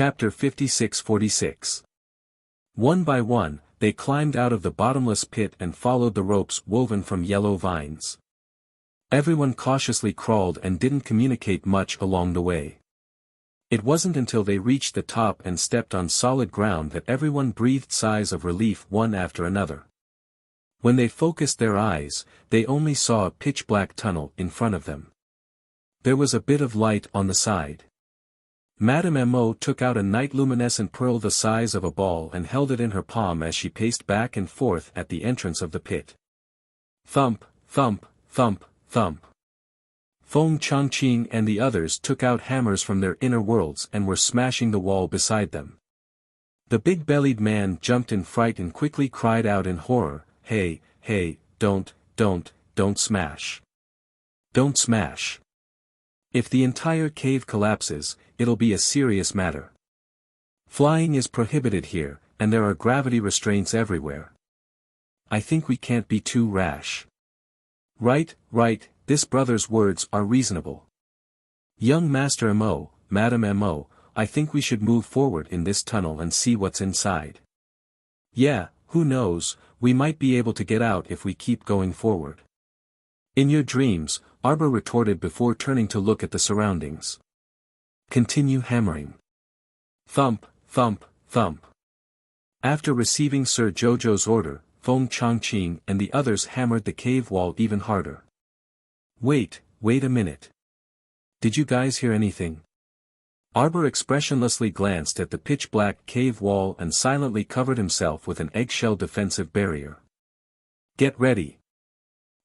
Chapter 56-46. One by one, they climbed out of the bottomless pit and followed the ropes woven from yellow vines. Everyone cautiously crawled and didn't communicate much along the way. It wasn't until they reached the top and stepped on solid ground that everyone breathed sighs of relief one after another. When they focused their eyes, they only saw a pitch-black tunnel in front of them. There was a bit of light on the side. Madame Mo took out a night-luminescent pearl the size of a ball and held it in her palm as she paced back and forth at the entrance of the pit. Thump, thump, thump, thump. Feng Changqing and the others took out hammers from their inner worlds and were smashing the wall beside them. The big-bellied man jumped in fright and quickly cried out in horror, "Hey, hey, don't smash. Don't smash. If the entire cave collapses, it'll be a serious matter. Flying is prohibited here, and there are gravity restraints everywhere. I think we can't be too rash." Right, this brother's words are reasonable. Young Master Mo, Madame Mo, I think we should move forward in this tunnel and see what's inside. Yeah, who knows, we might be able to get out if we keep going forward. In your dreams, Arbor retorted before turning to look at the surroundings. Continue hammering. Thump, thump, thump. After receiving Sir Jojo's order, Feng Changqing and the others hammered the cave wall even harder. Wait a minute. Did you guys hear anything? Arbor expressionlessly glanced at the pitch-black cave wall and silently covered himself with an eggshell defensive barrier. Get ready.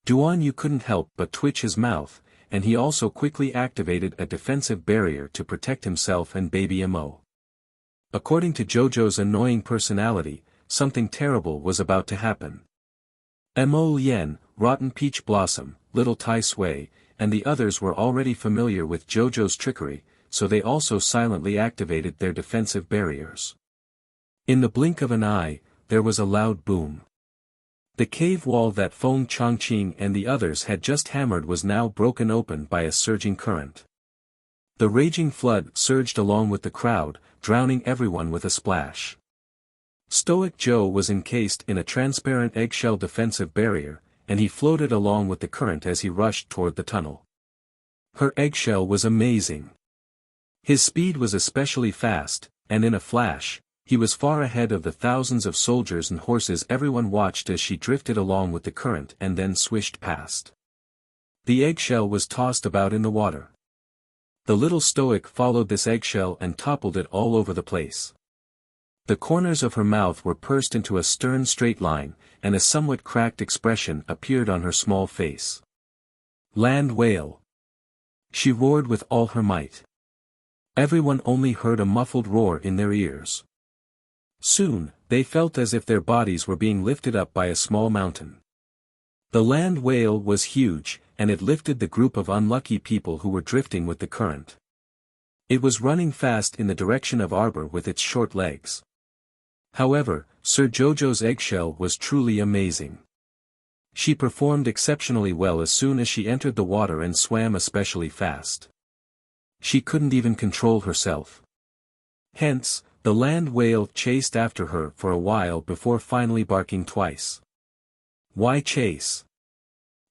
Duan Yu couldn't help but twitch his mouth, and he also quickly activated a defensive barrier to protect himself and baby Mo. According to Jojo's annoying personality, something terrible was about to happen. Mo Lien, Rotten Peach Blossom, Little Tai Sui, and the others were already familiar with Jojo's trickery, so they also silently activated their defensive barriers. In the blink of an eye, there was a loud boom. The cave wall that Feng Changqing and the others had just hammered was now broken open by a surging current. The raging flood surged along with the crowd, drowning everyone with a splash. Stoic Joe was encased in a transparent eggshell defensive barrier, and he floated along with the current as he rushed toward the tunnel. Her eggshell was amazing. His speed was especially fast, and in a flash, he was far ahead of the thousands of soldiers and horses everyone watched as she drifted along with the current and then swished past. The eggshell was tossed about in the water. The little stoic followed this eggshell and toppled it all over the place. The corners of her mouth were pursed into a stern straight line, and a somewhat cracked expression appeared on her small face. Land whale! She roared with all her might. Everyone only heard a muffled roar in their ears. Soon, they felt as if their bodies were being lifted up by a small mountain. The land whale was huge, and it lifted the group of unlucky people who were drifting with the current. It was running fast in the direction of Arbor with its short legs. However, Sir Jojo's eggshell was truly amazing. She performed exceptionally well as soon as she entered the water and swam especially fast. She couldn't even control herself. Hence, the land whale chased after her for a while before finally barking twice. Why chase?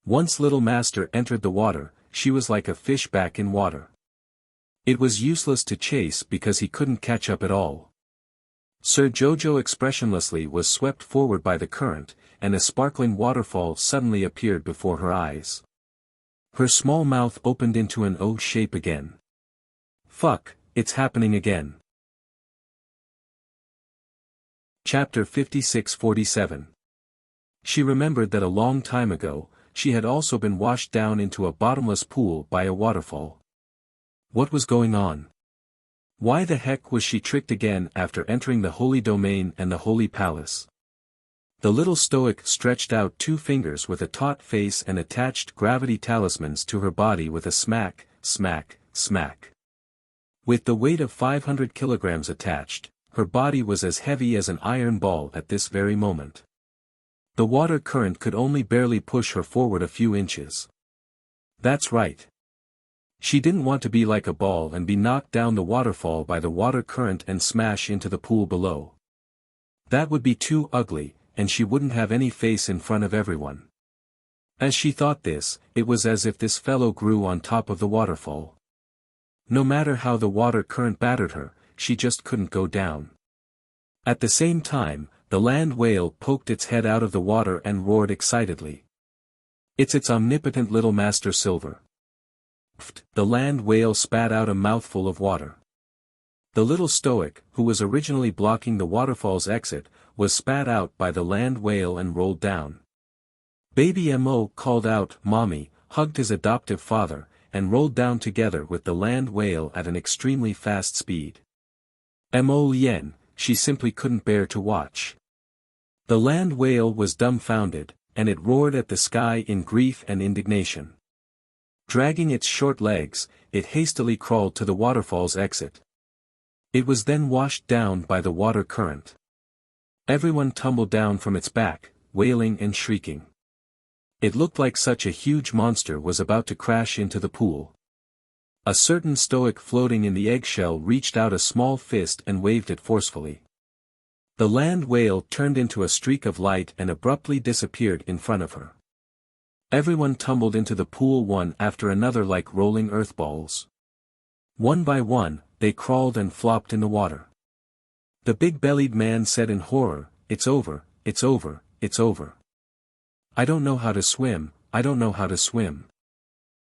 Once Little Master entered the water, she was like a fish back in water. It was useless to chase because he couldn't catch up at all. Sir Jojo expressionlessly was swept forward by the current, and a sparkling waterfall suddenly appeared before her eyes. Her small mouth opened into an O shape again. Fuck, it's happening again. Chapter 56-47. She remembered that a long time ago, she had also been washed down into a bottomless pool by a waterfall. What was going on? Why the heck was she tricked again after entering the holy domain and the holy palace? The little stoic stretched out 2 fingers with a taut face and attached gravity talismans to her body with a smack, smack, smack. With the weight of 500 kilograms attached, her body was as heavy as an iron ball at this very moment. The water current could only barely push her forward a few inches. That's right. She didn't want to be like a ball and be knocked down the waterfall by the water current and smash into the pool below. That would be too ugly, and she wouldn't have any face in front of everyone. As she thought this, it was as if this fellow grew on top of the waterfall. No matter how the water current battered her, she just couldn't go down. At the same time, the land whale poked its head out of the water and roared excitedly. It's its omnipotent little master Silver. The land whale spat out a mouthful of water. The little stoic, who was originally blocking the waterfall's exit, was spat out by the land whale and rolled down. Baby Mo called out, "Mommy," hugged his adoptive father, and rolled down together with the land whale at an extremely fast speed. Mo Lien, she simply couldn't bear to watch. The land whale was dumbfounded, and it roared at the sky in grief and indignation. Dragging its short legs, it hastily crawled to the waterfall's exit. It was then washed down by the water current. Everyone tumbled down from its back, wailing and shrieking. It looked like such a huge monster was about to crash into the pool. A certain stoic floating in the eggshell reached out a small fist and waved it forcefully. The land whale turned into a streak of light and abruptly disappeared in front of her. Everyone tumbled into the pool one after another like rolling earth balls. One by one, they crawled and flopped in the water. The big-bellied man said in horror, "It's over, it's over, it's over. I don't know how to swim, I don't know how to swim."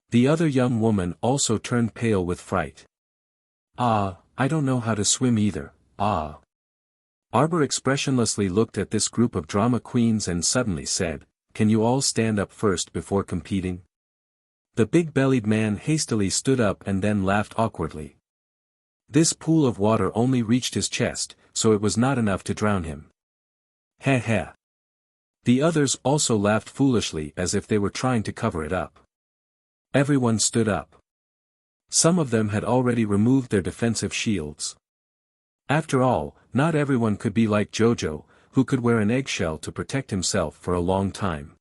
The other young woman also turned pale with fright. "Ah, I don't know how to swim either, ah." Arbor expressionlessly looked at this group of drama queens and suddenly said, "Can you all stand up first before competing?" The big-bellied man hastily stood up and then laughed awkwardly. This pool of water only reached his chest, so it was not enough to drown him. Heh heh. The others also laughed foolishly as if they were trying to cover it up. Everyone stood up. Some of them had already removed their defensive shields. After all, not everyone could be like Jojo, who could wear an eggshell to protect himself for a long time.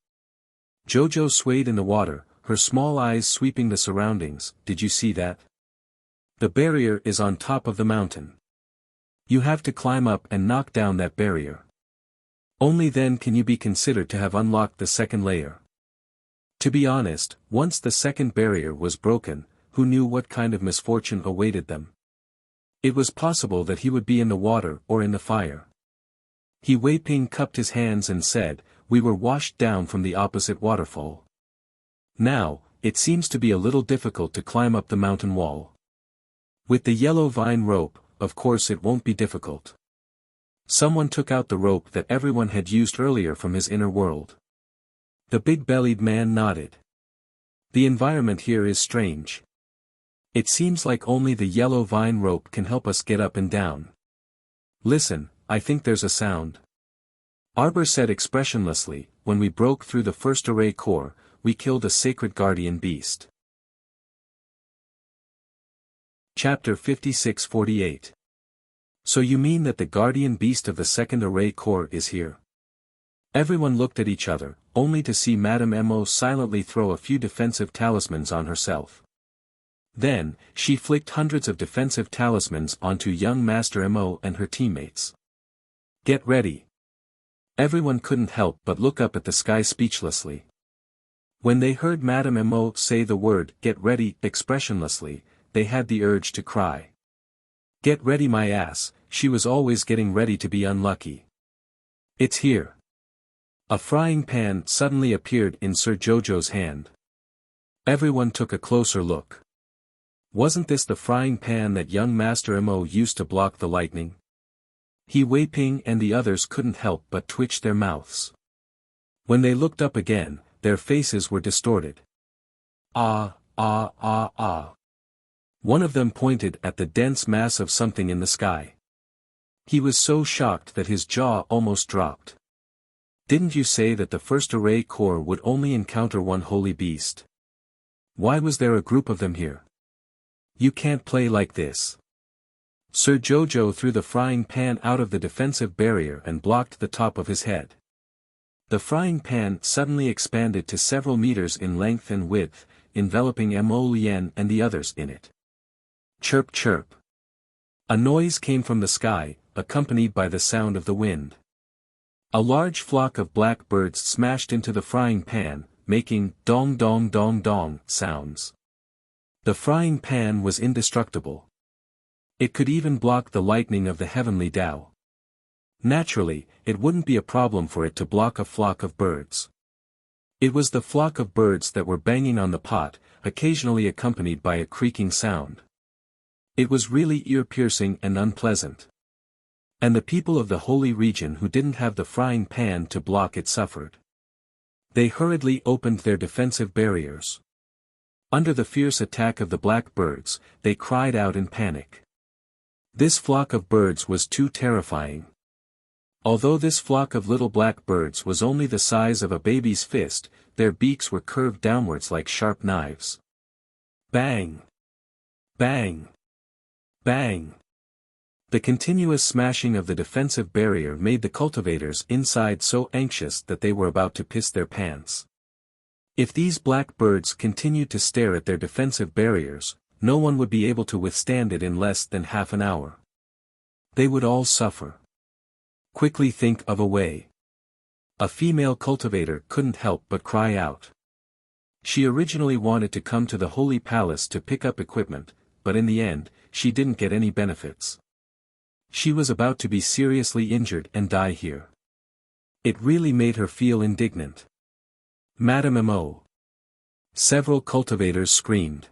Jojo swayed in the water, her small eyes sweeping the surroundings. "Did you see that? The barrier is on top of the mountain. You have to climb up and knock down that barrier. Only then can you be considered to have unlocked the second layer." To be honest, once the second barrier was broken, who knew what kind of misfortune awaited them? It was possible that he would be in the water or in the fire. He Wei Ping cupped his hands and said, "We were washed down from the opposite waterfall. Now, it seems to be a little difficult to climb up the mountain wall. With the yellow vine rope, of course it won't be difficult." Someone took out the rope that everyone had used earlier from his inner world. The big-bellied man nodded. "The environment here is strange. It seems like only the yellow vine rope can help us get up and down. Listen, I think there's a sound." Arbor said expressionlessly, "When we broke through the first array core, we killed a sacred guardian beast." Chapter 56-48. So you mean that the guardian beast of the second array core is here? Everyone looked at each other, only to see Madame Mo silently throw a few defensive talismans on herself. Then, she flicked hundreds of defensive talismans onto young Master Mo and her teammates. "Get ready." Everyone couldn't help but look up at the sky speechlessly. When they heard Madame Mo say the word "get ready" expressionlessly, they had the urge to cry. Get ready my ass, she was always getting ready to be unlucky. It's here. A frying pan suddenly appeared in Sir Jojo's hand. Everyone took a closer look. Wasn't this the frying pan that young Master Mo used to block the lightning? He Wei Ping and the others couldn't help but twitch their mouths. When they looked up again, their faces were distorted. Ah, ah, ah, ah. One of them pointed at the dense mass of something in the sky. He was so shocked that his jaw almost dropped. Didn't you say that the first array core would only encounter one holy beast? Why was there a group of them here? You can't play like this. Sir Jojo threw the frying pan out of the defensive barrier and blocked the top of his head. The frying pan suddenly expanded to several meters in length and width, enveloping Mo Lien and the others in it. Chirp chirp. A noise came from the sky, accompanied by the sound of the wind. A large flock of black birds smashed into the frying pan, making dong dong dong dong sounds. The frying pan was indestructible. It could even block the lightning of the heavenly Tao. Naturally, it wouldn't be a problem for it to block a flock of birds. It was the flock of birds that were banging on the pot, occasionally accompanied by a creaking sound. It was really ear-piercing and unpleasant. And the people of the holy region who didn't have the frying pan to block it suffered. They hurriedly opened their defensive barriers. Under the fierce attack of the black birds, they cried out in panic. This flock of birds was too terrifying. Although this flock of little black birds was only the size of a baby's fist, their beaks were curved downwards like sharp knives. Bang! Bang! Bang! The continuous smashing of the defensive barrier made the cultivators inside so anxious that they were about to piss their pants. If these black birds continued to stare at their defensive barriers, no one would be able to withstand it in less than half an hour. They would all suffer. Quickly think of a way. A female cultivator couldn't help but cry out. She originally wanted to come to the Holy Palace to pick up equipment, but in the end, she didn't get any benefits. She was about to be seriously injured and die here. It really made her feel indignant. Madame Mo. Several cultivators screamed.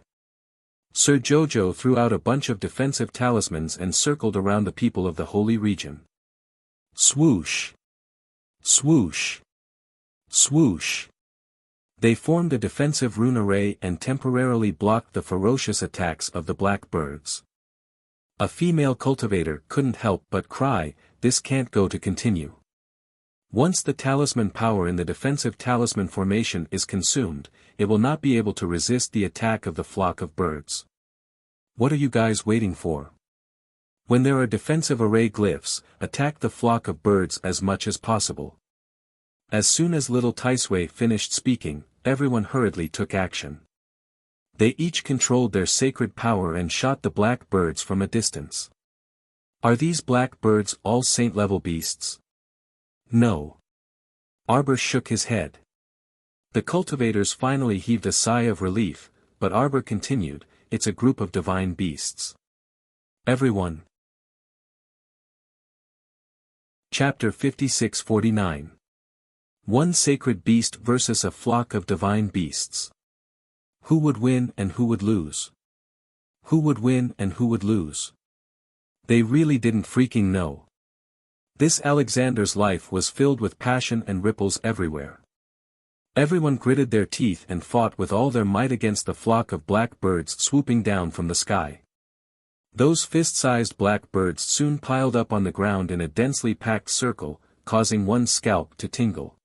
Sir Jojo threw out a bunch of defensive talismans and circled around the people of the holy region. Swoosh! Swoosh! Swoosh! They formed a defensive rune array and temporarily blocked the ferocious attacks of the black birds. A female cultivator couldn't help but cry, "This can't go to continue." Once the talisman power in the defensive talisman formation is consumed, it will not be able to resist the attack of the flock of birds. What are you guys waiting for? When there are defensive array glyphs, attack the flock of birds as much as possible. As soon as little Taisui finished speaking, everyone hurriedly took action. They each controlled their sacred power and shot the black birds from a distance. Are these black birds all saint-level beasts? No. Arbor shook his head. The cultivators finally heaved a sigh of relief, but Arbor continued, "It's a group of divine beasts." Everyone. Chapter 56-49. One sacred beast versus a flock of divine beasts. Who would win and who would lose? Who would win and who would lose? They really didn't freaking know. This Alexander's life was filled with passion and ripples everywhere. Everyone gritted their teeth and fought with all their might against the flock of black birds swooping down from the sky. Those fist-sized black birds soon piled up on the ground in a densely packed circle, causing one's scalp to tingle.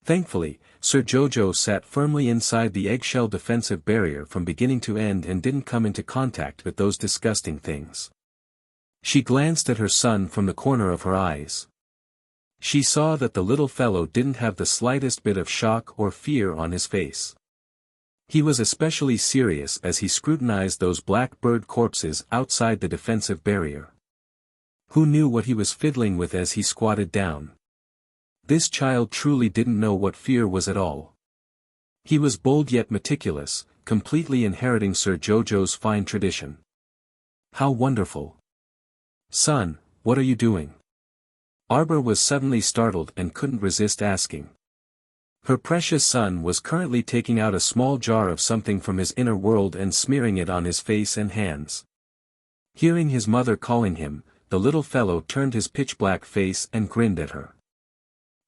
Thankfully, Sir Jojo sat firmly inside the eggshell defensive barrier from beginning to end and didn't come into contact with those disgusting things. She glanced at her son from the corner of her eyes. She saw that the little fellow didn't have the slightest bit of shock or fear on his face. He was especially serious as he scrutinized those black bird corpses outside the defensive barrier. Who knew what he was fiddling with as he squatted down? This child truly didn't know what fear was at all. He was bold yet meticulous, completely inheriting Sir Jojo's fine tradition. How wonderful! Son, what are you doing? Arbor was suddenly startled and couldn't resist asking. Her precious son was currently taking out a small jar of something from his inner world and smearing it on his face and hands. Hearing his mother calling him, the little fellow turned his pitch-black face and grinned at her.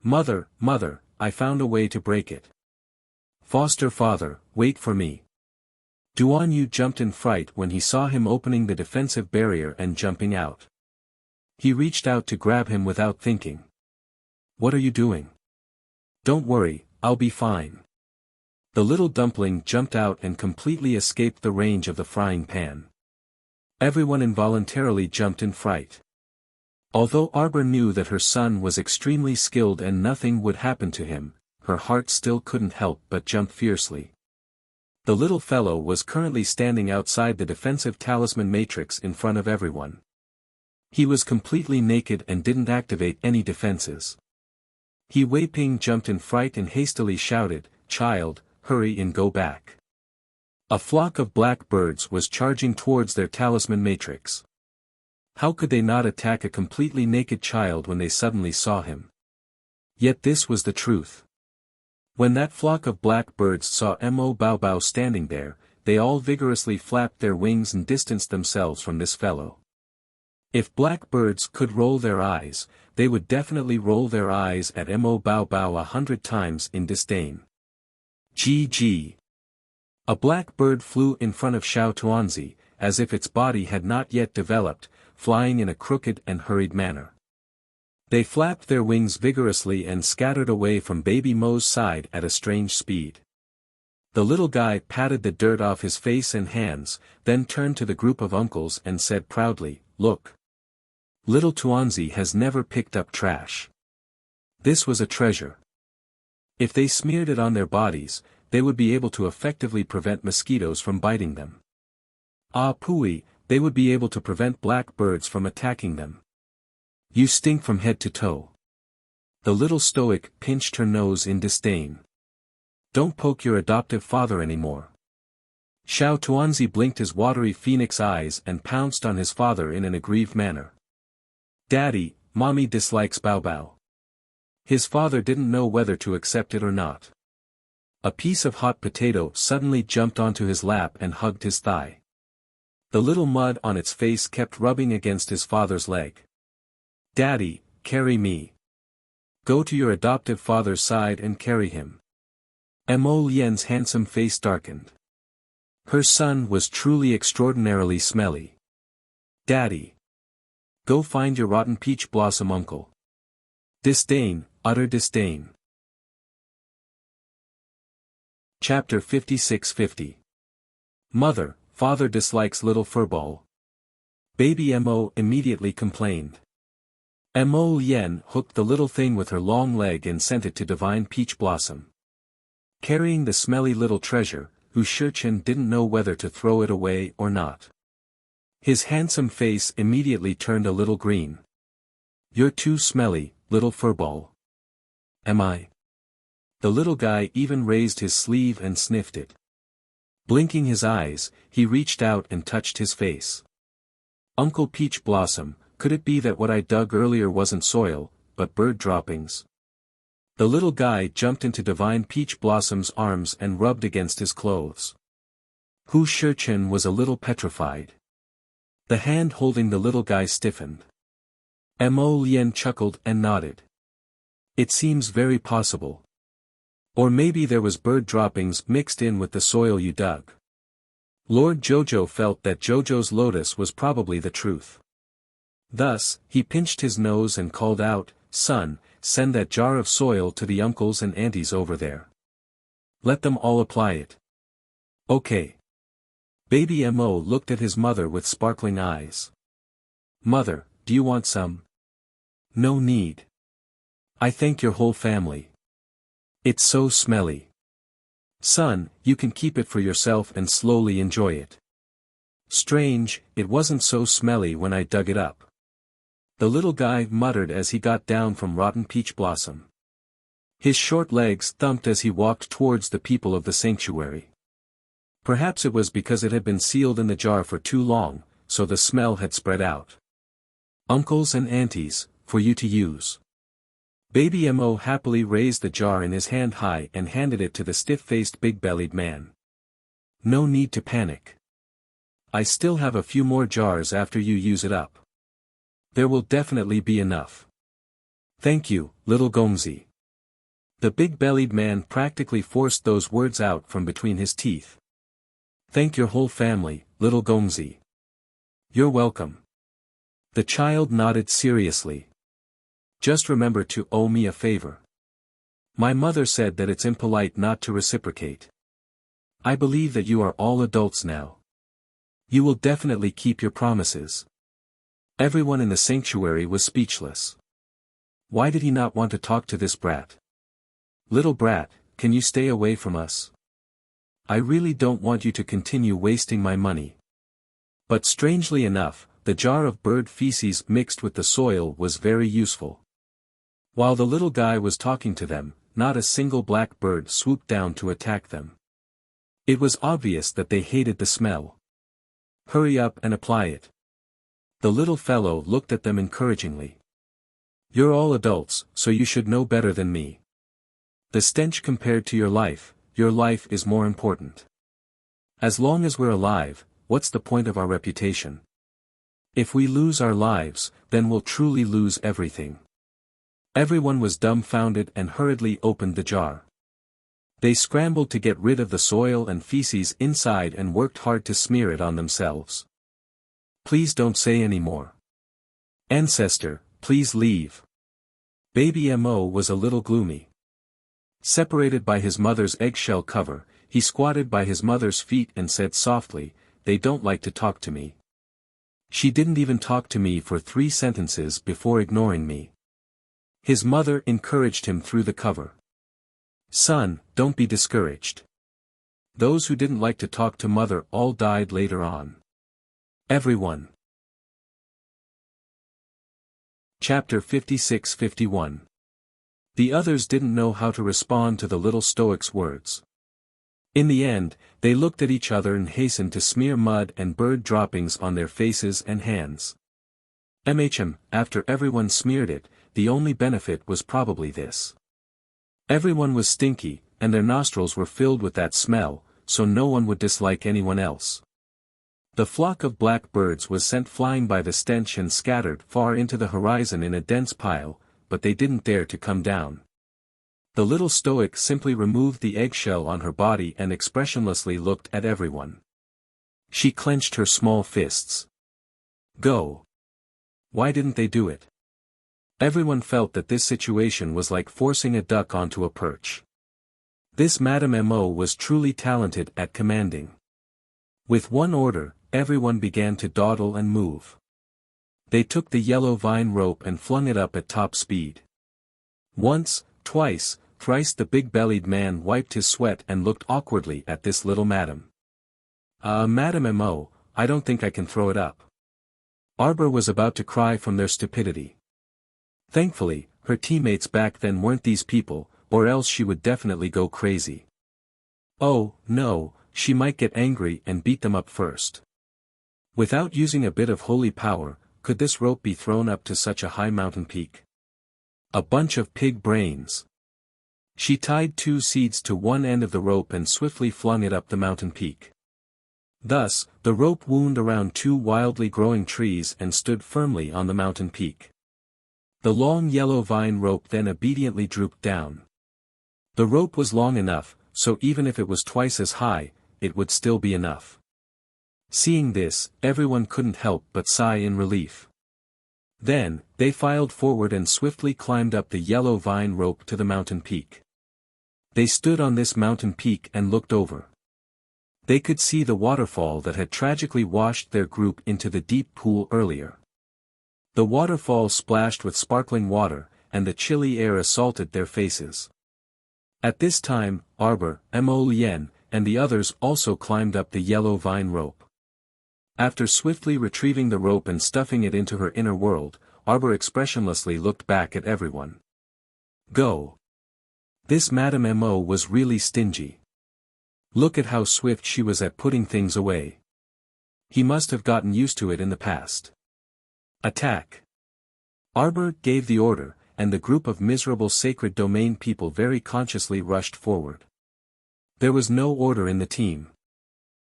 "Mother, mother, I found a way to break it." "Foster father, wait for me." Duan Yu jumped in fright when he saw him opening the defensive barrier and jumping out. He reached out to grab him without thinking. "What are you doing?" "Don't worry, I'll be fine." The little dumpling jumped out and completely escaped the range of the frying pan. Everyone involuntarily jumped in fright. Although Arbor knew that her son was extremely skilled and nothing would happen to him, her heart still couldn't help but jump fiercely. The little fellow was currently standing outside the defensive talisman matrix in front of everyone. He was completely naked and didn't activate any defenses. Wei Ping jumped in fright and hastily shouted, "Child, hurry and go back." A flock of black birds was charging towards their talisman matrix. How could they not attack a completely naked child when they suddenly saw him? Yet this was the truth. When that flock of black birds saw Mo Bao Bao standing there, they all vigorously flapped their wings and distanced themselves from this fellow. If black birds could roll their eyes, they would definitely roll their eyes at Mo Bao Bao 100 times in disdain. GG. A black bird flew in front of Xiao Tuanzi, as if its body had not yet developed, flying in a crooked and hurried manner. They flapped their wings vigorously and scattered away from Baby Mo's side at a strange speed. The little guy patted the dirt off his face and hands, then turned to the group of uncles and said proudly, "Look. Little Tuanzi has never picked up trash. This was a treasure. If they smeared it on their bodies, they would be able to effectively prevent mosquitoes from biting them. Ah Pui, they would be able to prevent black birds from attacking them. You stink from head to toe." The little stoic pinched her nose in disdain. "Don't poke your adoptive father anymore." Xiao Tuanzi blinked his watery phoenix eyes and pounced on his father in an aggrieved manner. "Daddy, Mommy dislikes Bao Bao." His father didn't know whether to accept it or not. A piece of hot potato suddenly jumped onto his lap and hugged his thigh. The little mud on its face kept rubbing against his father's leg. "Daddy, carry me. Go to your adoptive father's side and carry him." Mo Lian's handsome face darkened. Her son was truly extraordinarily smelly. "Daddy. Go find your rotten peach blossom uncle." Disdain, utter disdain. Chapter 56-50. Mother, father dislikes little furball. Baby Mo immediately complained. Mo Lien hooked the little thing with her long leg and sent it to Divine Peach Blossom. Carrying the smelly little treasure, Hu Shichen didn't know whether to throw it away or not. His handsome face immediately turned a little green. "You're too smelly, little furball." "Am I?" The little guy even raised his sleeve and sniffed it. Blinking his eyes, he reached out and touched his face. "Uncle Peach Blossom, could it be that what I dug earlier wasn't soil, but bird droppings?" The little guy jumped into Divine Peach Blossom's arms and rubbed against his clothes. Hu Shichen was a little petrified. The hand holding the little guy stiffened. Mo Lien chuckled and nodded. "It seems very possible. Or maybe there was bird droppings mixed in with the soil you dug." Lord Jojo felt that Jojo's lotus was probably the truth. Thus, he pinched his nose and called out, "Son, send that jar of soil to the uncles and aunties over there. Let them all apply it." "Okay." Baby Mo looked at his mother with sparkling eyes. "Mother, do you want some?" "No need. I thank your whole family. It's so smelly." "Son, you can keep it for yourself and slowly enjoy it." "Strange, it wasn't so smelly when I dug it up." The little guy muttered as he got down from Rotten Peach Blossom. His short legs thumped as he walked towards the people of the sanctuary. Perhaps it was because it had been sealed in the jar for too long, so the smell had spread out. "Uncles and aunties, for you to use." Baby Mo happily raised the jar in his hand high and handed it to the stiff-faced big-bellied man. "No need to panic. I still have a few more jars after you use it up. There will definitely be enough." "Thank you, little Gongzi." The big-bellied man practically forced those words out from between his teeth. "Thank your whole family, little Gongzi." "You're welcome." The child nodded seriously. "Just remember to owe me a favor. My mother said that it's impolite not to reciprocate. I believe that you are all adults now. You will definitely keep your promises." Everyone in the sanctuary was speechless. Why did he not want to talk to this brat? "Little brat, can you stay away from us? I really don't want you to continue wasting my money. But strangely enough, the jar of bird feces mixed with the soil was very useful. While the little guy was talking to them, not a single black bird swooped down to attack them. It was obvious that they hated the smell. Hurry up and apply it. The little fellow looked at them encouragingly. You're all adults, so you should know better than me. The stench compared to your life is more important. As long as we're alive, what's the point of our reputation? If we lose our lives, then we'll truly lose everything. Everyone was dumbfounded and hurriedly opened the jar. They scrambled to get rid of the soil and feces inside and worked hard to smear it on themselves. Please don't say any more. Ancestor, please leave. Baby Mo was a little gloomy. Separated by his mother's eggshell cover, he squatted by his mother's feet and said softly, "They don't like to talk to me. She didn't even talk to me for 3 sentences before ignoring me." His mother encouraged him through the cover. "Son, don't be discouraged. Those who didn't like to talk to mother all died later on." Everyone. Chapter 56-51. The others didn't know how to respond to the little stoic's words. In the end, they looked at each other and hastened to smear mud and bird droppings on their faces and hands. After everyone smeared it, the only benefit was probably this. Everyone was stinky, and their nostrils were filled with that smell, so no one would dislike anyone else. The flock of black birds was sent flying by the stench and scattered far into the horizon in a dense pile, but they didn't dare to come down. The little stoic simply removed the eggshell on her body and expressionlessly looked at everyone. She clenched her small fists. Go. Why didn't they do it? Everyone felt that this situation was like forcing a duck onto a perch. This Madame Mo was truly talented at commanding. With one order, everyone began to dawdle and move. They took the yellow vine rope and flung it up at top speed. Once, twice, thrice the big-bellied man wiped his sweat and looked awkwardly at this little madam. Madame Mo, I don't think I can throw it up." Arbor was about to cry from their stupidity. Thankfully, her teammates back then weren't these people, or else she would definitely go crazy. Oh, no, she might get angry and beat them up first. Without using a bit of holy power, could this rope be thrown up to such a high mountain peak? A bunch of pig brains. She tied 2 seeds to one end of the rope and swiftly flung it up the mountain peak. Thus, the rope wound around 2 wildly growing trees and stood firmly on the mountain peak. The long yellow vine rope then obediently drooped down. The rope was long enough, so even if it was twice as high, it would still be enough. Seeing this, everyone couldn't help but sigh in relief. Then, they filed forward and swiftly climbed up the yellow vine rope to the mountain peak. They stood on this mountain peak and looked over. They could see the waterfall that had tragically washed their group into the deep pool earlier. The waterfall splashed with sparkling water, and the chilly air assaulted their faces. At this time, Arbor, Mo Lien, and the others also climbed up the yellow vine rope. After swiftly retrieving the rope and stuffing it into her inner world, Arbor expressionlessly looked back at everyone. Go. This Madame Mo was really stingy. Look at how swift she was at putting things away. He must have gotten used to it in the past. Attack. Arbor gave the order, and the group of miserable sacred domain people very consciously rushed forward. There was no order in the team.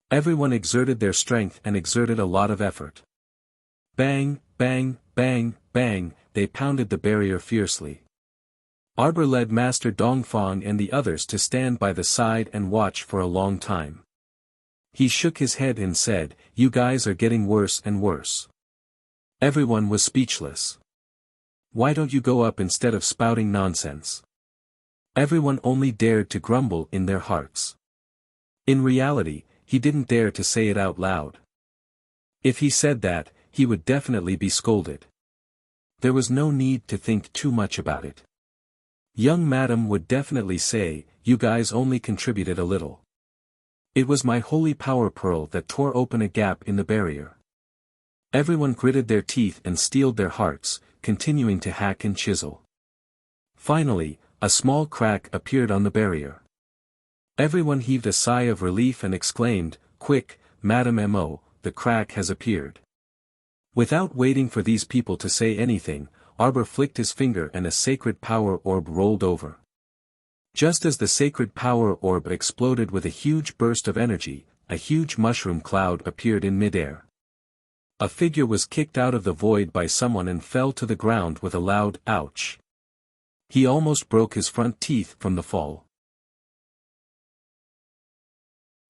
Everyone exerted their strength and exerted a lot of effort. Bang, bang, bang, bang, they pounded the barrier fiercely. Arbor led Master Dongfang and the others to stand by the side and watch for a long time. He shook his head and said, "You guys are getting worse and worse." Everyone was speechless. Why don't you go up instead of spouting nonsense? Everyone only dared to grumble in their hearts. In reality, he didn't dare to say it out loud. If he said that, he would definitely be scolded. There was no need to think too much about it. Young Madam would definitely say, "You guys only contributed a little." It was my holy power pearl that tore open a gap in the barrier. Everyone gritted their teeth and steeled their hearts, continuing to hack and chisel. Finally, a small crack appeared on the barrier. Everyone heaved a sigh of relief and exclaimed, "Quick, Madame M.O., the crack has appeared." Without waiting for these people to say anything, Arbor flicked his finger and a sacred power orb rolled over. Just as the sacred power orb exploded with a huge burst of energy, a huge mushroom cloud appeared in midair. A figure was kicked out of the void by someone and fell to the ground with a loud "ouch." He almost broke his front teeth from the fall.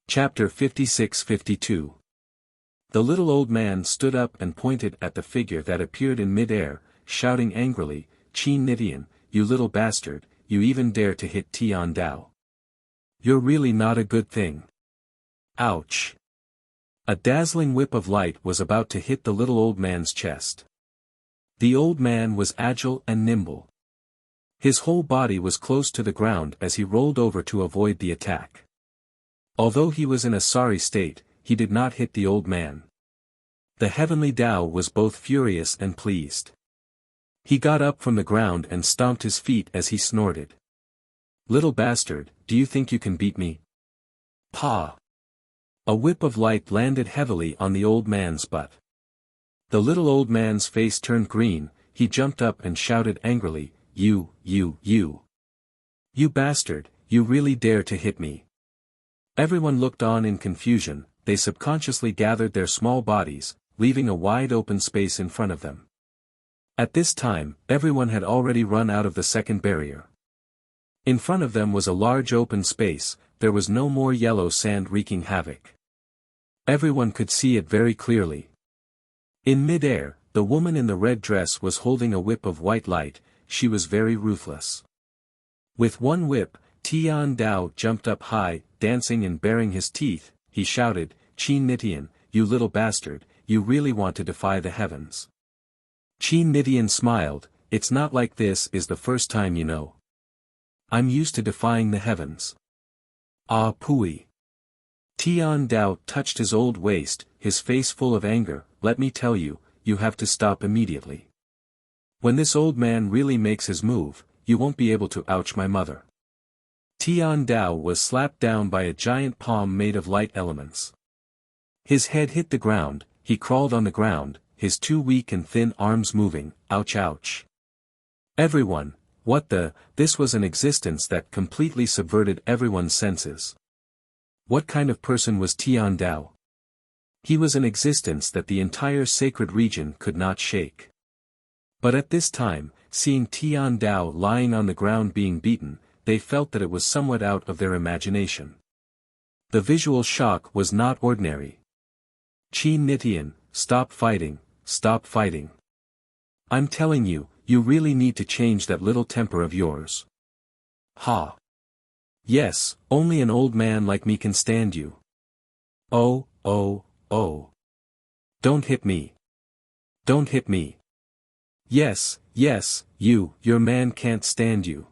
Chapter 56-52. The little old man stood up and pointed at the figure that appeared in mid-air, shouting angrily, "Qin Nidian, you little bastard, you even dare to hit Tian Dao. You're really not a good thing." Ouch! A dazzling whip of light was about to hit the little old man's chest. The old man was agile and nimble. His whole body was close to the ground as he rolled over to avoid the attack. Although he was in a sorry state, he did not hit the old man. The heavenly Tao was both furious and pleased. He got up from the ground and stomped his feet as he snorted. "Little bastard, do you think you can beat me?" "Pa!" A whip of light landed heavily on the old man's butt. The little old man's face turned green, he jumped up and shouted angrily, You bastard, you really dare to hit me." Everyone looked on in confusion, they subconsciously gathered their small bodies, leaving a wide open space in front of them. At this time, everyone had already run out of the second barrier. In front of them was a large open space, there was no more yellow sand wreaking havoc. Everyone could see it very clearly. In mid-air, the woman in the red dress was holding a whip of white light, she was very ruthless. With one whip, Tian Dao jumped up high, dancing and baring his teeth, he shouted, "Qin Nidian, you little bastard, you really want to defy the heavens." Qin Nidian smiled, "It's not like this is the first time you know. I'm used to defying the heavens." "Ah pooey." Tian Dao touched his old waist, his face full of anger, "Let me tell you, you have to stop immediately. When this old man really makes his move, you won't be able to ouch my mother." Tian Dao was slapped down by a giant palm made of light elements. His head hit the ground, he crawled on the ground, his two weak and thin arms moving, ouch ouch. Everyone, this was an existence that completely subverted everyone's senses. What kind of person was Tian Dao? He was an existence that the entire sacred region could not shake. But at this time, seeing Tian Dao lying on the ground being beaten, they felt that it was somewhat out of their imagination. The visual shock was not ordinary. "Qin Nidian, stop fighting, stop fighting. I'm telling you, you really need to change that little temper of yours." "Ha! Yes, only an old man like me can stand you." Oh. Don't hit me. Don't hit me. Yes, your man can't stand you.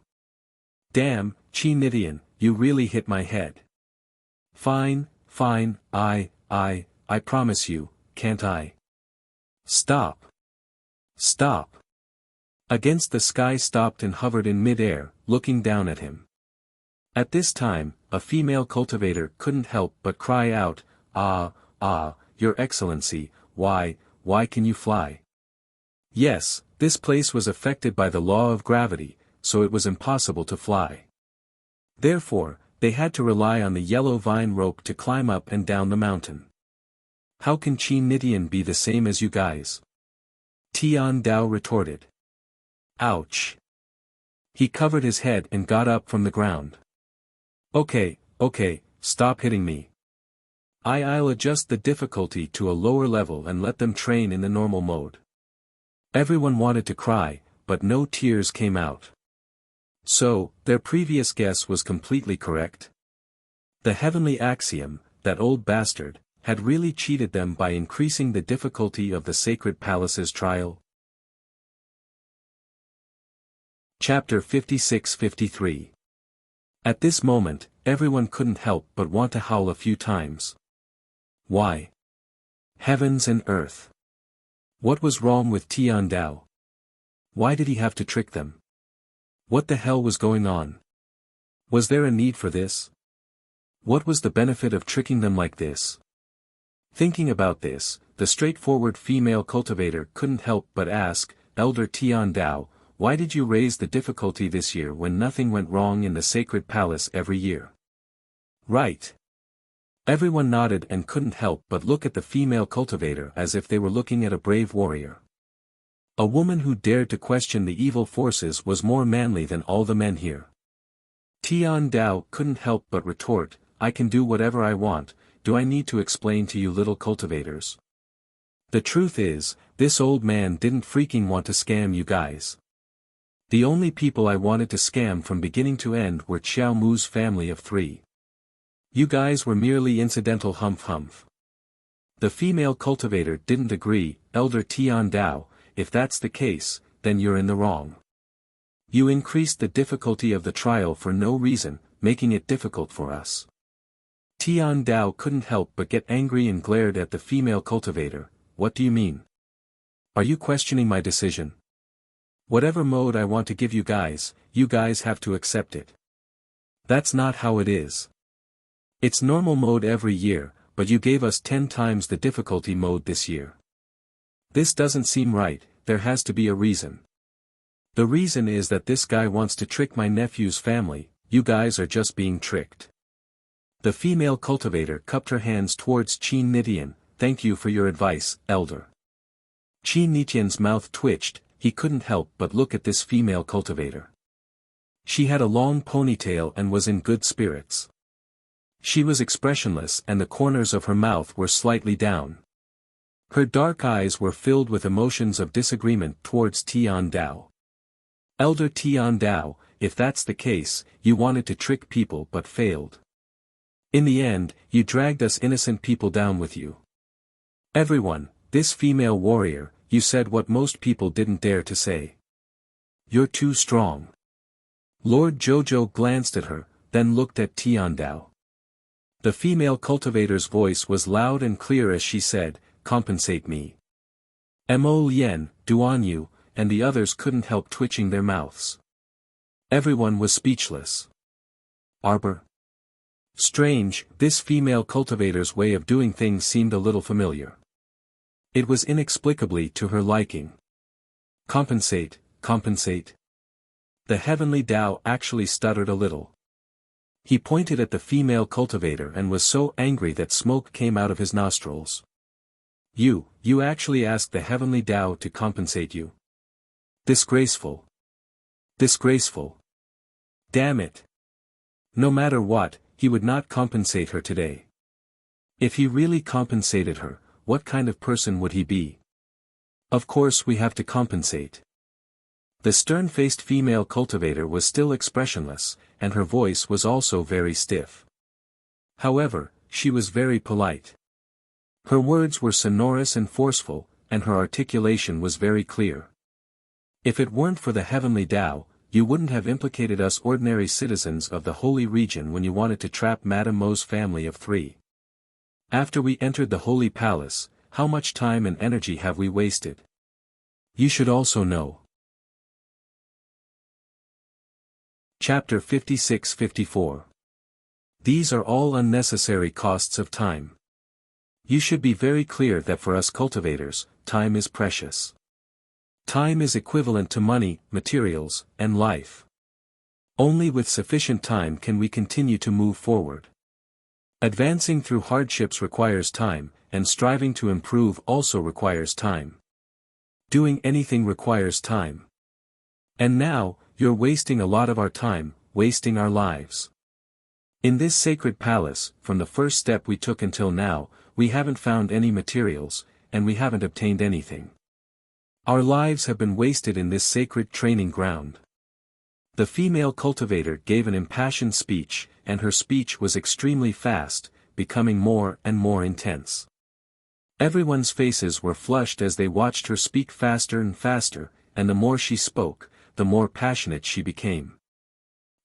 Damn, Qin Nidian, you really hit my head. Fine, I promise you, can't I? Stop. Stop. Against the sky stopped and hovered in mid-air, looking down at him. At this time, a female cultivator couldn't help but cry out, Your Excellency, why can you fly?" Yes, this place was affected by the law of gravity, so it was impossible to fly. Therefore, they had to rely on the yellow vine rope to climb up and down the mountain. "How can Qin Nidian be the same as you guys?" Tian Dao retorted. Ouch. He covered his head and got up from the ground. Okay, stop hitting me. I'll adjust the difficulty to a lower level and let them train in the normal mode. Everyone wanted to cry, but no tears came out. So, their previous guess was completely correct. The heavenly axiom, that old bastard, had really cheated them by increasing the difficulty of the sacred palace's trial. Chapter 56-53. At this moment, everyone couldn't help but want to howl a few times. Why? Heavens and earth! What was wrong with Tian Dao? Why did he have to trick them? What the hell was going on? Was there a need for this? What was the benefit of tricking them like this? Thinking about this, the straightforward female cultivator couldn't help but ask, Elder Tian Dao, why did you raise the difficulty this year when nothing went wrong in the sacred palace every year? Right. Everyone nodded and couldn't help but look at the female cultivator as if they were looking at a brave warrior. A woman who dared to question the evil forces was more manly than all the men here. Tian Dao couldn't help but retort, I can do whatever I want, do I need to explain to you little cultivators? The truth is, this old man didn't freaking want to scam you guys. The only people I wanted to scam from beginning to end were Xiao Mu's family of 3. You guys were merely incidental humph. The female cultivator didn't agree, Elder Tian Dao, if that's the case, then you're in the wrong. You increased the difficulty of the trial for no reason, making it difficult for us. Tian Dao couldn't help but get angry and glared at the female cultivator, what do you mean? Are you questioning my decision? Whatever mode I want to give you guys have to accept it. That's not how it is. It's normal mode every year, but you gave us 10 times the difficulty mode this year. This doesn't seem right, there has to be a reason. The reason is that this guy wants to trick my nephew's family, you guys are just being tricked. The female cultivator cupped her hands towards Qin Nitian, thank you for your advice, elder. Qin Nitian's mouth twitched, he couldn't help but look at this female cultivator. She had a long ponytail and was in good spirits. She was expressionless and the corners of her mouth were slightly down. Her dark eyes were filled with emotions of disagreement towards Tian Dao. Elder Tian Dao, if that's the case, you wanted to trick people but failed. In the end, you dragged us innocent people down with you. Everyone, this female warrior, you said what most people didn't dare to say. You're too strong. Lord Jojo glanced at her, then looked at Tian Dao. The female cultivator's voice was loud and clear as she said, compensate me. Mo Lien, Duan Yu, and the others couldn't help twitching their mouths. Everyone was speechless. Arbor. Strange, this female cultivator's way of doing things seemed a little familiar. It was inexplicably to her liking. Compensate. The heavenly Tao actually stuttered a little. He pointed at the female cultivator and was so angry that smoke came out of his nostrils. You actually asked the heavenly Tao to compensate you. Disgraceful. Damn it. No matter what, he would not compensate her today. If he really compensated her, what kind of person would he be? Of course we have to compensate. The stern-faced female cultivator was still expressionless, and her voice was also very stiff. However, she was very polite. Her words were sonorous and forceful, and her articulation was very clear. If it weren't for the heavenly Tao, you wouldn't have implicated us ordinary citizens of the holy region when you wanted to trap Madame Mo's family of 3. After we entered the holy palace, how much time and energy have we wasted? You should also know. Chapter 56-54. These are all unnecessary costs of time. You should be very clear that for us cultivators, time is precious. Time is equivalent to money, materials, and life. Only with sufficient time can we continue to move forward. Advancing through hardships requires time, and striving to improve also requires time. Doing anything requires time. And now, you're wasting a lot of our time, wasting our lives. In this sacred palace, from the first step we took until now, we haven't found any materials, and we haven't obtained anything. Our lives have been wasted in this sacred training ground. The female cultivator gave an impassioned speech, and her speech was extremely fast, becoming more and more intense. Everyone's faces were flushed as they watched her speak faster and faster, and the more she spoke, the more passionate she became.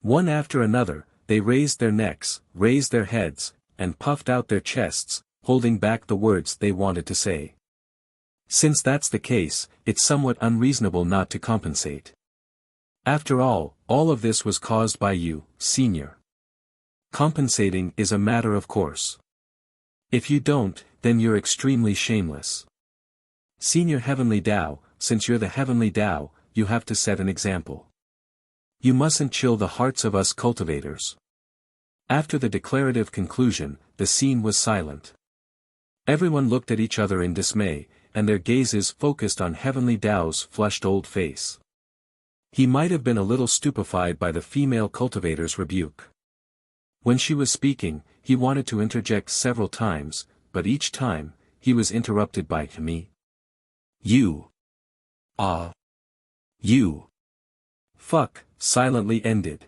One after another, they raised their necks, raised their heads, and puffed out their chests, holding back the words they wanted to say. Since that's the case, it's somewhat unreasonable not to compensate. After all of this was caused by you, Senior. Compensating is a matter of course. If you don't, then you're extremely shameless. Senior Heavenly Tao, since you're the Heavenly Tao, you have to set an example. You mustn't chill the hearts of us cultivators. After the declarative conclusion, the scene was silent. Everyone looked at each other in dismay, and their gazes focused on Heavenly Tao's flushed old face. He might have been a little stupefied by the female cultivator's rebuke. When she was speaking, he wanted to interject several times, but each time, he was interrupted by me. You. You. Fuck, silently ended.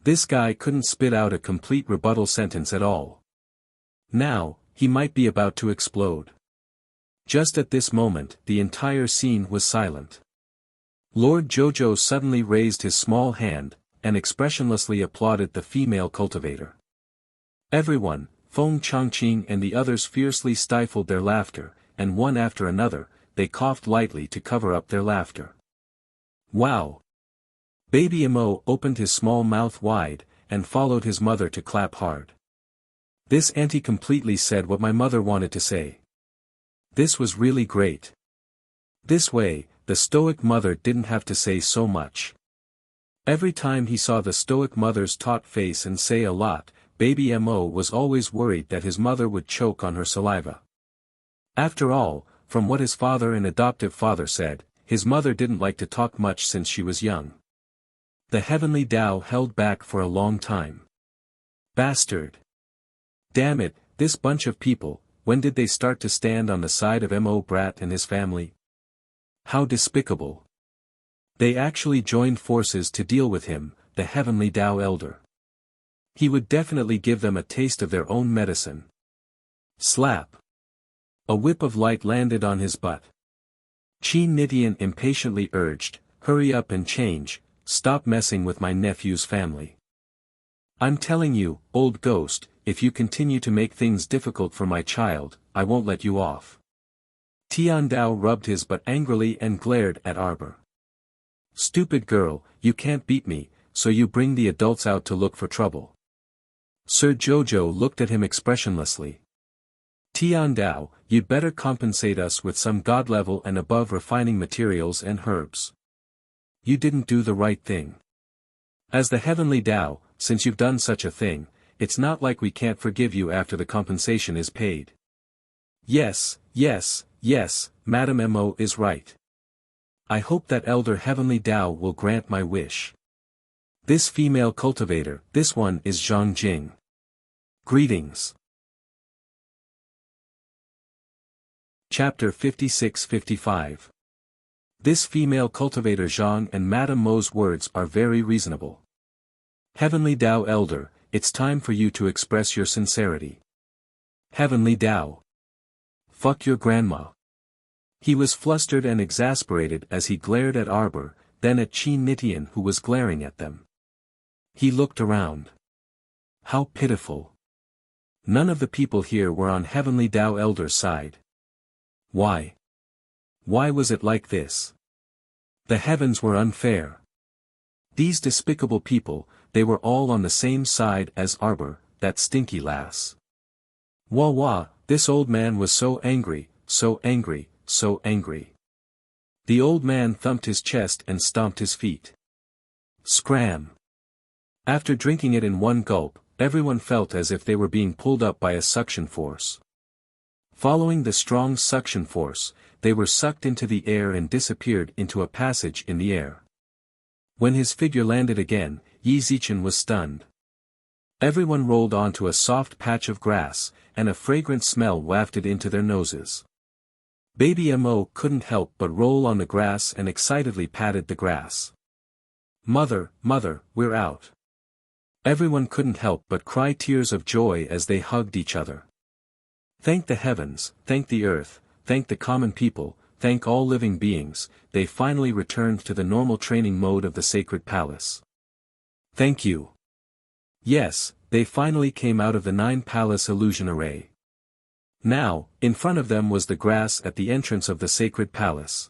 This guy couldn't spit out a complete rebuttal sentence at all. Now, he might be about to explode. Just at this moment, the entire scene was silent. Lord Jojo suddenly raised his small hand, and expressionlessly applauded the female cultivator. Everyone, Feng Changqing and the others fiercely stifled their laughter, and one after another, they coughed lightly to cover up their laughter. Wow! Baby Mo opened his small mouth wide, and followed his mother to clap hard. This auntie completely said what my mother wanted to say. This was really great. This way, the stoic mother didn't have to say so much. Every time he saw the stoic mother's taut face and say a lot, Baby Mo was always worried that his mother would choke on her saliva. After all, from what his father and adoptive father said, his mother didn't like to talk much since she was young. The Heavenly Tao held back for a long time. Bastard! Damn it, this bunch of people, when did they start to stand on the side of Mo Brat and his family? How despicable. They actually joined forces to deal with him, the Heavenly Tao Elder. He would definitely give them a taste of their own medicine. Slap. A whip of light landed on his butt. Qin Nidian impatiently urged, hurry up and change, stop messing with my nephew's family. I'm telling you, old ghost, if you continue to make things difficult for my child, I won't let you off. Tian Dao rubbed his butt angrily and glared at Arbor. Stupid girl, you can't beat me, so you bring the adults out to look for trouble. Sir Jojo looked at him expressionlessly. Tian Dao, you'd better compensate us with some god-level and above refining materials and herbs. You didn't do the right thing. As the Heavenly Tao, since you've done such a thing, it's not like we can't forgive you after the compensation is paid. Yes, Madame Mo is right. I hope that Elder Heavenly Tao will grant my wish. This female cultivator, this one is Zhang Jing. Greetings. Chapter 56-55. This female cultivator Zhang and Madame Mo's words are very reasonable. Heavenly Tao Elder, it's time for you to express your sincerity. Heavenly Tao. Fuck your grandma. He was flustered and exasperated as he glared at Arbor, then at Qin Nidian who was glaring at them. He looked around. How pitiful. None of the people here were on Heavenly Tao Elder's side. Why? Why was it like this? The heavens were unfair. These despicable people, they were all on the same side as Arbor, that stinky lass. Wah, this old man was so angry, so angry, so angry. The old man thumped his chest and stomped his feet. Scram. After drinking it in one gulp, everyone felt as if they were being pulled up by a suction force. Following the strong suction force, they were sucked into the air and disappeared into a passage in the air. When his figure landed again, Yi Zichen was stunned. Everyone rolled onto a soft patch of grass, and a fragrant smell wafted into their noses. Baby Mo couldn't help but roll on the grass and excitedly patted the grass. Mother, we're out. Everyone couldn't help but cry tears of joy as they hugged each other. Thank the heavens, thank the earth, thank the common people, thank all living beings, they finally returned to the normal training mode of the sacred palace. Thank you. Yes, they finally came out of the 9-palace illusion array. Now, in front of them was the grass at the entrance of the sacred palace.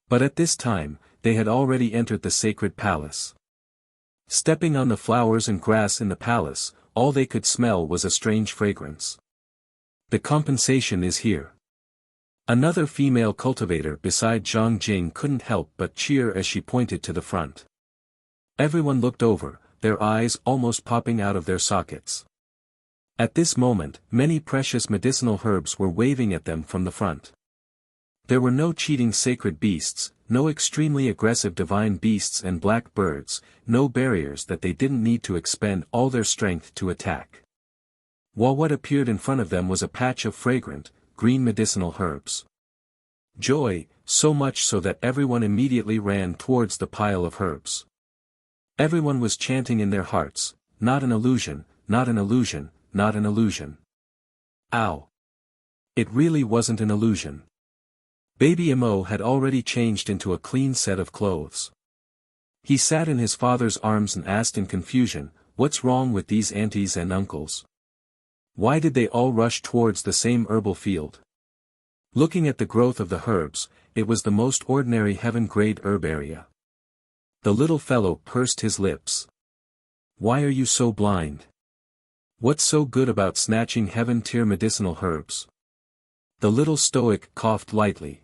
But at this time, they had already entered the sacred palace. Stepping on the flowers and grass in the palace, all they could smell was a strange fragrance. The compensation is here. Another female cultivator beside Zhang Jing couldn't help but cheer as she pointed to the front. Everyone looked over, their eyes almost popping out of their sockets. At this moment, many precious medicinal herbs were waving at them from the front. There were no cheating sacred beasts, no extremely aggressive divine beasts and black birds, no barriers that they didn't need to expend all their strength to attack. While what appeared in front of them was a patch of fragrant, green medicinal herbs. Joy, so much so that everyone immediately ran towards the pile of herbs. Everyone was chanting in their hearts, not an illusion, not an illusion, not an illusion. Ow! It really wasn't an illusion. Baby Mo had already changed into a clean set of clothes. He sat in his father's arms and asked in confusion, "What's wrong with these aunties and uncles? Why did they all rush towards the same herbal field?" Looking at the growth of the herbs, it was the most ordinary heaven-grade herb area. The little fellow pursed his lips. "Why are you so blind? What's so good about snatching heaven-tier medicinal herbs?" The little stoic coughed lightly.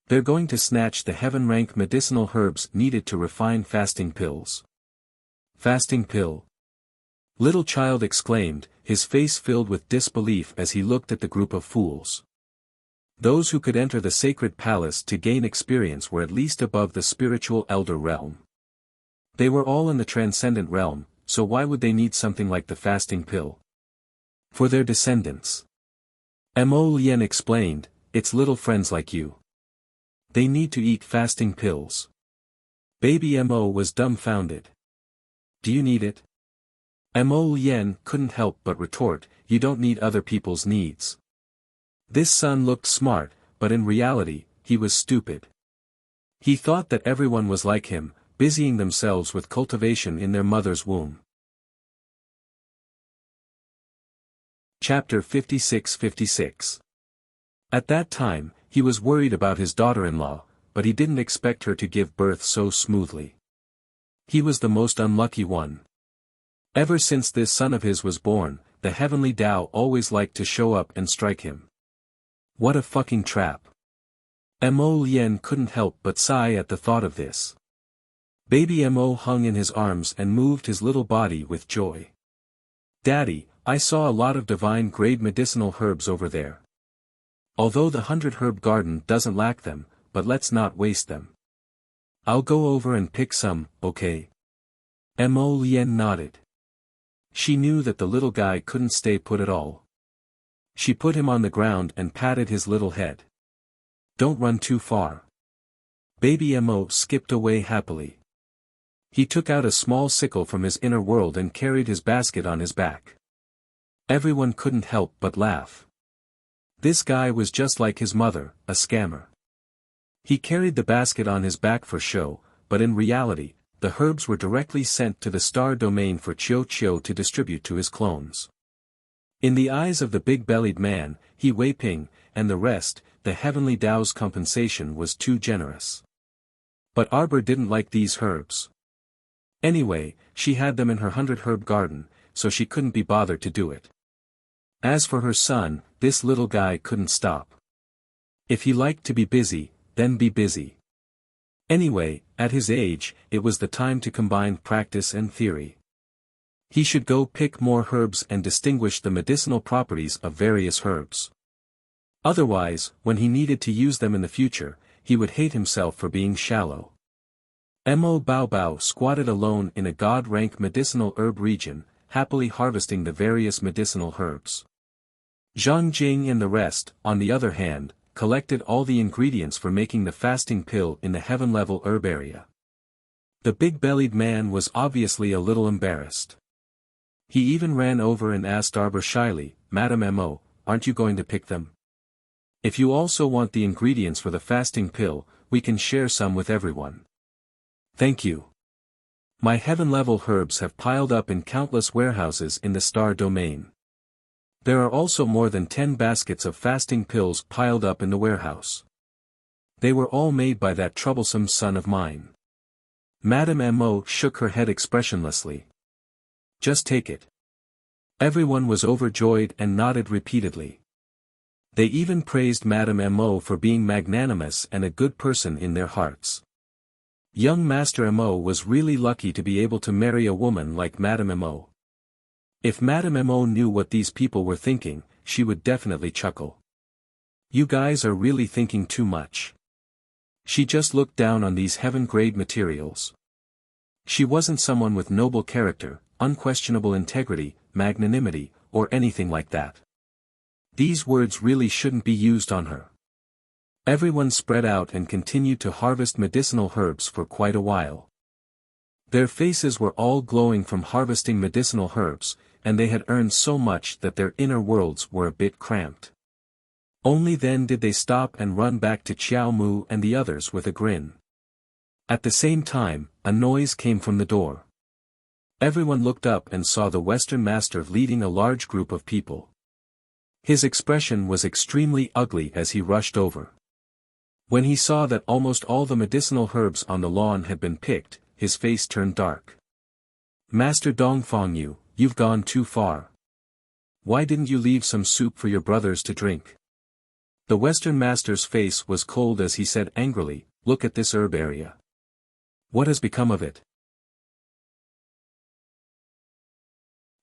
"They're going to snatch the heaven-rank medicinal herbs needed to refine fasting pills." "Fasting pill?" Little child exclaimed, his face filled with disbelief as he looked at the group of fools. Those who could enter the sacred palace to gain experience were at least above the spiritual elder realm. They were all in the transcendent realm, so why would they need something like the fasting pill? For their descendants. Mo Lien explained, "It's little friends like you. They need to eat fasting pills." Baby Mo was dumbfounded. "Do you need it?" Mo Lien couldn't help but retort, "You don't need other people's needs." This son looked smart, but in reality, he was stupid. He thought that everyone was like him, busying themselves with cultivation in their mother's womb. Chapter 56-56. At that time, he was worried about his daughter-in-law, but he didn't expect her to give birth so smoothly. He was the most unlucky one. Ever since this son of his was born, the heavenly Tao always liked to show up and strike him. What a fucking trap. Mo Lien couldn't help but sigh at the thought of this. Baby Mo hung in his arms and moved his little body with joy. "Daddy, I saw a lot of divine-grade medicinal herbs over there. Although the 100-herb garden doesn't lack them, but let's not waste them. I'll go over and pick some, okay?" Mo Lien nodded. She knew that the little guy couldn't stay put at all. She put him on the ground and patted his little head. "Don't run too far." Baby Mo skipped away happily. He took out a small sickle from his inner world and carried his basket on his back. Everyone couldn't help but laugh. This guy was just like his mother, a scammer. He carried the basket on his back for show, but in reality, the herbs were directly sent to the star domain for Chiu Chiu to distribute to his clones. In the eyes of the big-bellied man, He Wei Ping, and the rest, the heavenly Tao's compensation was too generous. But Arbor didn't like these herbs. Anyway, she had them in her 100-herb garden, so she couldn't be bothered to do it. As for her son, this little guy couldn't stop. If he liked to be busy, then be busy. Anyway, at his age, it was the time to combine practice and theory. He should go pick more herbs and distinguish the medicinal properties of various herbs. Otherwise, when he needed to use them in the future, he would hate himself for being shallow. Mo Bao Bao squatted alone in a god-rank medicinal herb region, happily harvesting the various medicinal herbs. Zhang Jing and the rest, on the other hand, collected all the ingredients for making the fasting pill in the heaven-level herb area. The big-bellied man was obviously a little embarrassed. He even ran over and asked Arbor shyly, "Madam Mo, aren't you going to pick them? If you also want the ingredients for the fasting pill, we can share some with everyone." "Thank you." My heaven-level herbs have piled up in countless warehouses in the star domain. There are also more than 10 baskets of fasting pills piled up in the warehouse. They were all made by that troublesome son of mine. Madame Mo shook her head expressionlessly. Just take it. Everyone was overjoyed and nodded repeatedly. They even praised Madame Mo for being magnanimous and a good person in their hearts. Young Master Mo was really lucky to be able to marry a woman like Madame Mo. If Madame Mo knew what these people were thinking, she would definitely chuckle. You guys are really thinking too much. She just looked down on these heaven-grade materials. She wasn't someone with noble character, unquestionable integrity, magnanimity, or anything like that. These words really shouldn't be used on her. Everyone spread out and continued to harvest medicinal herbs for quite a while. Their faces were all glowing from harvesting medicinal herbs, and they had earned so much that their inner worlds were a bit cramped. Only then did they stop and run back to Qiao Mu and the others with a grin. At the same time, a noise came from the door. Everyone looked up and saw the Western Master leading a large group of people. His expression was extremely ugly as he rushed over. When he saw that almost all the medicinal herbs on the lawn had been picked, his face turned dark. Master Dongfang, you've gone too far. Why didn't you leave some soup for your brothers to drink? The Western Master's face was cold as he said angrily, look at this herb area. What has become of it?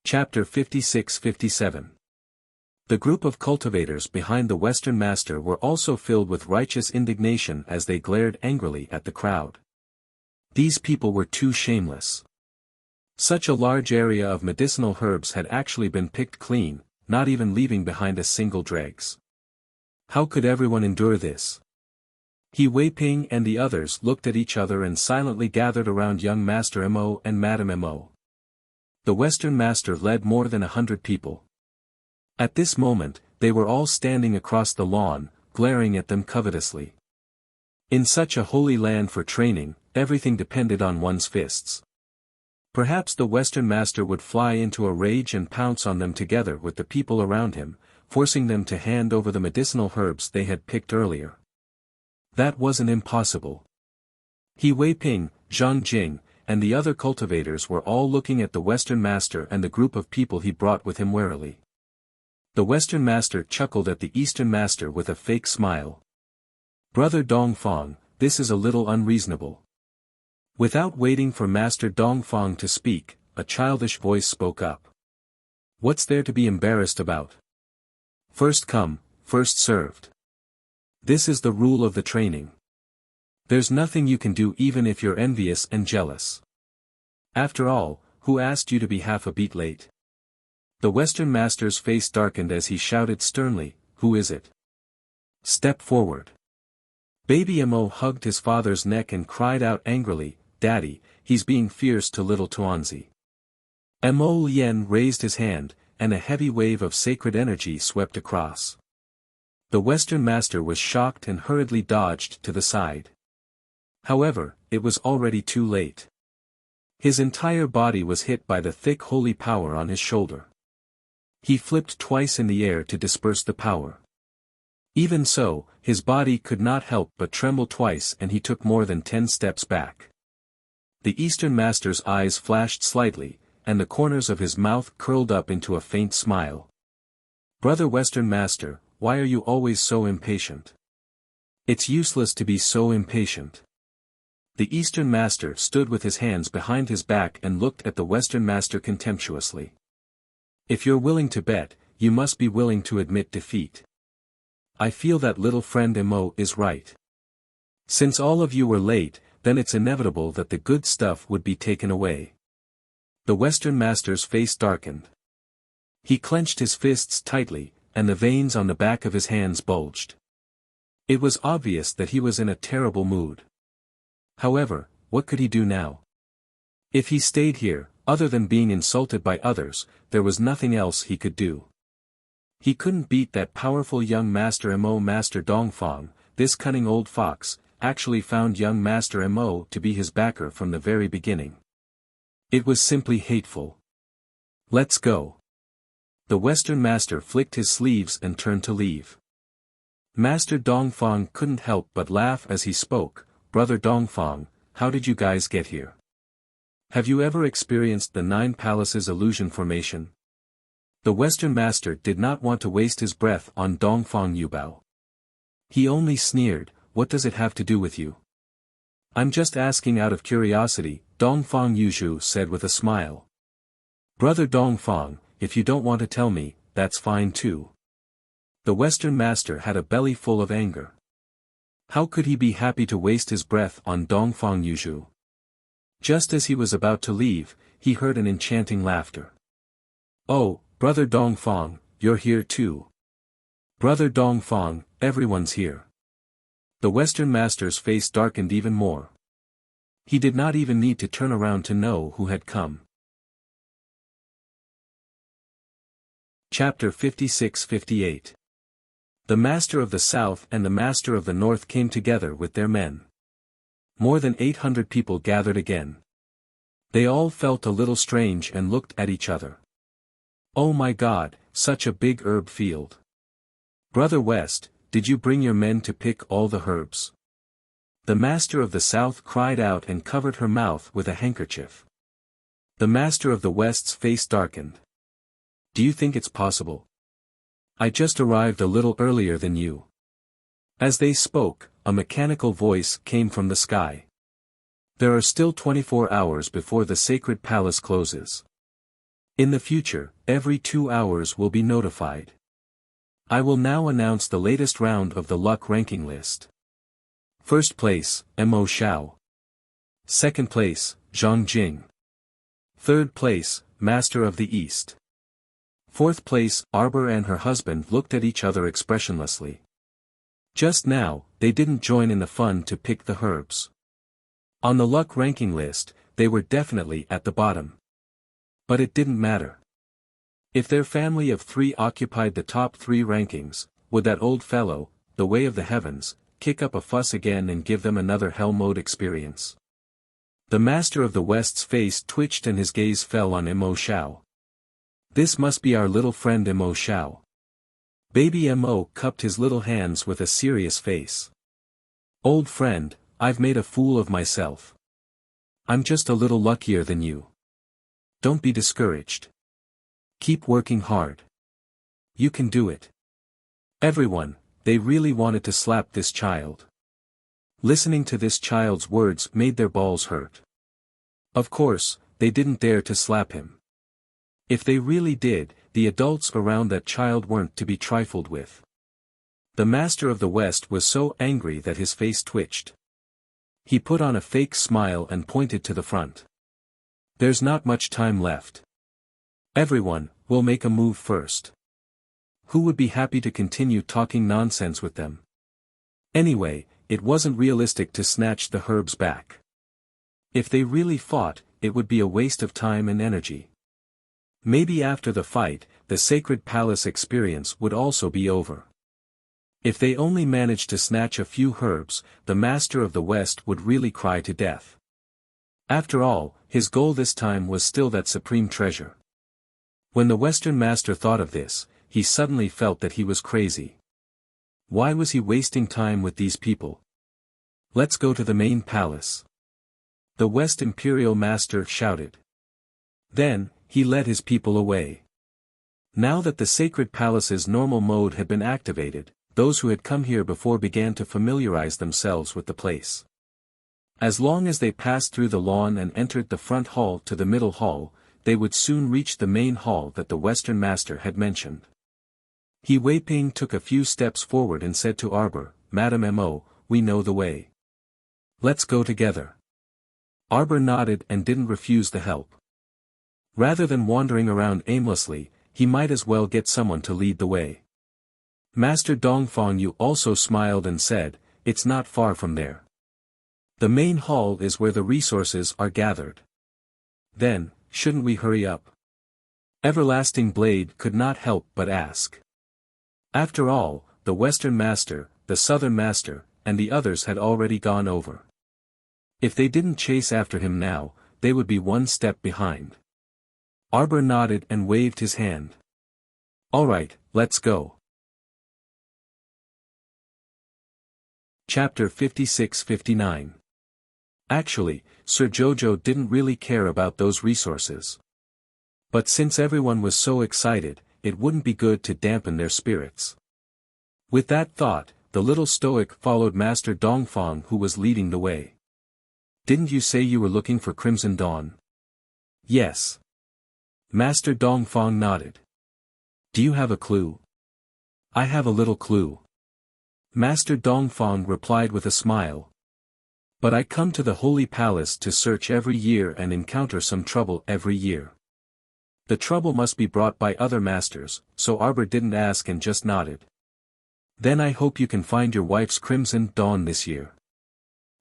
Chapter 56-57. The group of cultivators behind the Western Master were also filled with righteous indignation as they glared angrily at the crowd. These people were too shameless. Such a large area of medicinal herbs had actually been picked clean, not even leaving behind a single dregs. How could everyone endure this? He Wei Ping and the others looked at each other and silently gathered around young Master Mo and Madame Mo. The Western Master led more than 100 people. At this moment, they were all standing across the lawn, glaring at them covetously. In such a holy land for training, everything depended on one's fists. Perhaps the Western Master would fly into a rage and pounce on them together with the people around him, forcing them to hand over the medicinal herbs they had picked earlier. That wasn't impossible. He Wei Ping, Zhang Jing, and the other cultivators were all looking at the Western Master and the group of people he brought with him warily. The Western Master chuckled at the Eastern Master with a fake smile. Brother Dongfang, this is a little unreasonable. Without waiting for Master Dongfang to speak, a childish voice spoke up. What's there to be embarrassed about? First come, first served. This is the rule of the training. There's nothing you can do even if you're envious and jealous. After all, who asked you to be half a beat late? The Western Master's face darkened as he shouted sternly, who is it? Step forward. Baby Mo hugged his father's neck and cried out angrily, Daddy, he's being fierce to little Tuanzi. Mo Lien raised his hand, and a heavy wave of sacred energy swept across. The Western Master was shocked and hurriedly dodged to the side. However, it was already too late. His entire body was hit by the thick holy power on his shoulder. He flipped twice in the air to disperse the power. Even so, his body could not help but tremble twice and he took more than 10 steps back. The Eastern Master's eyes flashed slightly, and the corners of his mouth curled up into a faint smile. Brother Western Master, why are you always so impatient? It's useless to be so impatient. The Eastern Master stood with his hands behind his back and looked at the Western Master contemptuously. If you're willing to bet, you must be willing to admit defeat. I feel that little friend Mo is right. Since all of you were late, then it's inevitable that the good stuff would be taken away. The Western Master's face darkened. He clenched his fists tightly, and the veins on the back of his hands bulged. It was obvious that he was in a terrible mood. However, what could he do now? If he stayed here, other than being insulted by others, there was nothing else he could do. He couldn't beat that powerful young Master Mo. Master Dongfang, this cunning old fox, actually found young Master Mo to be his backer from the very beginning. It was simply hateful. Let's go. The Western master flicked his sleeves and turned to leave. Master Dongfang couldn't help but laugh as he spoke. Brother Dongfang, how did you guys get here? Have you ever experienced the 9 palaces illusion formation? The Western master did not want to waste his breath on Dongfang Yubao. He only sneered, what does it have to do with you? I'm just asking out of curiosity, Dongfang Yuzhu said with a smile. Brother Dongfang, if you don't want to tell me, that's fine too. The Western master had a belly full of anger. How could he be happy to waste his breath on Dongfang Yuzhu? Just as he was about to leave, he heard an enchanting laughter. Oh, Brother Dongfang, you're here too. Brother Dongfang, everyone's here. The Western master's face darkened even more. He did not even need to turn around to know who had come. Chapter 56-58. The Master of the South and the Master of the North came together with their men. More than 800 people gathered again. They all felt a little strange and looked at each other. Oh my God, such a big herb field. Brother West, did you bring your men to pick all the herbs? The Master of the South cried out and covered her mouth with a handkerchief. The Master of the West's face darkened. Do you think it's possible? I just arrived a little earlier than you. As they spoke, a mechanical voice came from the sky. There are still 24 hours before the sacred palace closes. In the future, every 2 hours will be notified. I will now announce the latest round of the luck ranking list. First place, Mo Xiao. Second place, Zhang Jing. Third place, Master of the East. Fourth place, Arbor and her husband looked at each other expressionlessly. Just now, they didn't join in the fun to pick the herbs. On the luck ranking list, they were definitely at the bottom. But it didn't matter. If their family of 3 occupied the top 3 rankings, would that old fellow, the Way of the Heavens, kick up a fuss again and give them another hell mode experience? The Master of the West's face twitched and his gaze fell on Mo Xiao. This must be our little friend Mo Xiao. Baby Mo cupped his little hands with a serious face. Old friend, I've made a fool of myself. I'm just a little luckier than you. Don't be discouraged. Keep working hard. You can do it. Everyone, they really wanted to slap this child. Listening to this child's words made their balls hurt. Of course, they didn't dare to slap him. If they really did, the adults around that child weren't to be trifled with. The Master of the West was so angry that his face twitched. He put on a fake smile and pointed to the front. There's not much time left. Everyone, will make a move first. Who would be happy to continue talking nonsense with them? Anyway, it wasn't realistic to snatch the herbs back. If they really fought, it would be a waste of time and energy. Maybe after the fight, the Sacred Palace experience would also be over. If they only managed to snatch a few herbs, the Master of the West would really cry to death. After all, his goal this time was still that supreme treasure. When the Western Master thought of this, he suddenly felt that he was crazy. Why was he wasting time with these people? Let's go to the main palace. The West Imperial Master shouted. Then, he led his people away. Now that the Sacred Palace's normal mode had been activated, those who had come here before began to familiarize themselves with the place. As long as they passed through the lawn and entered the front hall to the middle hall, they would soon reach the main hall that the Western Master had mentioned. He Wei Ping took a few steps forward and said to Arbor, Madam Mo, we know the way. Let's go together. Arbor nodded and didn't refuse the help. Rather than wandering around aimlessly, he might as well get someone to lead the way. Master Dongfang Yu also smiled and said, it's not far from there. The main hall is where the resources are gathered. Then, shouldn't we hurry up? Everlasting Blade could not help but ask. After all, the Western Master, the Southern Master, and the others had already gone over. If they didn't chase after him now, they would be one step behind. Arbor nodded and waved his hand. Alright, let's go. Chapter 56-59. Actually, Sir Jojo didn't really care about those resources. But since everyone was so excited, it wouldn't be good to dampen their spirits. With that thought, the little stoic followed Master Dongfang, who was leading the way. Didn't you say you were looking for Crimson Dawn? Yes. Master Dongfang nodded. Do you have a clue? I have a little clue. Master Dongfang replied with a smile. But I come to the Holy Palace to search every year and encounter some trouble every year. The trouble must be brought by other masters, so Arbor didn't ask and just nodded. Then I hope you can find your wife's Crimson Dawn this year.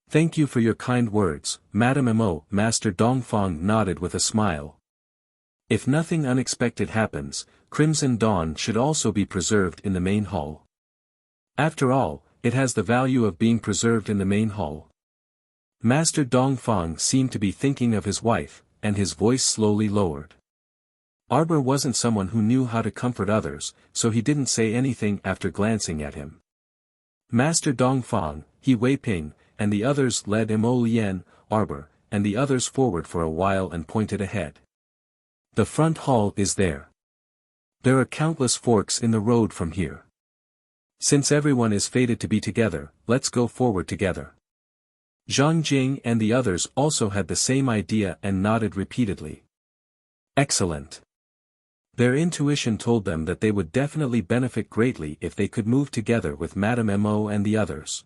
Thank you for your kind words, Madam Mo. Master Dongfang nodded with a smile. If nothing unexpected happens, Crimson Dawn should also be preserved in the main hall. After all, it has the value of being preserved in the main hall. Master Dongfang seemed to be thinking of his wife, and his voice slowly lowered. Arbor wasn't someone who knew how to comfort others, so he didn't say anything after glancing at him. Master Dongfang, He Wei-ping, and the others led Mo Lien, Arbor, and the others forward for a while and pointed ahead. The front hall is there. There are countless forks in the road from here. Since everyone is fated to be together, let's go forward together. Zhang Jing and the others also had the same idea and nodded repeatedly. Excellent. Their intuition told them that they would definitely benefit greatly if they could move together with Madame Mo and the others.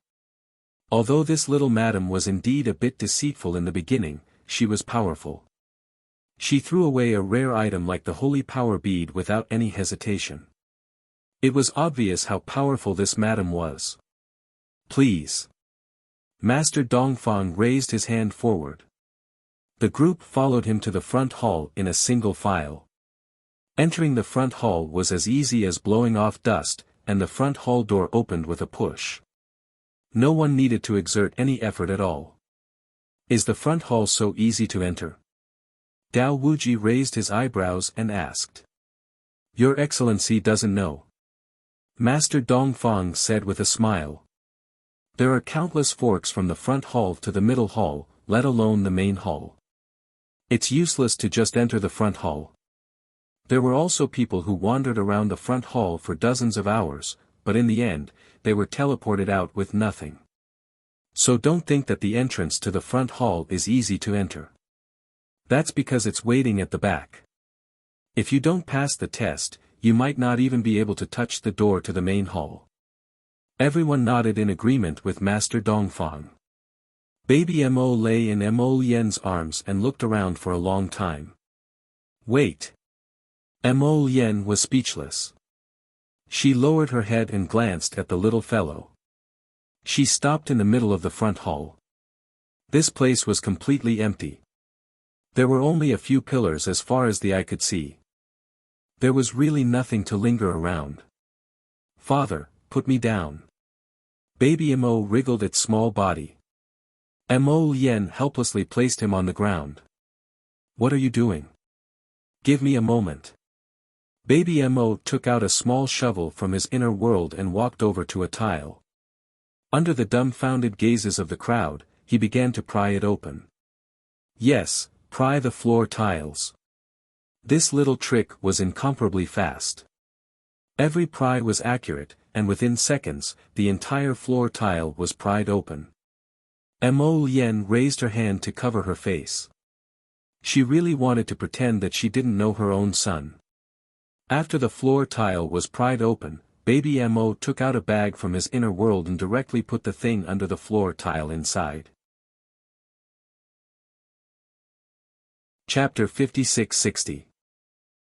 Although this little madam was indeed a bit deceitful in the beginning, she was powerful. She threw away a rare item like the Holy Power Bead without any hesitation. It was obvious how powerful this madam was. Please. Master Dongfang raised his hand forward. The group followed him to the front hall in a single file. Entering the front hall was as easy as blowing off dust, and the front hall door opened with a push. No one needed to exert any effort at all. Is the front hall so easy to enter? Dao Wuji raised his eyebrows and asked. Your Excellency doesn't know. Master Dongfang said with a smile. There are countless forks from the front hall to the middle hall, let alone the main hall. It's useless to just enter the front hall. There were also people who wandered around the front hall for dozens of hours, but in the end, they were teleported out with nothing. So don't think that the entrance to the front hall is easy to enter. That's because it's waiting at the back. If you don't pass the test, you might not even be able to touch the door to the main hall. Everyone nodded in agreement with Master Dongfang. Baby Mo lay in Mo Lien's arms and looked around for a long time. Wait. Mo Lien was speechless. She lowered her head and glanced at the little fellow. She stopped in the middle of the front hall. This place was completely empty. There were only a few pillars as far as the eye could see. There was really nothing to linger around. Father, put me down. Baby Mo wriggled its small body. Mo Lien helplessly placed him on the ground. What are you doing? Give me a moment. Baby Mo took out a small shovel from his inner world and walked over to a tile. Under the dumbfounded gazes of the crowd, he began to pry it open. Yes, pry the floor tiles. This little trick was incomparably fast. Every pry was accurate, and within seconds, the entire floor tile was pried open. Mo Lien raised her hand to cover her face. She really wanted to pretend that she didn't know her own son. After the floor tile was pried open, Baby Mo took out a bag from his inner world and directly put the thing under the floor tile inside. Chapter 56-60.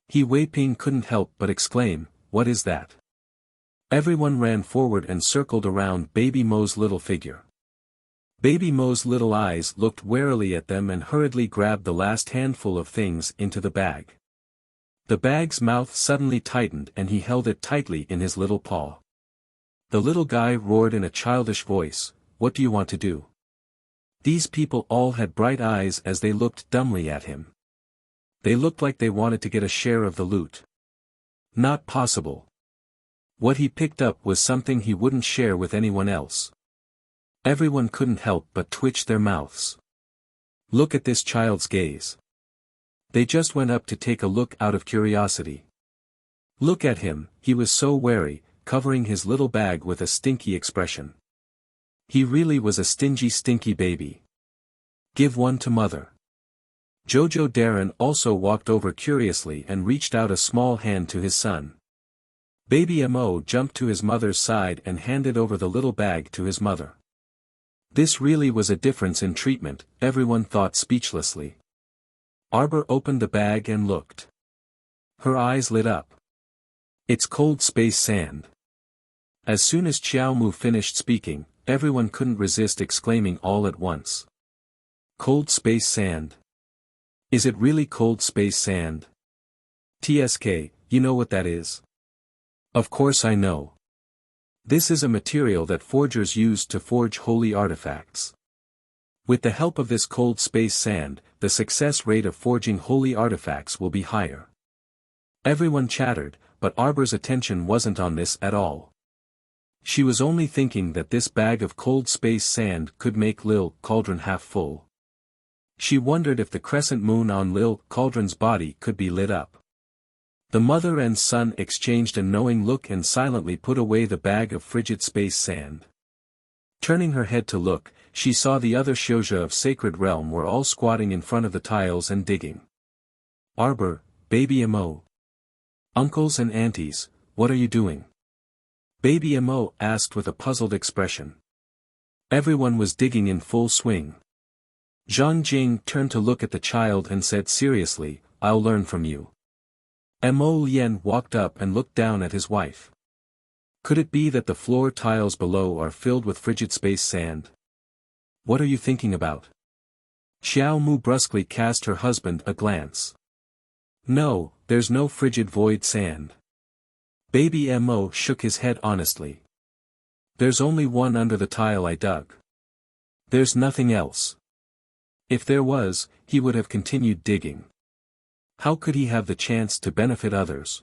He Wei-ping couldn't help but exclaim, what is that? Everyone ran forward and circled around Baby Mo's little figure. Baby Mo's little eyes looked warily at them and hurriedly grabbed the last handful of things into the bag. The bag's mouth suddenly tightened and he held it tightly in his little paw. The little guy roared in a childish voice, what do you want to do? These people all had bright eyes as they looked dumbly at him. They looked like they wanted to get a share of the loot. Not possible. What he picked up was something he wouldn't share with anyone else. Everyone couldn't help but twitch their mouths. Look at this child's gaze. They just went up to take a look out of curiosity. Look at him, he was so wary, covering his little bag with a stinky expression. He really was a stinky baby. Give one to mother. Jojo Darren also walked over curiously and reached out a small hand to his son. Baby Mo jumped to his mother's side and handed over the little bag to his mother. This really was a difference in treatment, everyone thought speechlessly. Arbor opened the bag and looked. Her eyes lit up. It's cold space sand. As soon as Xiao Mu finished speaking, everyone couldn't resist exclaiming all at once. Cold space sand. Is it really cold space sand? TSK, you know what that is? Of course I know. This is a material that forgers use to forge holy artifacts. With the help of this cold space sand, the success rate of forging holy artifacts will be higher. Everyone chattered, but Arbor's attention wasn't on this at all. She was only thinking that this bag of cold space sand could make Lil Cauldron half full. She wondered if the crescent moon on Lil Cauldron's body could be lit up. The mother and son exchanged a knowing look and silently put away the bag of frigid space sand. Turning her head to look, she saw the other Shouja of Sacred Realm were all squatting in front of the tiles and digging. Arbor, Baby Mo. Uncles and aunties, what are you doing? Baby Mo asked with a puzzled expression. Everyone was digging in full swing. Zhang Jing turned to look at the child and said seriously, I'll learn from you. Mo Lien walked up and looked down at his wife. Could it be that the floor tiles below are filled with frigid space sand? What are you thinking about? Xiao Mu brusquely cast her husband a glance. No, there's no frigid void sand. Baby Mo shook his head honestly. There's only one under the tile I dug. There's nothing else. If there was, he would have continued digging. How could he have the chance to benefit others?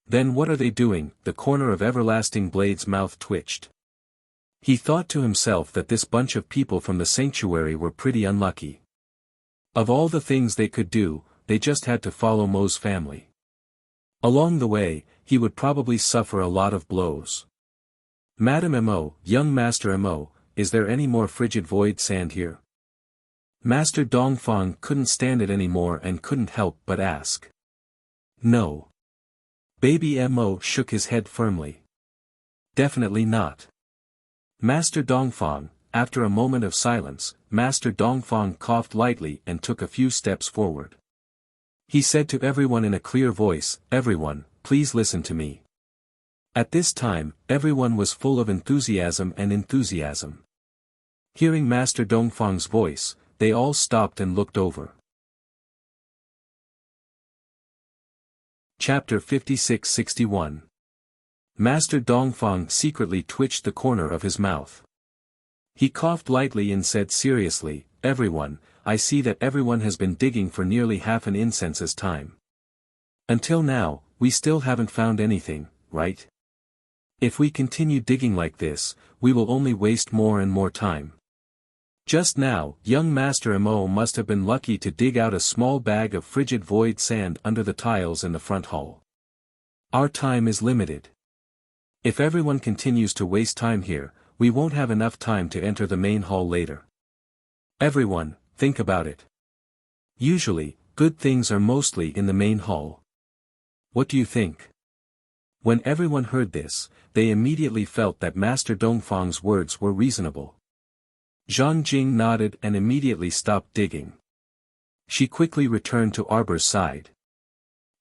Then what are they doing? The corner of Everlasting Blade's mouth twitched. He thought to himself that this bunch of people from the sanctuary were pretty unlucky. Of all the things they could do, they just had to follow Mo's family. Along the way, he would probably suffer a lot of blows. Madam Mo, young Master Mo, is there any more frigid void sand here? Master Dongfang couldn't stand it anymore and couldn't help but ask. No. Baby Mo shook his head firmly. Definitely not. Master Dongfang, after a moment of silence, Master Dongfang coughed lightly and took a few steps forward. He said to everyone in a clear voice, everyone, please listen to me. At this time, everyone was full of enthusiasm. Hearing Master Dongfang's voice, they all stopped and looked over. Chapter 56-61. Master Dongfang secretly twitched the corner of his mouth. He coughed lightly and said seriously, everyone, I see that everyone has been digging for nearly half an incense's time. Until now, we still haven't found anything, right? If we continue digging like this, we will only waste more and more time. Just now, young Master Mo must have been lucky to dig out a small bag of frigid void sand under the tiles in the front hall. Our time is limited. If everyone continues to waste time here, we won't have enough time to enter the main hall later. Everyone, think about it. Usually, good things are mostly in the main hall. What do you think? When everyone heard this, they immediately felt that Master Dongfang's words were reasonable. Zhang Jing nodded and immediately stopped digging. She quickly returned to Arbor's side.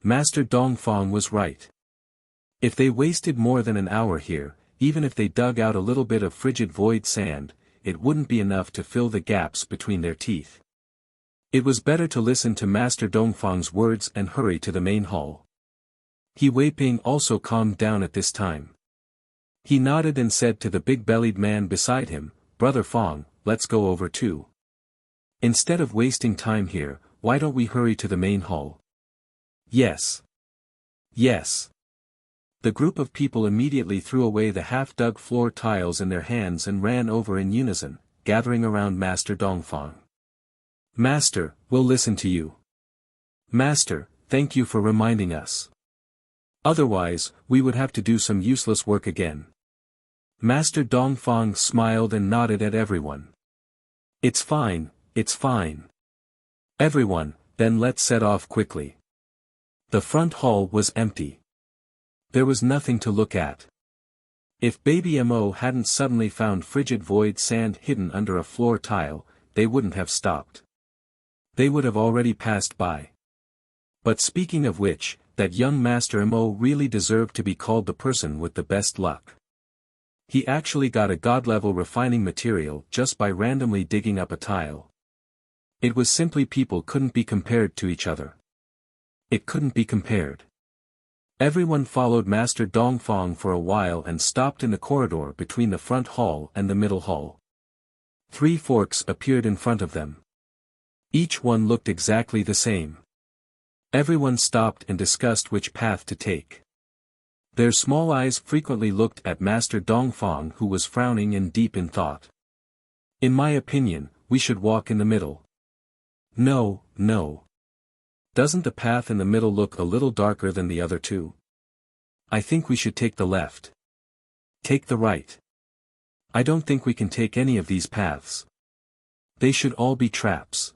Master Dongfang was right. If they wasted more than an hour here, even if they dug out a little bit of frigid void sand, it wouldn't be enough to fill the gaps between their teeth. It was better to listen to Master Dongfang's words and hurry to the main hall. He Wei Ping also calmed down at this time. He nodded and said to the big-bellied man beside him, Brother Fong, let's go over too. Instead of wasting time here, why don't we hurry to the main hall? Yes. Yes. The group of people immediately threw away the half-dug floor tiles in their hands and ran over in unison, gathering around Master Dongfang. Master, we'll listen to you. Master, thank you for reminding us. Otherwise, we would have to do some useless work again. Master Dongfang smiled and nodded at everyone. It's fine, it's fine. Everyone, then let's set off quickly. The front hall was empty. There was nothing to look at. If Baby Mo hadn't suddenly found frigid void sand hidden under a floor tile, they wouldn't have stopped. They would have already passed by. But speaking of which, that young Master Mo really deserved to be called the person with the best luck. He actually got a god-level refining material just by randomly digging up a tile. It was simply people couldn't be compared to each other. It couldn't be compared. Everyone followed Master Dongfang for a while and stopped in the corridor between the front hall and the middle hall. 3 forks appeared in front of them. Each one looked exactly the same. Everyone stopped and discussed which path to take. Their small eyes frequently looked at Master Dongfang, who was frowning and deep in thought. In my opinion, we should walk in the middle. No, no. Doesn't the path in the middle look a little darker than the other two? I think we should take the left. Take the right. I don't think we can take any of these paths. They should all be traps.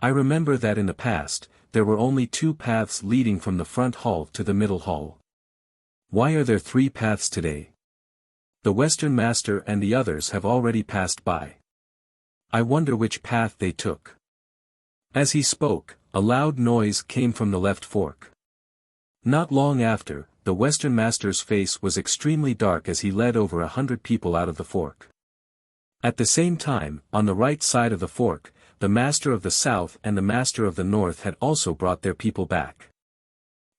I remember that in the past, there were only 2 paths leading from the front hall to the middle hall. Why are there 3 paths today? The Western Master and the others have already passed by. I wonder which path they took. As he spoke, a loud noise came from the left fork. Not long after, the Western Master's face was extremely dark as he led over 100 people out of the fork. At the same time, on the right side of the fork, the Master of the South and the Master of the North had also brought their people back.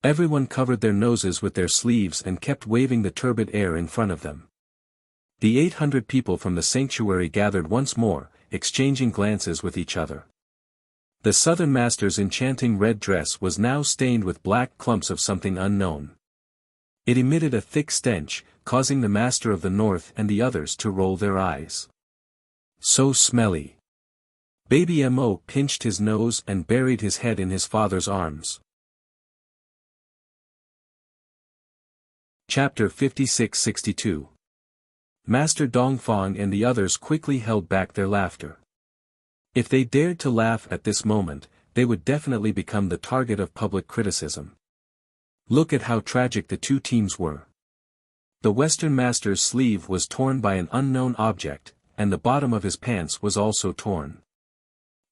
Everyone covered their noses with their sleeves and kept waving the turbid air in front of them. The 800 people from the sanctuary gathered once more, exchanging glances with each other. The Southern Master's enchanting red dress was now stained with black clumps of something unknown. It emitted a thick stench, causing the Master of the North and the others to roll their eyes. So smelly. Baby Mo pinched his nose and buried his head in his father's arms. Chapter 56-62. Master Dongfang and the others quickly held back their laughter. If they dared to laugh at this moment, they would definitely become the target of public criticism. Look at how tragic the 2 teams were. The Western Master's sleeve was torn by an unknown object, and the bottom of his pants was also torn.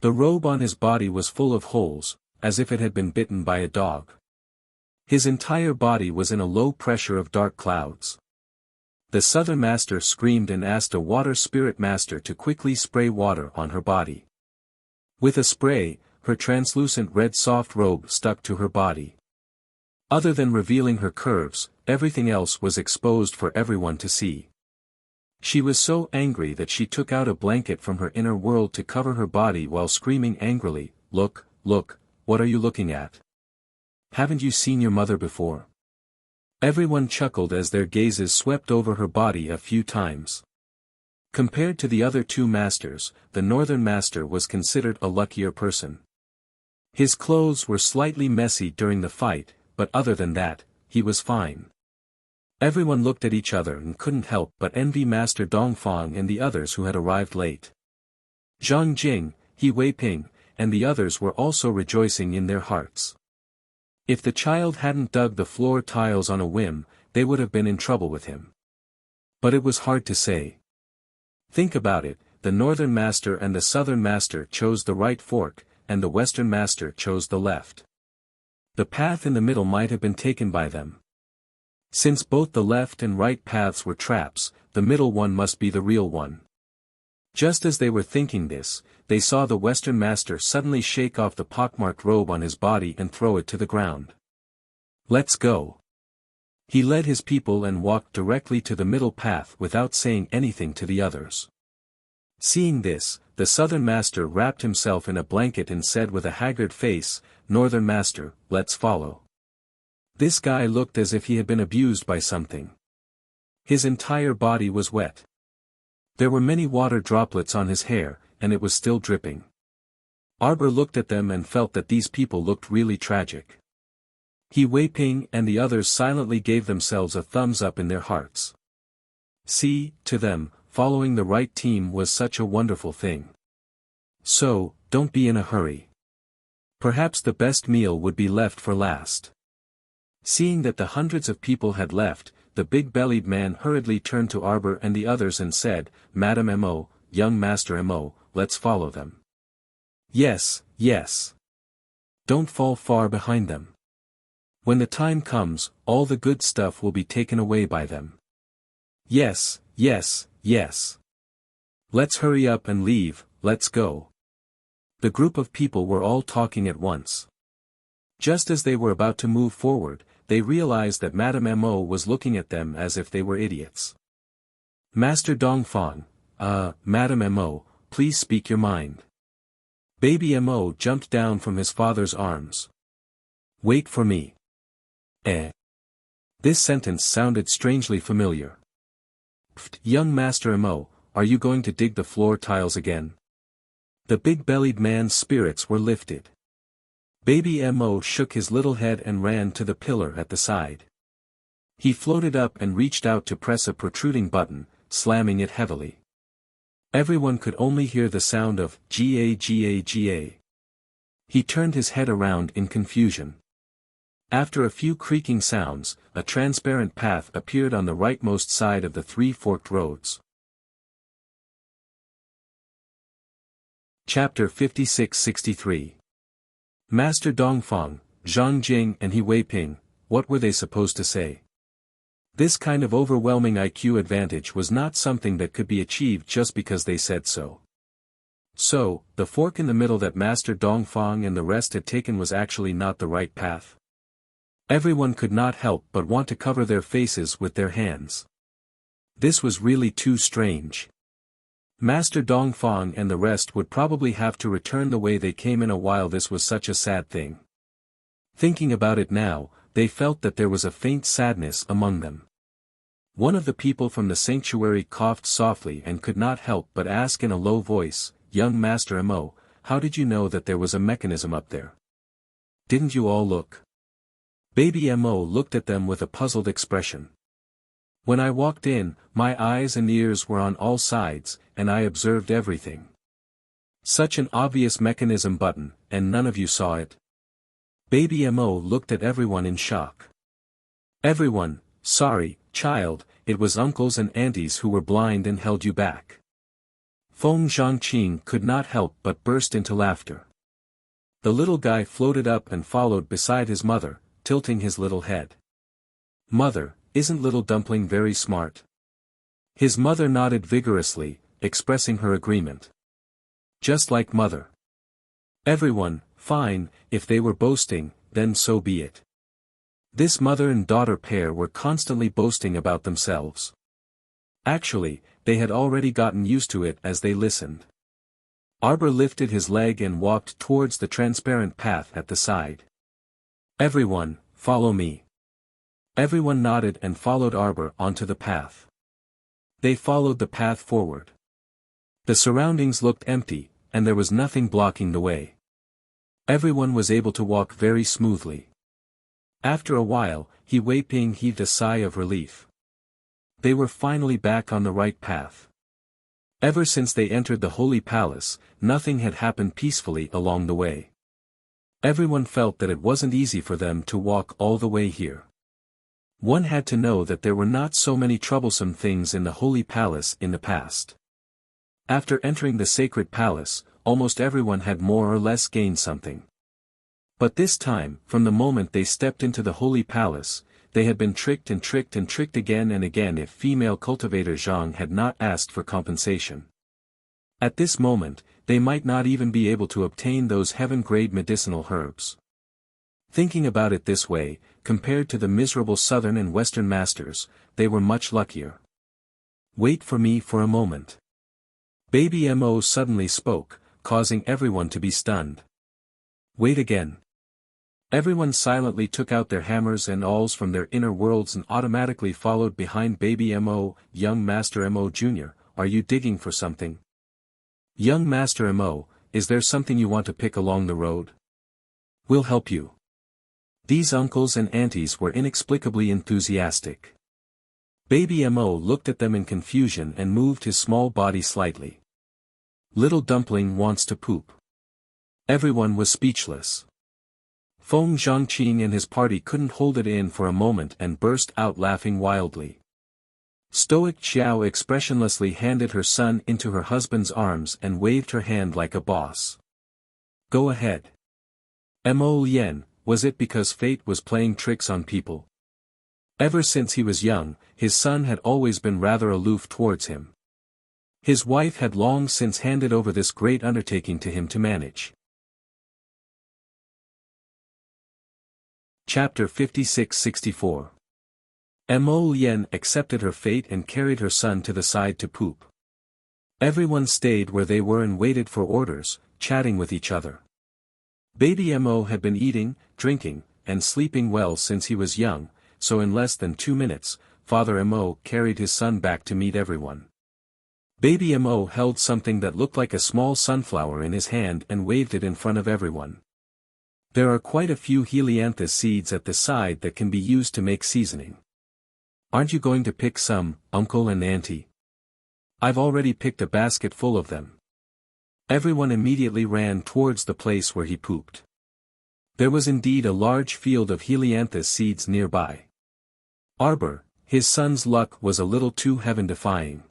The robe on his body was full of holes, as if it had been bitten by a dog. His entire body was in a low pressure of dark clouds. The Southern Master screamed and asked a water spirit master to quickly spray water on her body. With a spray, her translucent red soft robe stuck to her body. Other than revealing her curves, everything else was exposed for everyone to see. She was so angry that she took out a blanket from her inner world to cover her body while screaming angrily, "Look, look, what are you looking at? Haven't you seen your mother before?" Everyone chuckled as their gazes swept over her body a few times. Compared to the other 2 masters, the Northern Master was considered a luckier person. His clothes were slightly messy during the fight, but other than that, he was fine. Everyone looked at each other and couldn't help but envy Master Dongfang and the others who had arrived late. Zhang Jing, He Wei Ping, and the others were also rejoicing in their hearts. If the child hadn't dug the floor tiles on a whim, they would have been in trouble with him. But it was hard to say. Think about it, the Northern Master and the Southern Master chose the right fork, and the Western Master chose the left. The path in the middle might have been taken by them. Since both the left and right paths were traps, the middle one must be the real one. Just as they were thinking this, they saw the Western Master suddenly shake off the pockmarked robe on his body and throw it to the ground. "Let's go." He led his people and walked directly to the middle path without saying anything to the others. Seeing this, the southern master wrapped himself in a blanket and said with a haggard face, "Northern master, let's follow." This guy looked as if he had been abused by something. His entire body was wet. There were many water droplets on his hair, and it was still dripping. Arbor looked at them and felt that these people looked really tragic. He Wei Ping and the others silently gave themselves a thumbs up in their hearts. See, to them, following the right team was such a wonderful thing. So, don't be in a hurry. Perhaps the best meal would be left for last. Seeing that the hundreds of people had left, the big-bellied man hurriedly turned to Arbor and the others and said, "Madam Mo, young Master Mo, let's follow them." "Yes, yes. Don't fall far behind them. When the time comes, all the good stuff will be taken away by them." "Yes, yes, yes. Let's hurry up and leave, let's go." The group of people were all talking at once. Just as they were about to move forward, they realized that Madame Mo was looking at them as if they were idiots. "Master Dongfang, Madame Mo, please speak your mind." Baby Mo jumped down from his father's arms. "Wait for me." This sentence sounded strangely familiar. "Pfft, young Master Mo, are you going to dig the floor tiles again?" The big-bellied man's spirits were lifted. Baby Mo shook his little head and ran to the pillar at the side. He floated up and reached out to press a protruding button, slamming it heavily. Everyone could only hear the sound of "ga ga ga." He turned his head around in confusion. After a few creaking sounds, a transparent path appeared on the rightmost side of the three forked roads. Chapter 56-63. Master Dongfang, Zhang Jing and He Wei Ping, what were they supposed to say? This kind of overwhelming IQ advantage was not something that could be achieved just because they said so. So, the fork in the middle that Master Dongfang and the rest had taken was actually not the right path. Everyone could not help but want to cover their faces with their hands. This was really too strange. Master Dongfang and the rest would probably have to return the way they came in while this was such a sad thing. Thinking about it now, they felt that there was a faint sadness among them. One of the people from the sanctuary coughed softly and could not help but ask in a low voice, "Young Master Mo, how did you know that there was a mechanism up there? Didn't you all look?" Baby Mo looked at them with a puzzled expression. "When I walked in, my eyes and ears were on all sides, and I observed everything. Such an obvious mechanism button, and none of you saw it?" Baby Mo looked at everyone in shock. "Everyone, sorry, child, it was uncles and aunties who were blind and held you back." Feng Zhangqing could not help but burst into laughter. The little guy floated up and followed beside his mother, tilting his little head. "Mother, isn't little dumpling very smart?" His mother nodded vigorously, expressing her agreement. "Just like mother." Everyone, fine, if they were boasting, then so be it. This mother and daughter pair were constantly boasting about themselves. Actually, they had already gotten used to it as they listened. Arbor lifted his leg and walked towards the transparent path at the side. "Everyone, follow me." Everyone nodded and followed Arbor onto the path. They followed the path forward. The surroundings looked empty, and there was nothing blocking the way. Everyone was able to walk very smoothly. After a while, He Wei Ping heaved a sigh of relief. They were finally back on the right path. Ever since they entered the Holy Palace, nothing had happened peacefully along the way. Everyone felt that it wasn't easy for them to walk all the way here. One had to know that there were not so many troublesome things in the Holy Palace in the past. After entering the Sacred Palace, almost everyone had more or less gained something. But this time, from the moment they stepped into the Holy Palace, they had been tricked and tricked and tricked again and again if female cultivator Zhang had not asked for compensation. At this moment, they might not even be able to obtain those heaven-grade medicinal herbs. Thinking about it this way, compared to the miserable southern and western masters, they were much luckier. "Wait for me for a moment." Baby Mo suddenly spoke, causing everyone to be stunned. Wait again. Everyone silently took out their hammers and awls from their inner worlds and automatically followed behind Baby Mo. Young Master Mo Jr., are you digging for something? Young Master Mo, is there something you want to pick along the road? We'll help you. These uncles and aunties were inexplicably enthusiastic. Baby Mo looked at them in confusion and moved his small body slightly. Little Dumpling wants to poop. Everyone was speechless. Feng Zhangqing and his party couldn't hold it in for a moment and burst out laughing wildly. Stoic Xiao expressionlessly handed her son into her husband's arms and waved her hand like a boss. Go ahead. Mo Lien, was it because fate was playing tricks on people? Ever since he was young, his son had always been rather aloof towards him. His wife had long since handed over this great undertaking to him to manage. Chapter 56-64. Mo Lien accepted her fate and carried her son to the side to poop. Everyone stayed where they were and waited for orders, chatting with each other. Baby Mo had been eating, drinking, and sleeping well since he was young, so in less than 2 minutes, Father Mo carried his son back to meet everyone. Baby Mo held something that looked like a small sunflower in his hand and waved it in front of everyone. There are quite a few helianthus seeds at the side that can be used to make seasoning. Aren't you going to pick some, uncle and auntie? I've already picked a basket full of them. Everyone immediately ran towards the place where he pooped. There was indeed a large field of helianthus seeds nearby. Arbor, his son's luck was a little too heaven-defying.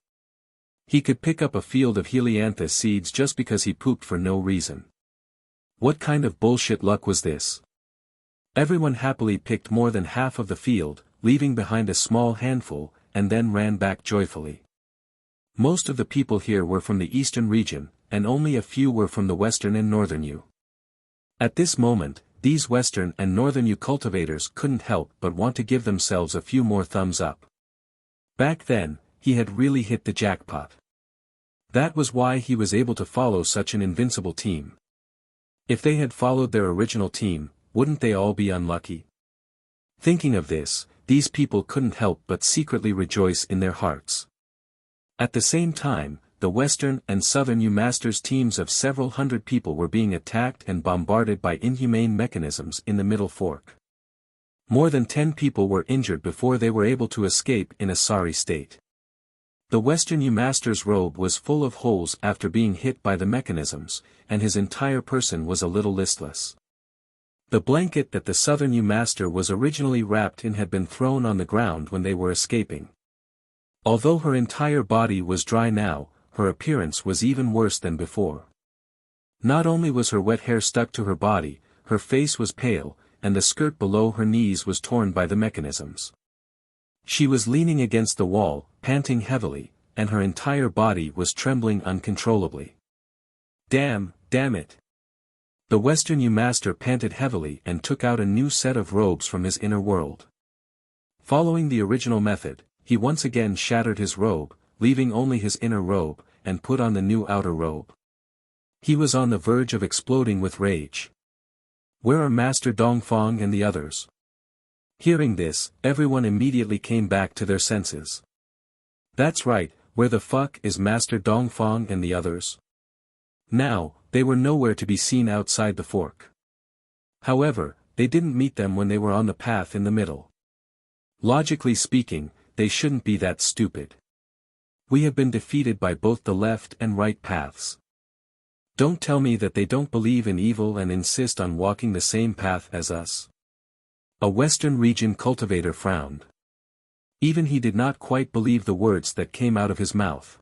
He could pick up a field of helianthus seeds just because he pooped for no reason. What kind of bullshit luck was this? Everyone happily picked more than half of the field, leaving behind a small handful, and then ran back joyfully. Most of the people here were from the eastern region, and only a few were from the western and northern U. At this moment, these western and northern U cultivators couldn't help but want to give themselves a few more thumbs up. Back then, he had really hit the jackpot. That was why he was able to follow such an invincible team. If they had followed their original team, wouldn't they all be unlucky? Thinking of this, these people couldn't help but secretly rejoice in their hearts. At the same time, the Western and Southern U Masters teams of several hundred people were being attacked and bombarded by inhumane mechanisms in the Middle Fork. More than 10 people were injured before they were able to escape in a sorry state. The Western U Master's robe was full of holes after being hit by the mechanisms, and his entire person was a little listless. The blanket that the Southern U Master was originally wrapped in had been thrown on the ground when they were escaping. Although her entire body was dry now, her appearance was even worse than before. Not only was her wet hair stuck to her body, her face was pale, and the skirt below her knees was torn by the mechanisms. She was leaning against the wall, panting heavily, and her entire body was trembling uncontrollably. Damn it. The Western U Master panted heavily and took out a new set of robes from his inner world. Following the original method, he once again shattered his robe, leaving only his inner robe, and put on the new outer robe. He was on the verge of exploding with rage. Where are Master Dongfang and the others? Hearing this, everyone immediately came back to their senses. That's right, where the fuck is Master Dongfang and the others? Now, they were nowhere to be seen outside the fork. However, they didn't meet them when they were on the path in the middle. Logically speaking, they shouldn't be that stupid. We have been defeated by both the left and right paths. Don't tell me that they don't believe in evil and insist on walking the same path as us. A Western region cultivator frowned. Even he did not quite believe the words that came out of his mouth.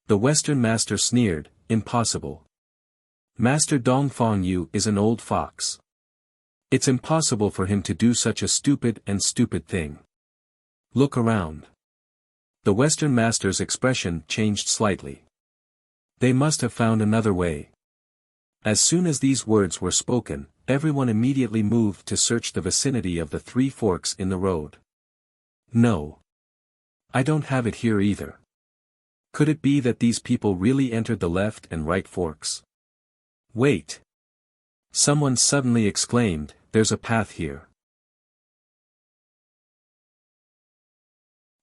The Western Master sneered, impossible. Master Dongfang Yu is an old fox. It's impossible for him to do such a stupid thing. Look around. The Western Master's expression changed slightly. They must have found another way. As soon as these words were spoken, everyone immediately moved to search the vicinity of the 3 forks in the road. No. I don't have it here either. Could it be that these people really entered the left and right forks? Wait! Someone suddenly exclaimed, "There's a path here."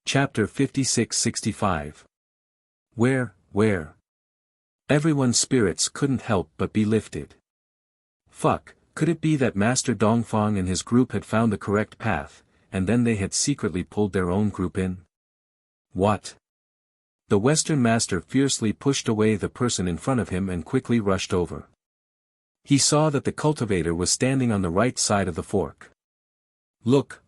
Chapter 56-65. Where? Everyone's spirits couldn't help but be lifted. Fuck, could it be that Master Dongfang and his group had found the correct path, and then they had secretly pulled their own group in? What? The Western Master fiercely pushed away the person in front of him and quickly rushed over. He saw that the cultivator was standing on the right side of the fork. Look!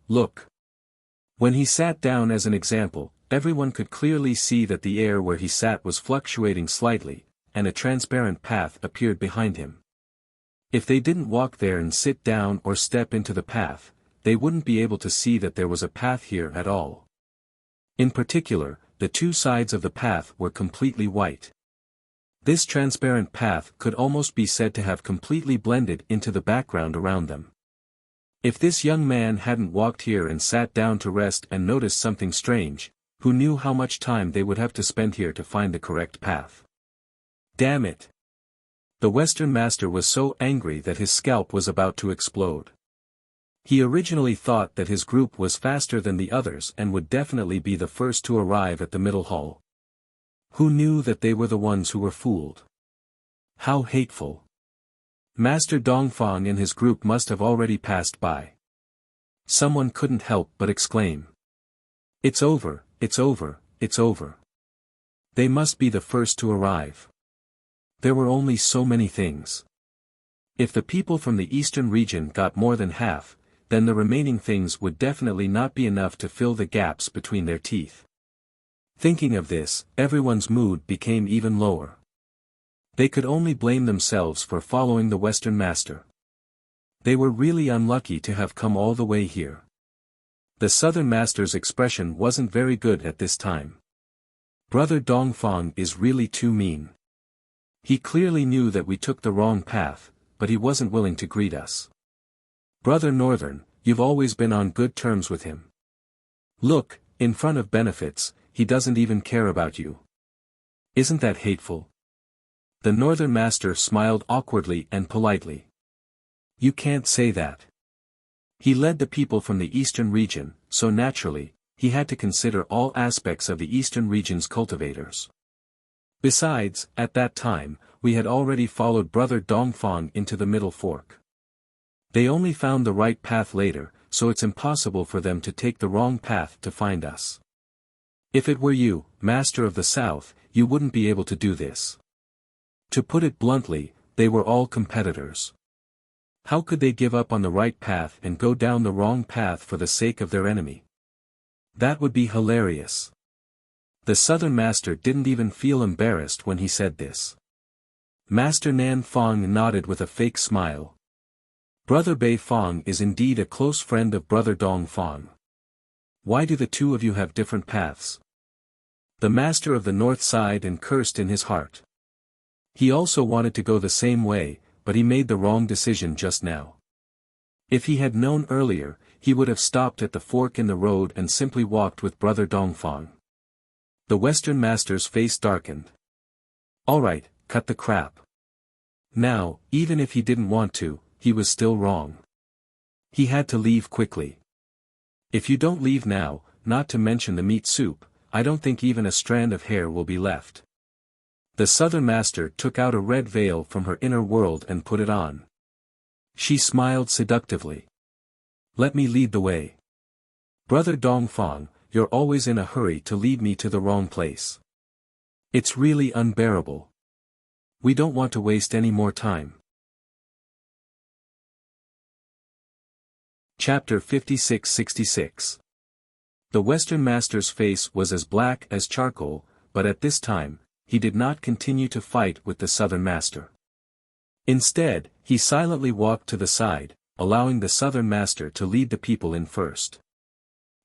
When he sat down as an example, everyone could clearly see that the air where he sat was fluctuating slightly, and a transparent path appeared behind him. If they didn't walk there and sit down or step into the path, they wouldn't be able to see that there was a path here at all. In particular, the two sides of the path were completely white. This transparent path could almost be said to have completely blended into the background around them. If this young man hadn't walked here and sat down to rest and noticed something strange, who knew how much time they would have to spend here to find the correct path? Damn it! The Western Master was so angry that his scalp was about to explode. He originally thought that his group was faster than the others and would definitely be the first to arrive at the middle hall. Who knew that they were the ones who were fooled? How hateful! Master Dongfang and his group must have already passed by. Someone couldn't help but exclaim. It's over! They must be the first to arrive. There were only so many things. If the people from the eastern region got more than half, then the remaining things would definitely not be enough to fill the gaps between their teeth. Thinking of this, everyone's mood became even lower. They could only blame themselves for following the Western Master. They were really unlucky to have come all the way here. The Southern Master's expression wasn't very good at this time. Brother Dongfang is really too mean. He clearly knew that we took the wrong path, but he wasn't willing to greet us. Brother Northern, you've always been on good terms with him. Look, in front of benefits, he doesn't even care about you. Isn't that hateful? The Northern Master smiled awkwardly and politely. You can't say that. He led the people from the eastern region, so naturally, he had to consider all aspects of the eastern region's cultivators. Besides, at that time, we had already followed Brother Dongfang into the middle fork. They only found the right path later, so it's impossible for them to take the wrong path to find us. If it were you, Master of the South, you wouldn't be able to do this. To put it bluntly, they were all competitors. How could they give up on the right path and go down the wrong path for the sake of their enemy? That would be hilarious. The Southern Master didn't even feel embarrassed when he said this. Master Nan Fong nodded with a fake smile. Brother Bei Fong is indeed a close friend of Brother Dong Fong. Why do the two of you have different paths? The Master of the North sighed and cursed in his heart. He also wanted to go the same way, but he made the wrong decision just now. If he had known earlier, he would have stopped at the fork in the road and simply walked with Brother Dongfang. The Western Master's face darkened. Alright, cut the crap. Now, even if he didn't want to, he was still wrong. He had to leave quickly. If you don't leave now, not to mention the meat soup, I don't think even a strand of hair will be left. The Southern Master took out a red veil from her inner world and put it on. She smiled seductively. Let me lead the way. Brother Dongfang, you're always in a hurry to lead me to the wrong place. It's really unbearable. We don't want to waste any more time. Chapter 56-66. The Western Master's face was as black as charcoal, but at this time, he did not continue to fight with the Southern Master. Instead, he silently walked to the side, allowing the Southern Master to lead the people in first.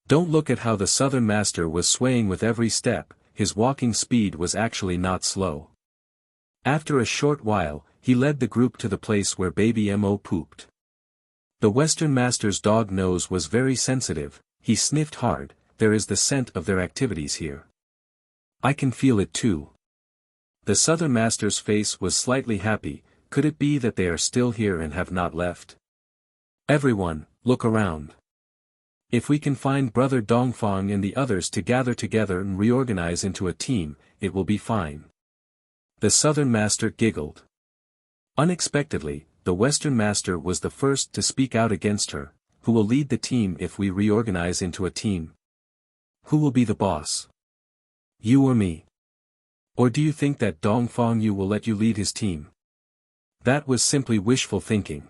Don't look at how the Southern Master was swaying with every step, his walking speed was actually not slow. After a short while, he led the group to the place where Baby Mo pooped. The Western Master's dog nose was very sensitive, he sniffed hard, there is the scent of their activities here. I can feel it too. The Southern Master's face was slightly happy. Could it be that they are still here and have not left? Everyone, look around. If we can find Brother Dongfang and the others to gather together and reorganize into a team, it will be fine. The Southern Master giggled. Unexpectedly, the Western Master was the first to speak out against her. Who will lead the team if we reorganize into a team? Who will be the boss? You or me? Or do you think that Dongfang Yu will let you lead his team? That was simply wishful thinking.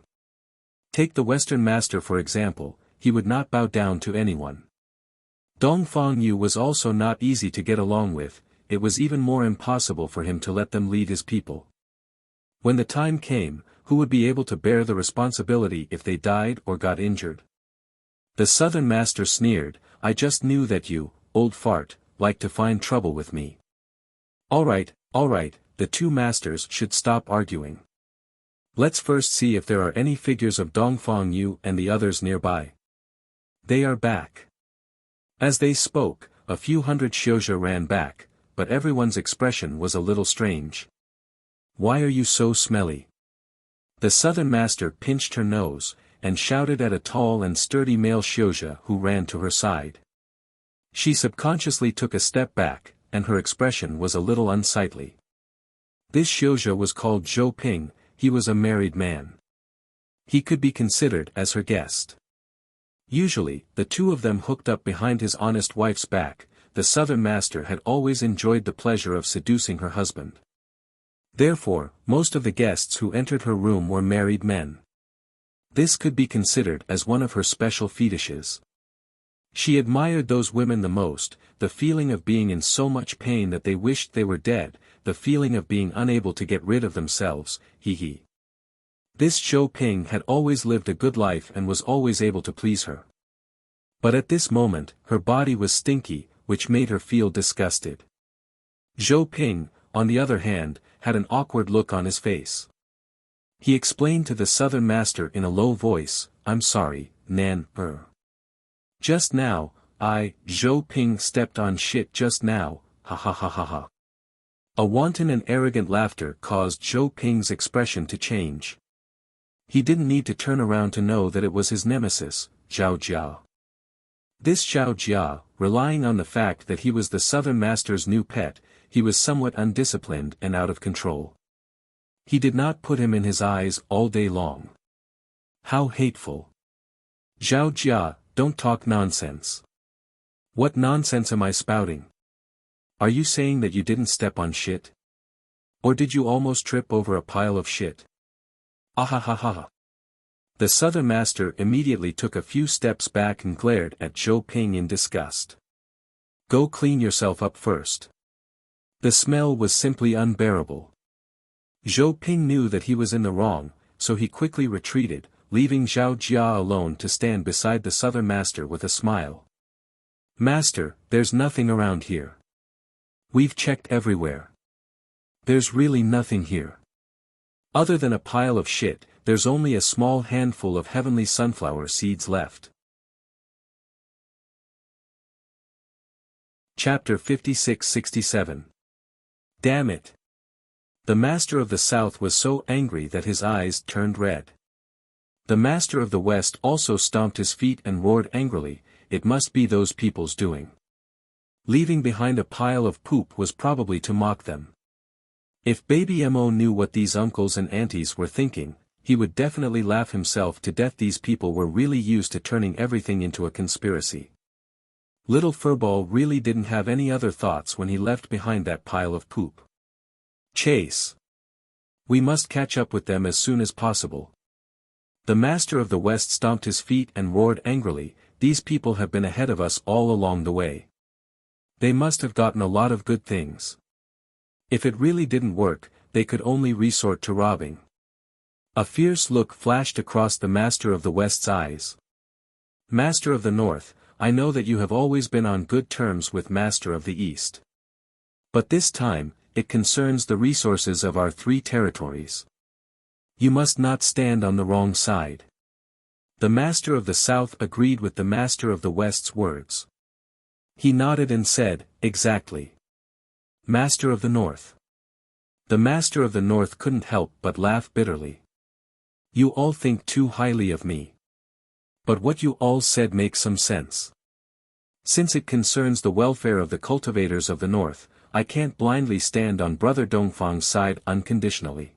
Take the Western Master for example, he would not bow down to anyone. Dongfang Yu was also not easy to get along with, it was even more impossible for him to let them lead his people. When the time came, who would be able to bear the responsibility if they died or got injured? The Southern Master sneered, I just knew that you, old fart, like to find trouble with me. Alright, the two masters should stop arguing. Let's first see if there are any figures of Dongfang Yu and the others nearby. They are back. As they spoke, a few hundred Xiuzhe ran back, but everyone's expression was a little strange. Why are you so smelly? The Southern Master pinched her nose, and shouted at a tall and sturdy male Xiuzhe who ran to her side. She subconsciously took a step back, and her expression was a little unsightly. This Xiuzhe was called Zhou Ping. He was a married man. He could be considered as her guest. Usually, the two of them hooked up behind his honest wife's back. The Southern Master had always enjoyed the pleasure of seducing her husband. Therefore, most of the guests who entered her room were married men. This could be considered as one of her special fetishes. She admired those women the most, the feeling of being in so much pain that they wished they were dead, the feeling of being unable to get rid of themselves, he. This Zhou Ping had always lived a good life and was always able to please her. But at this moment, her body was stinky, which made her feel disgusted. Zhou Ping, on the other hand, had an awkward look on his face. He explained to the Southern Master in a low voice, I'm sorry, Nan, Just now, Zhou Ping stepped on shit just now, ha ha ha ha ha. A wanton and arrogant laughter caused Zhou Ping's expression to change. He didn't need to turn around to know that it was his nemesis, Zhao Jia. This Zhao Jia, relying on the fact that he was the Southern Master's new pet, he was somewhat undisciplined and out of control. He did not put him in his eyes all day long. How hateful. Zhao Jia, don't talk nonsense. What nonsense am I spouting? Are you saying that you didn't step on shit? Or did you almost trip over a pile of shit? Ahahaha. The Southern Master immediately took a few steps back and glared at Zhou Ping in disgust. Go clean yourself up first. The smell was simply unbearable. Zhou Ping knew that he was in the wrong, so he quickly retreated, leaving Zhao Jia alone to stand beside the Southern Master with a smile. Master, there's nothing around here. We've checked everywhere. There's really nothing here. Other than a pile of shit, there's only a small handful of heavenly sunflower seeds left. Chapter 56-67. Damn it. The Master of the South was so angry that his eyes turned red. The Master of the West also stomped his feet and roared angrily, it must be those people's doing. Leaving behind a pile of poop was probably to mock them. If Baby Mo knew what these uncles and aunties were thinking, he would definitely laugh himself to death. These people were really used to turning everything into a conspiracy. Little Furball really didn't have any other thoughts when he left behind that pile of poop. Chase. We must catch up with them as soon as possible. The Master of the West stomped his feet and roared angrily, these people have been ahead of us all along the way. They must have gotten a lot of good things. If it really didn't work, they could only resort to robbing. A fierce look flashed across the Master of the West's eyes. Master of the North, I know that you have always been on good terms with Master of the East. But this time, it concerns the resources of our 3 territories. You must not stand on the wrong side. The Master of the South agreed with the Master of the West's words. He nodded and said, exactly. Master of the North. The Master of the North couldn't help but laugh bitterly. You all think too highly of me. But what you all said makes some sense. Since it concerns the welfare of the cultivators of the North, I can't blindly stand on Brother Dongfang's side unconditionally.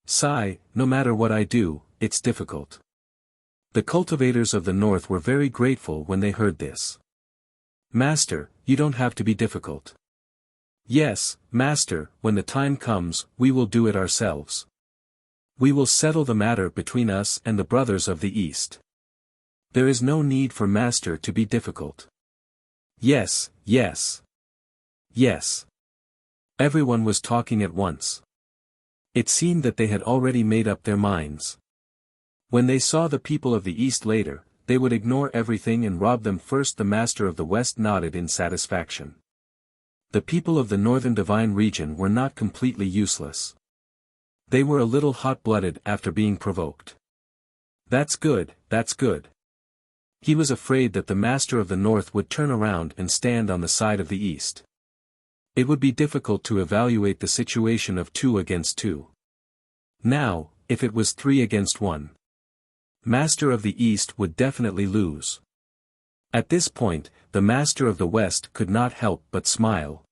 Sigh, no matter what I do, it's difficult. The cultivators of the North were very grateful when they heard this. Master, you don't have to be difficult. Yes, Master, when the time comes, we will do it ourselves. We will settle the matter between us and the brothers of the East. There is no need for Master to be difficult. Yes, yes. Yes. Everyone was talking at once. It seemed that they had already made up their minds. When they saw the people of the East later, they would ignore everything and rob them first. The Master of the West nodded in satisfaction. The people of the Northern Divine Region were not completely useless. They were a little hot-blooded after being provoked. That's good, that's good. He was afraid that the Master of the North would turn around and stand on the side of the East. It would be difficult to evaluate the situation of 2 against 2. Now, if it was 3 against 1. Master of the East would definitely lose. At this point, the Master of the West could not help but smile.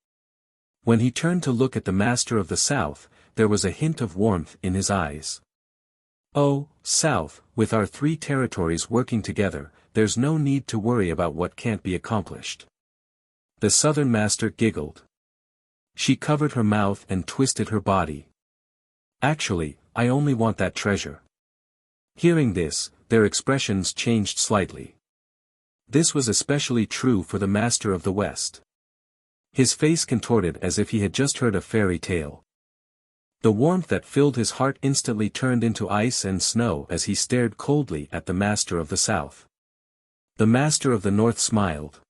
When he turned to look at the Master of the South, there was a hint of warmth in his eyes. Oh, South, with our 3 territories working together, there's no need to worry about what can't be accomplished. The Southern Master giggled. She covered her mouth and twisted her body. Actually, I only want that treasure. Hearing this, their expressions changed slightly. This was especially true for the Master of the West. His face contorted as if he had just heard a fairy tale. The warmth that filled his heart instantly turned into ice and snow as he stared coldly at the Master of the South. The Master of the North smiled.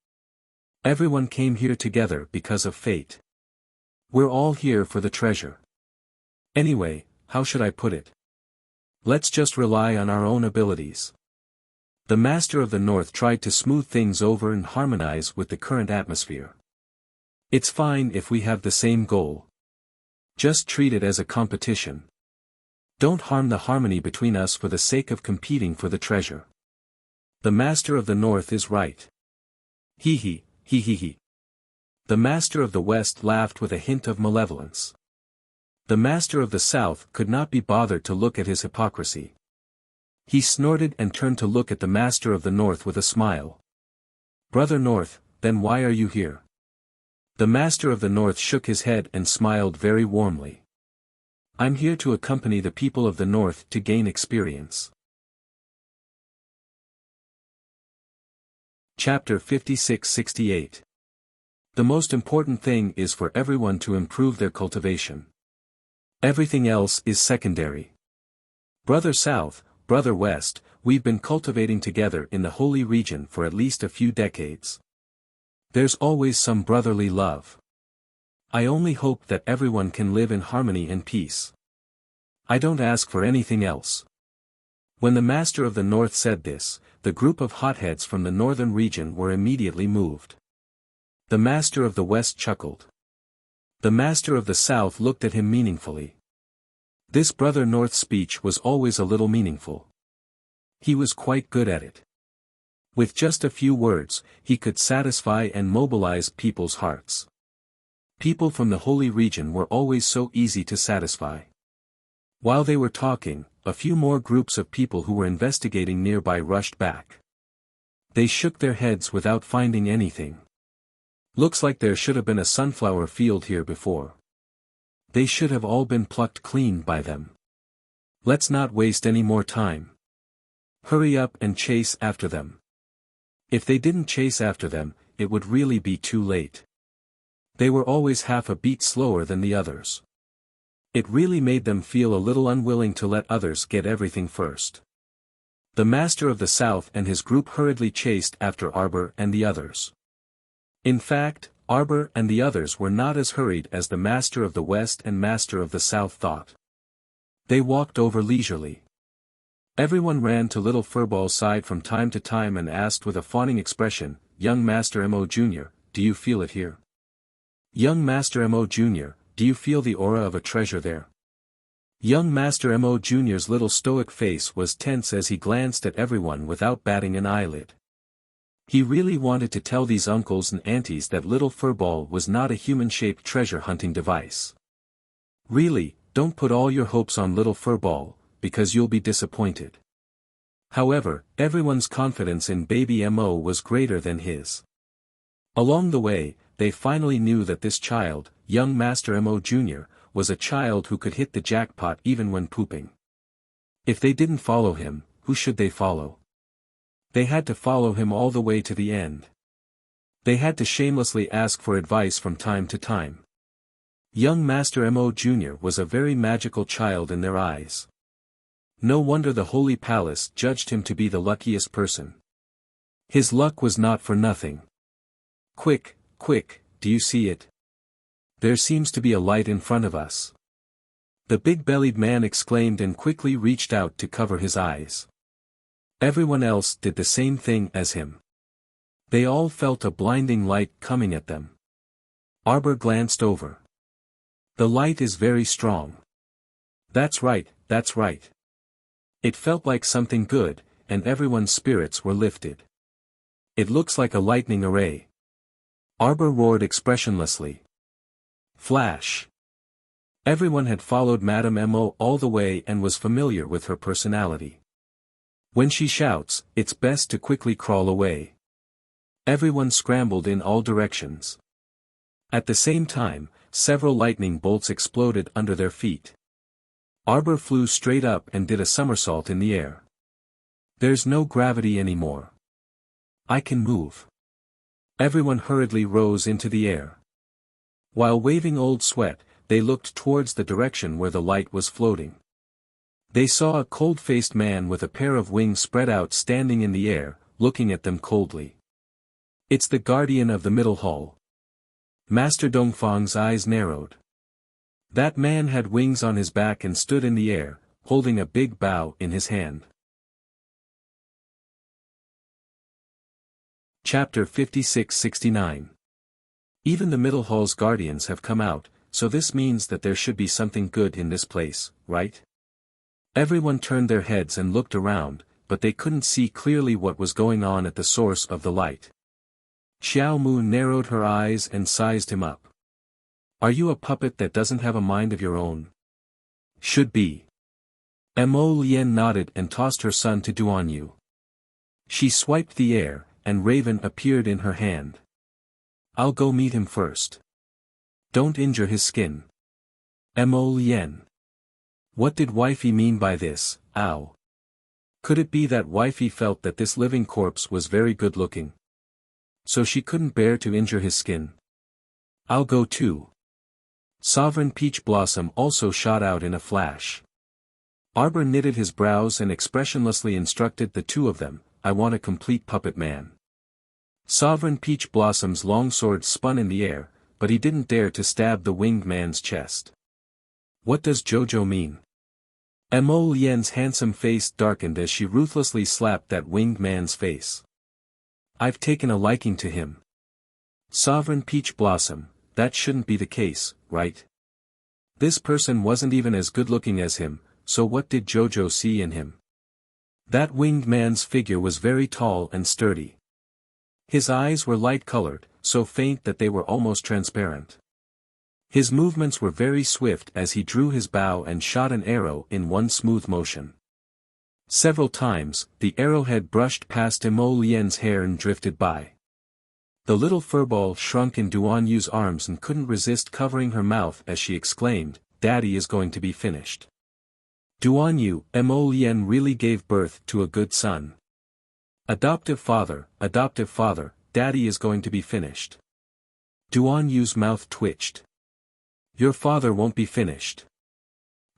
Everyone came here together because of fate. We're all here for the treasure. Anyway, how should I put it? Let's just rely on our own abilities. The Master of the North tried to smooth things over and harmonize with the current atmosphere. It's fine if we have the same goal. Just treat it as a competition. Don't harm the harmony between us for the sake of competing for the treasure. The Master of the North is right. Hee hee, hee hee hee. The Master of the West laughed with a hint of malevolence. The Master of the South could not be bothered to look at his hypocrisy. He snorted and turned to look at the Master of the North with a smile. Brother North, then why are you here? The Master of the North shook his head and smiled very warmly. I'm here to accompany the people of the North to gain experience. Chapter 56-68. The most important thing is for everyone to improve their cultivation. Everything else is secondary. Brother South, Brother West, we've been cultivating together in the Holy Region for at least a few decades. There's always some brotherly love. I only hope that everyone can live in harmony and peace. I don't ask for anything else. When the Master of the North said this, the group of hotheads from the northern region were immediately moved. The Master of the West chuckled. The Master of the South looked at him meaningfully. This Brother North's speech was always a little meaningful. He was quite good at it. With just a few words, he could satisfy and mobilize people's hearts. People from the Holy Region were always so easy to satisfy. While they were talking, a few more groups of people who were investigating nearby rushed back. They shook their heads without finding anything. Looks like there should have been a sunflower field here before. They should have all been plucked clean by them. Let's not waste any more time. Hurry up and chase after them. If they didn't chase after them, it would really be too late. They were always half a beat slower than the others. It really made them feel a little unwilling to let others get everything first. The Master of the South and his group hurriedly chased after Arbor and the others. In fact, Arbor and the others were not as hurried as the Master of the West and Master of the South thought. They walked over leisurely. Everyone ran to Little Furball's side from time to time and asked with a fawning expression, "Young Master Mo Jr., do you feel it here?" Young Master Mo Jr., do you feel the aura of a treasure there? Young Master Mo Jr.'s little stoic face was tense as he glanced at everyone without batting an eyelid. He really wanted to tell these uncles and aunties that little furball was not a human-shaped treasure-hunting device. Really, don't put all your hopes on little furball, because you'll be disappointed. However, everyone's confidence in baby Mo was greater than his. Along the way, they finally knew that this child, young Master Mo Jr., was a child who could hit the jackpot even when pooping. If they didn't follow him, who should they follow? They had to follow him all the way to the end. They had to shamelessly ask for advice from time to time. Young Master Mo Jr. was a very magical child in their eyes. No wonder the Holy Palace judged him to be the luckiest person. His luck was not for nothing. Quick, quick, do you see it? There seems to be a light in front of us. The big-bellied man exclaimed and quickly reached out to cover his eyes. Everyone else did the same thing as him. They all felt a blinding light coming at them. Arbor glanced over. The light is very strong. That's right, that's right. It felt like something good, and everyone's spirits were lifted. It looks like a lightning array. Arbor roared expressionlessly. Flash. Everyone had followed Madame Mo all the way and was familiar with her personality. When she shouts, it's best to quickly crawl away. Everyone scrambled in all directions. At the same time, several lightning bolts exploded under their feet. Arbor flew straight up and did a somersault in the air. There's no gravity anymore. I can move. Everyone hurriedly rose into the air. While waving Old Sweat, they looked towards the direction where the light was floating. They saw a cold-faced man with a pair of wings spread out standing in the air, looking at them coldly. It's the guardian of the middle hall. Master Dongfang's eyes narrowed. That man had wings on his back and stood in the air, holding a big bow in his hand. Chapter 56-69. Even the middle hall's guardians have come out, so this means that there should be something good in this place, right? Everyone turned their heads and looked around, but they couldn't see clearly what was going on at the source of the light. Xiao Mu narrowed her eyes and sized him up. Are you a puppet that doesn't have a mind of your own? Should be. Mo Lien nodded and tossed her son to Duan Yu. She swiped the air, and Raven appeared in her hand. I'll go meet him first. Don't injure his skin. Mo Lien. What did wifey mean by this, ow? Could it be that wifey felt that this living corpse was very good looking? So she couldn't bear to injure his skin? I'll go too. Sovereign Peach Blossom also shot out in a flash. Arbor knitted his brows and expressionlessly instructed the two of them, I want a complete puppet man. Sovereign Peach Blossom's long sword spun in the air, but he didn't dare to stab the winged man's chest. What does Jojo mean? Mo Lien's handsome face darkened as she ruthlessly slapped that winged man's face. I've taken a liking to him. Sovereign Peach Blossom, that shouldn't be the case, right? This person wasn't even as good-looking as him, so what did Jojo see in him? That winged man's figure was very tall and sturdy. His eyes were light-colored, so faint that they were almost transparent. His movements were very swift as he drew his bow and shot an arrow in one smooth motion. Several times, the arrowhead brushed past Mo Lien's hair and drifted by. The little furball shrunk in Duan Yu's arms and couldn't resist covering her mouth as she exclaimed, Daddy is going to be finished. Duan Yu, Mo Lien really gave birth to a good son. Adoptive father, Daddy is going to be finished. Duan Yu's mouth twitched. Your father won't be finished.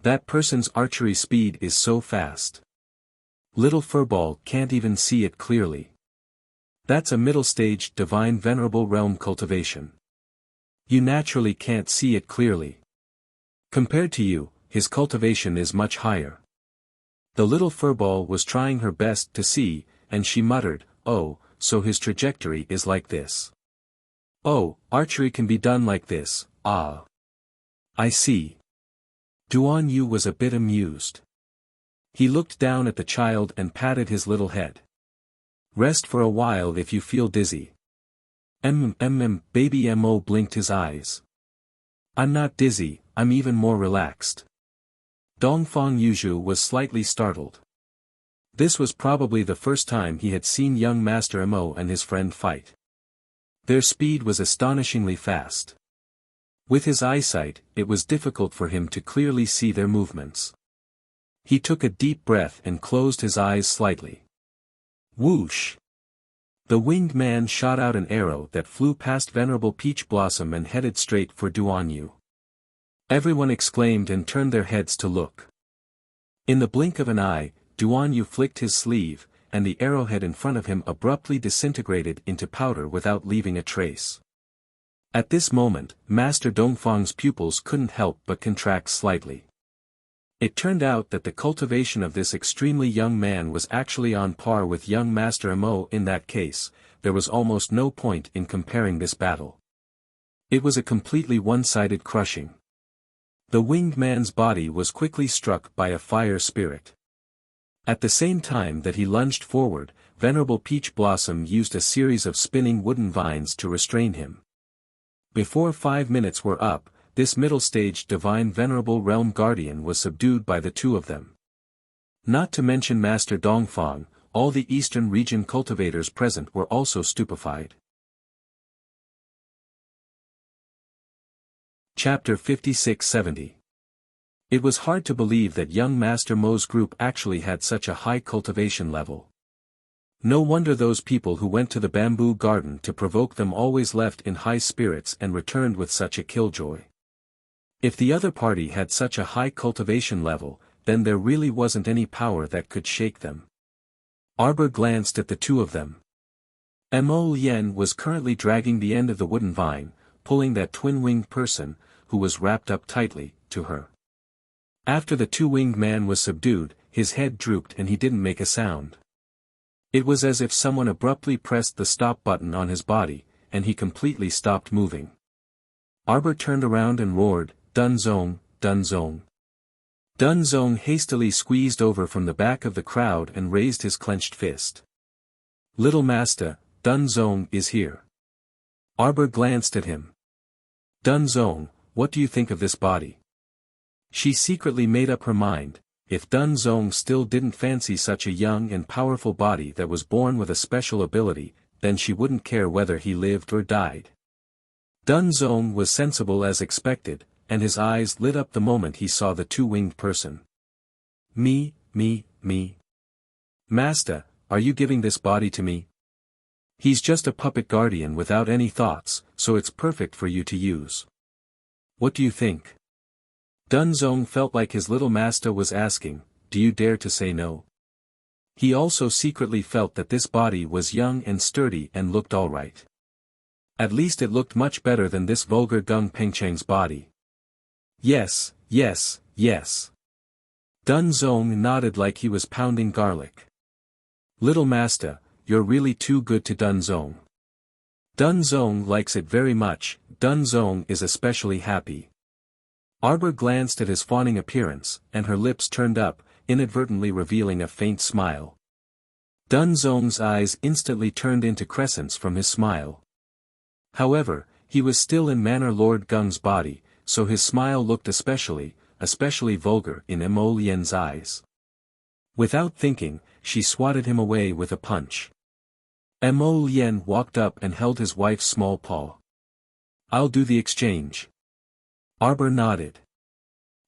That person's archery speed is so fast. Little furball can't even see it clearly. That's a middle-stage divine venerable realm cultivation. You naturally can't see it clearly. Compared to you, his cultivation is much higher. The little furball was trying her best to see, and she muttered, oh, so his trajectory is like this. Oh, archery can be done like this, ah. I see. Duan Yu was a bit amused. He looked down at the child and patted his little head. Rest for a while if you feel dizzy. Baby Mo blinked his eyes. I'm not dizzy, I'm even more relaxed. Dongfang Yuzhu was slightly startled. This was probably the first time he had seen young Master Mo and his friend fight. Their speed was astonishingly fast. With his eyesight, it was difficult for him to clearly see their movements. He took a deep breath and closed his eyes slightly. Whoosh! The winged man shot out an arrow that flew past Venerable Peach Blossom and headed straight for Duan Yu. Everyone exclaimed and turned their heads to look. In the blink of an eye, Duan Yu flicked his sleeve, and the arrowhead in front of him abruptly disintegrated into powder without leaving a trace. At this moment, Master Dongfang's pupils couldn't help but contract slightly. It turned out that the cultivation of this extremely young man was actually on par with young Master Mo. In that case, there was almost no point in comparing this battle. It was a completely one-sided crushing. The winged man's body was quickly struck by a fire spirit. At the same time that he lunged forward, Venerable Peach Blossom used a series of spinning wooden vines to restrain him. Before 5 minutes were up, this middle-stage divine Venerable Realm Guardian was subdued by the two of them. Not to mention Master Dongfang, all the eastern region cultivators present were also stupefied. Chapter 56-70. It was hard to believe that young Master Mo's group actually had such a high cultivation level. No wonder those people who went to the bamboo garden to provoke them always left in high spirits and returned with such a killjoy. If the other party had such a high cultivation level, then there really wasn't any power that could shake them. Arbor glanced at the two of them. Mo Yen was currently dragging the end of the wooden vine, pulling that twin-winged person, who was wrapped up tightly, to her. After the two-winged man was subdued, his head drooped and he didn't make a sound. It was as if someone abruptly pressed the stop button on his body, and he completely stopped moving. Arbor turned around and roared, "Dunzong, Dunzong." Dunzong hastily squeezed over from the back of the crowd and raised his clenched fist. "Little Master, Dunzong is here." Arbor glanced at him. "Dunzong, what do you think of this body?" She secretly made up her mind, if Dunzong still didn't fancy such a young and powerful body that was born with a special ability, then she wouldn't care whether he lived or died. Dunzong was sensible as expected, and his eyes lit up the moment he saw the two-winged person. Me. Master, are you giving this body to me? He's just a puppet guardian without any thoughts, so it's perfect for you to use. What do you think? Dunzong felt like his little master was asking, do you dare to say no? He also secretly felt that this body was young and sturdy and looked alright. At least it looked much better than this vulgar Gung Pengcheng's body. Yes. Dunzong nodded like he was pounding garlic. Little master, you're really too good to Dunzong. Dunzong likes it very much, Dunzong is especially happy. Arbor glanced at his fawning appearance, and her lips turned up, inadvertently revealing a faint smile. Dunzong's eyes instantly turned into crescents from his smile. However, he was still in Manor Lord Gung's body, so his smile looked especially vulgar in Mo Lien's eyes. Without thinking, she swatted him away with a punch. Mo Lien walked up and held his wife's small paw. I'll do the exchange. Arbor nodded.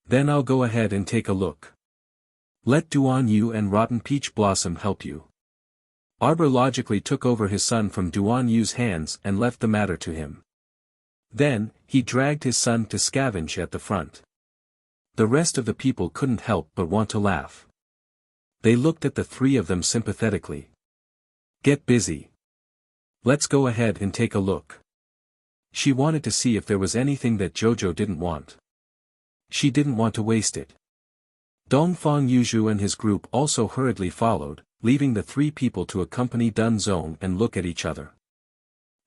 Then I'll go ahead and take a look. Let Duan Yu and Rotten Peach Blossom help you. Arbor logically took over his son from Duan Yu's hands and left the matter to him. Then, he dragged his son to scavenge at the front. The rest of the people couldn't help but want to laugh. They looked at the three of them sympathetically. Get busy. Let's go ahead and take a look. She wanted to see if there was anything that Jojo didn't want. She didn't want to waste it. Dongfang Yuzhu and his group also hurriedly followed, leaving the three people to accompany Dunzong and look at each other.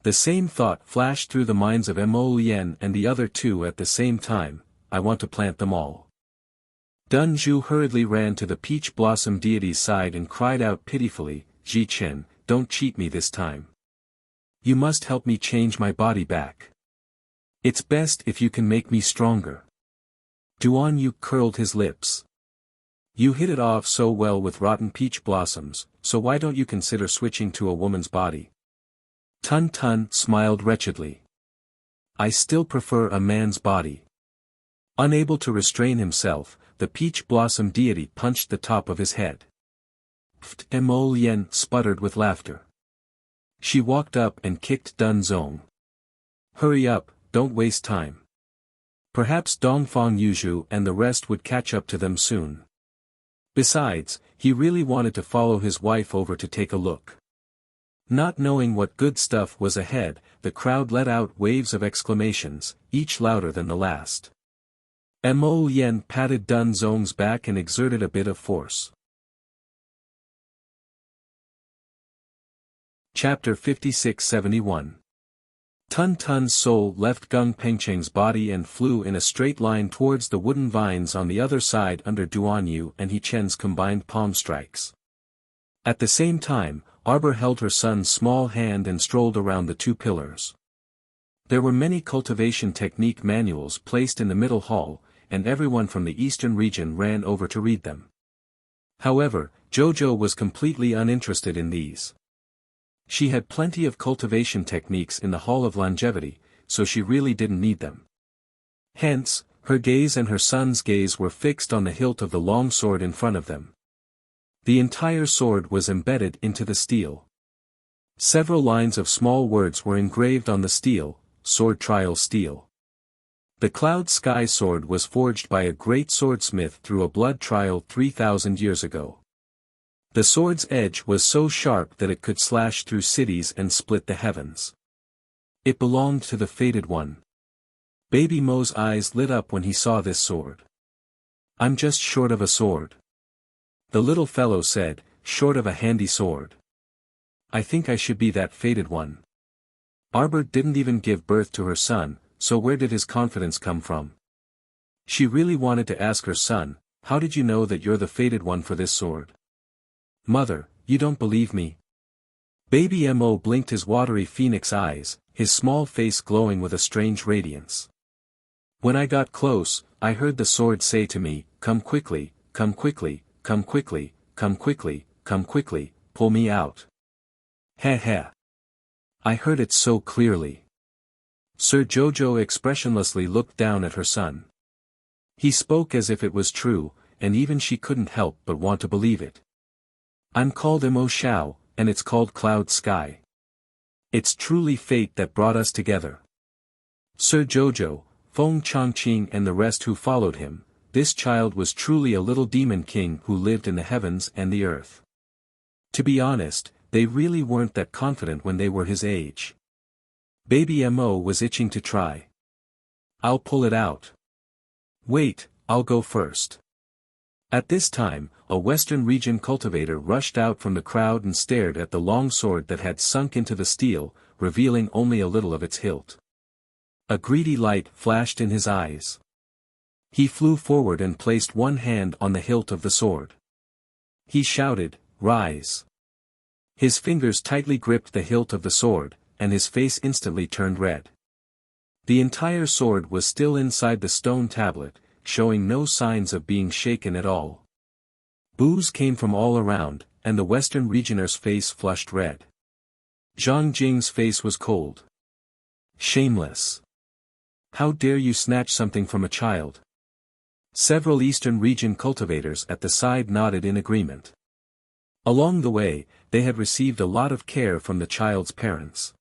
The same thought flashed through the minds of Mo Lien and the other two at the same time. I want to plant them all. Dun Zhu hurriedly ran to the peach blossom deity's side and cried out pitifully, Ji Chen, don't cheat me this time. You must help me change my body back. It's best if you can make me stronger. Duan Yu curled his lips. You hit it off so well with rotten peach blossoms, so why don't you consider switching to a woman's body? Tun Tun smiled wretchedly. I still prefer a man's body. Unable to restrain himself, the peach blossom deity punched the top of his head. Pft! Mo Lien sputtered with laughter. She walked up and kicked Dun Zong. Hurry up, don't waste time. Perhaps Dongfang Yuzhu and the rest would catch up to them soon. Besides, he really wanted to follow his wife over to take a look. Not knowing what good stuff was ahead, the crowd let out waves of exclamations, each louder than the last. Mo Lien patted Dun Zong's back and exerted a bit of force. Chapter 56-71. Tun Tun's soul left Gung Pengcheng's body and flew in a straight line towards the wooden vines on the other side under Duan Yu and He Chen's combined palm strikes. At the same time, Arbor held her son's small hand and strolled around the two pillars. There were many cultivation technique manuals placed in the middle hall, and everyone from the eastern region ran over to read them. However, Jojo was completely uninterested in these. She had plenty of cultivation techniques in the Hall of Longevity, so she really didn't need them. Hence, her gaze and her son's gaze were fixed on the hilt of the long sword in front of them. The entire sword was embedded into the steel. Several lines of small words were engraved on the steel, Sword Trial Steel. The Cloud Sky Sword was forged by a great swordsmith through a blood trial 3,000 years ago. The sword's edge was so sharp that it could slash through cities and split the heavens. It belonged to the Fated One. Baby Mo's eyes lit up when he saw this sword. I'm just short of a sword. The little fellow said, short of a handy sword. I think I should be that Fated One. Arbor didn't even give birth to her son, so where did his confidence come from? She really wanted to ask her son, how did you know that you're the Fated One for this sword? Mother, you don't believe me? Baby Mo blinked his watery phoenix eyes, his small face glowing with a strange radiance. When I got close, I heard the sword say to me, come quickly, come quickly, come quickly, come quickly, come quickly, pull me out. Heh heh. I heard it so clearly. Sir Jojo expressionlessly looked down at her son. He spoke as if it was true, and even she couldn't help but want to believe it. I'm called Mo Xiao, and it's called Cloud Sky. It's truly fate that brought us together. Sir Jojo, Feng Chongqing and the rest who followed him, this child was truly a little demon king who lived in the heavens and the earth. To be honest, they really weren't that confident when they were his age. Baby Mo was itching to try. I'll pull it out. Wait, I'll go first. At this time, a Western region cultivator rushed out from the crowd and stared at the long sword that had sunk into the steel, revealing only a little of its hilt. A greedy light flashed in his eyes. He flew forward and placed one hand on the hilt of the sword. He shouted, "Rise!" His fingers tightly gripped the hilt of the sword, and his face instantly turned red. The entire sword was still inside the stone tablet, showing no signs of being shaken at all. Boos came from all around, and the Western regioner's face flushed red. Zhang Jing's face was cold. Shameless! How dare you snatch something from a child? Several Eastern region cultivators at the side nodded in agreement. Along the way, they had received a lot of care from the child's parents.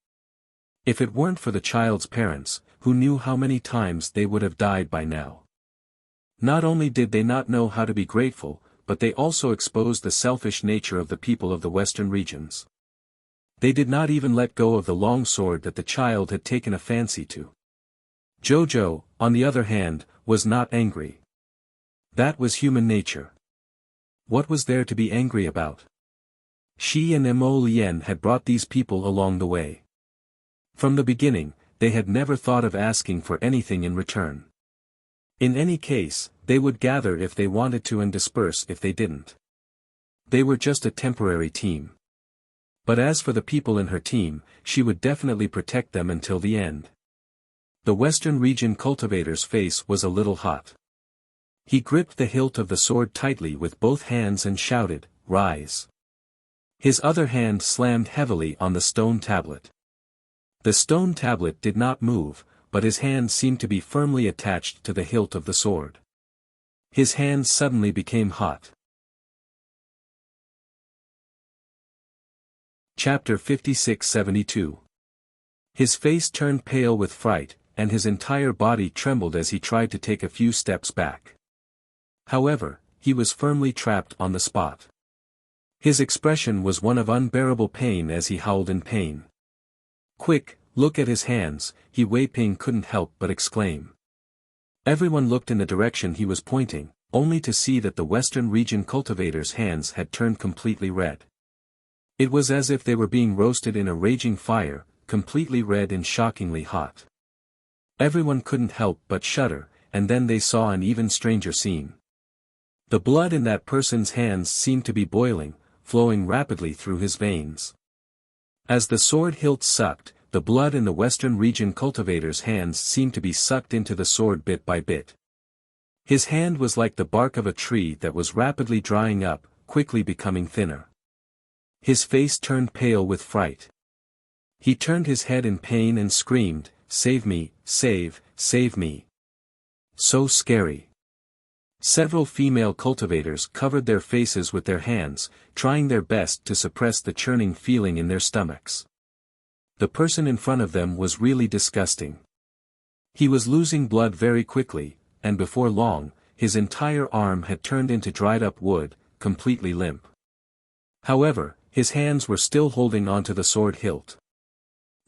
If it weren't for the child's parents, who knew how many times they would have died by now? Not only did they not know how to be grateful, but they also exposed the selfish nature of the people of the Western regions. They did not even let go of the long sword that the child had taken a fancy to. Jojo, on the other hand, was not angry. That was human nature. What was there to be angry about? She and Mo Lien had brought these people along the way. From the beginning, they had never thought of asking for anything in return. In any case, they would gather if they wanted to and disperse if they didn't. They were just a temporary team. But as for the people in her team, she would definitely protect them until the end. The Western Region cultivator's face was a little hot. He gripped the hilt of the sword tightly with both hands and shouted, "Rise!" His other hand slammed heavily on the stone tablet. The stone tablet did not move, but his hand seemed to be firmly attached to the hilt of the sword. His hand suddenly became hot. Chapter 56-72. His face turned pale with fright, and his entire body trembled as he tried to take a few steps back. However, he was firmly trapped on the spot. His expression was one of unbearable pain as he howled in pain. "Quick, look at his hands," Wei Ping couldn't help but exclaim. Everyone looked in the direction he was pointing, only to see that the Western Region cultivator's hands had turned completely red. It was as if they were being roasted in a raging fire, completely red and shockingly hot. Everyone couldn't help but shudder, and then they saw an even stranger scene. The blood in that person's hands seemed to be boiling, flowing rapidly through his veins. As the sword hilt sucked, the blood in the Western Region cultivator's hands seemed to be sucked into the sword bit by bit. His hand was like the bark of a tree that was rapidly drying up, quickly becoming thinner. His face turned pale with fright. He turned his head in pain and screamed, "Save me, save me." So scary. Several female cultivators covered their faces with their hands, trying their best to suppress the churning feeling in their stomachs. The person in front of them was really disgusting. He was losing blood very quickly, and before long, his entire arm had turned into dried-up wood, completely limp. However, his hands were still holding onto the sword hilt.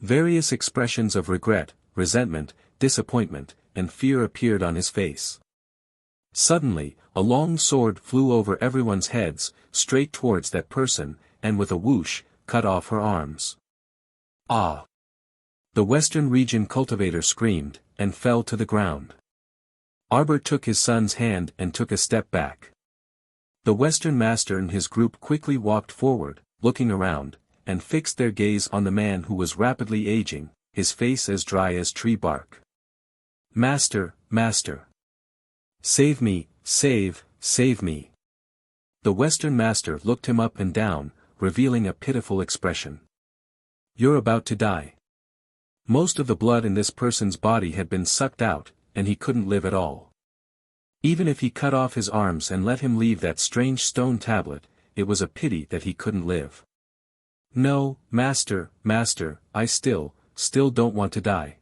Various expressions of regret, resentment, disappointment, and fear appeared on his face. Suddenly, a long sword flew over everyone's heads, straight towards that person, and with a whoosh, cut off her arms. "Ah!" The Western Region cultivator screamed, and fell to the ground. Arbor took his son's hand and took a step back. The Western Master and his group quickly walked forward, looking around, and fixed their gaze on the man who was rapidly aging, his face as dry as tree bark. "Master, Master! Save me, save me!" The Western Master looked him up and down, revealing a pitiful expression. "You're about to die." Most of the blood in this person's body had been sucked out, and he couldn't live at all. Even if he cut off his arms and let him leave that strange stone tablet, it was a pity that he couldn't live. "No, Master, I still don't want to die."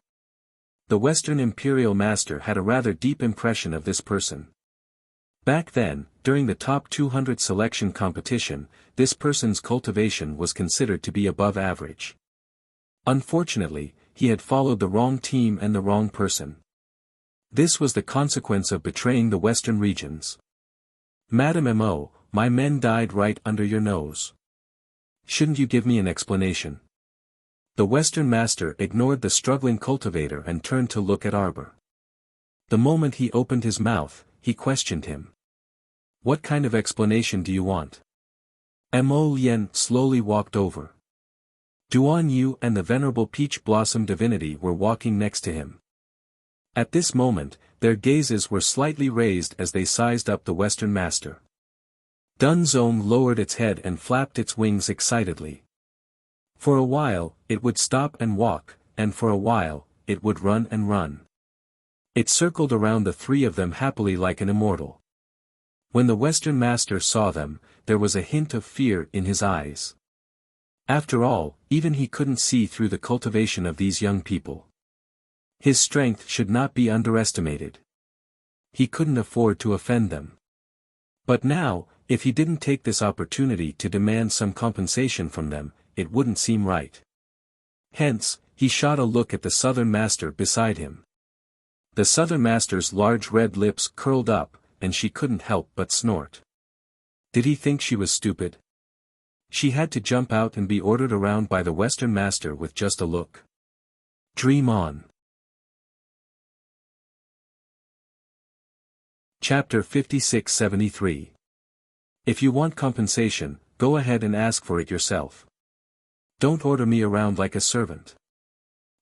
The Western Imperial Master had a rather deep impression of this person. Back then, during the top 200 selection competition, this person's cultivation was considered to be above average. Unfortunately, he had followed the wrong team and the wrong person. This was the consequence of betraying the Western regions. "Madam M.O., my men died right under your nose. Shouldn't you give me an explanation?" The Western Master ignored the struggling cultivator and turned to look at Arbor. The moment he opened his mouth, he questioned him. "What kind of explanation do you want?" Mo Lien slowly walked over. Duan Yu and the Venerable Peach Blossom Divinity were walking next to him. At this moment, their gazes were slightly raised as they sized up the Western Master. Dun Zong lowered its head and flapped its wings excitedly. For a while, it would stop and walk, and for a while, it would run and run. It circled around the three of them happily like an immortal. When the Western Master saw them, there was a hint of fear in his eyes. After all, even he couldn't see through the cultivation of these young people. His strength should not be underestimated. He couldn't afford to offend them. But now, if he didn't take this opportunity to demand some compensation from them, it wouldn't seem right. Hence, he shot a look at the Southern Master beside him. The Southern Master's large red lips curled up, and she couldn't help but snort. Did he think she was stupid? She had to jump out and be ordered around by the Western Master with just a look. Dream on. Chapter 5673. If you want compensation, go ahead and ask for it yourself. Don't order me around like a servant.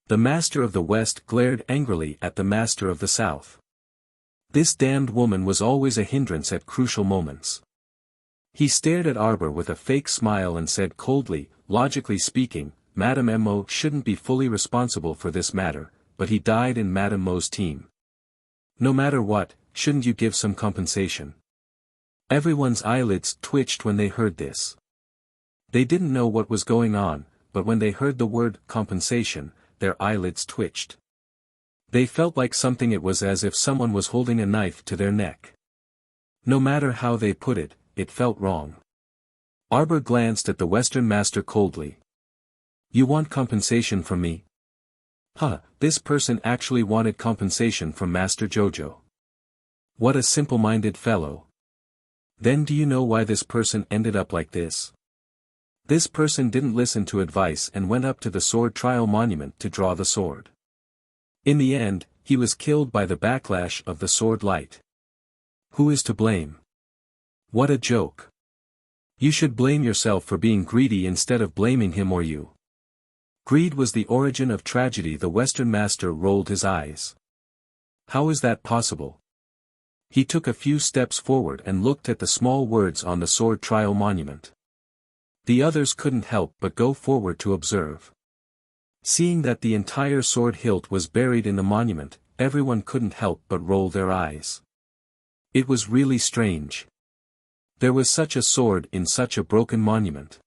The master of the West glared angrily at the master of the South. This damned woman was always a hindrance at crucial moments. He stared at Arbor with a fake smile and said coldly, logically speaking, Madame Mo shouldn't be fully responsible for this matter, but he died in Madame Mo's team. No matter what, shouldn't you give some compensation? Everyone's eyelids twitched when they heard this. They didn't know what was going on, but when they heard the word compensation, their eyelids twitched. They felt like something. It was as if someone was holding a knife to their neck. No matter how they put it, it felt wrong. Arbor glanced at the Western master coldly. You want compensation from me? Huh, this person actually wanted compensation from Master Jojo. What a simple-minded fellow. Then do you know why this person ended up like this? This person didn't listen to advice and went up to the sword trial monument to draw the sword. In the end, he was killed by the backlash of the sword light. Who is to blame? What a joke. You should blame yourself for being greedy instead of blaming him or you. Greed was the origin of tragedy. The Western master rolled his eyes. How is that possible? He took a few steps forward and looked at the small words on the sword trial monument. The others couldn't help but go forward to observe. Seeing that the entire sword hilt was buried in the monument, everyone couldn't help but roll their eyes. It was really strange. There was such a sword in such a broken monument.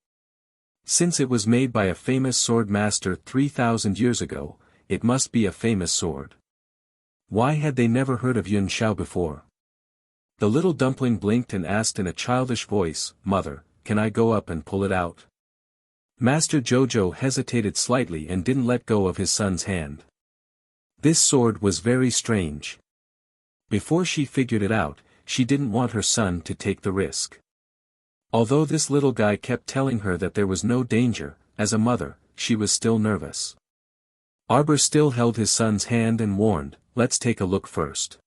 Since it was made by a famous sword master 3,000 years ago, it must be a famous sword. Why had they never heard of Yun Xiao before? The little dumpling blinked and asked in a childish voice, Mother, can I go up and pull it out? Master Jojo hesitated slightly and didn't let go of his son's hand. This sword was very strange. Before she figured it out, she didn't want her son to take the risk. Although this little guy kept telling her that there was no danger, as a mother, she was still nervous. Arbor still held his son's hand and warned, let's take a look first.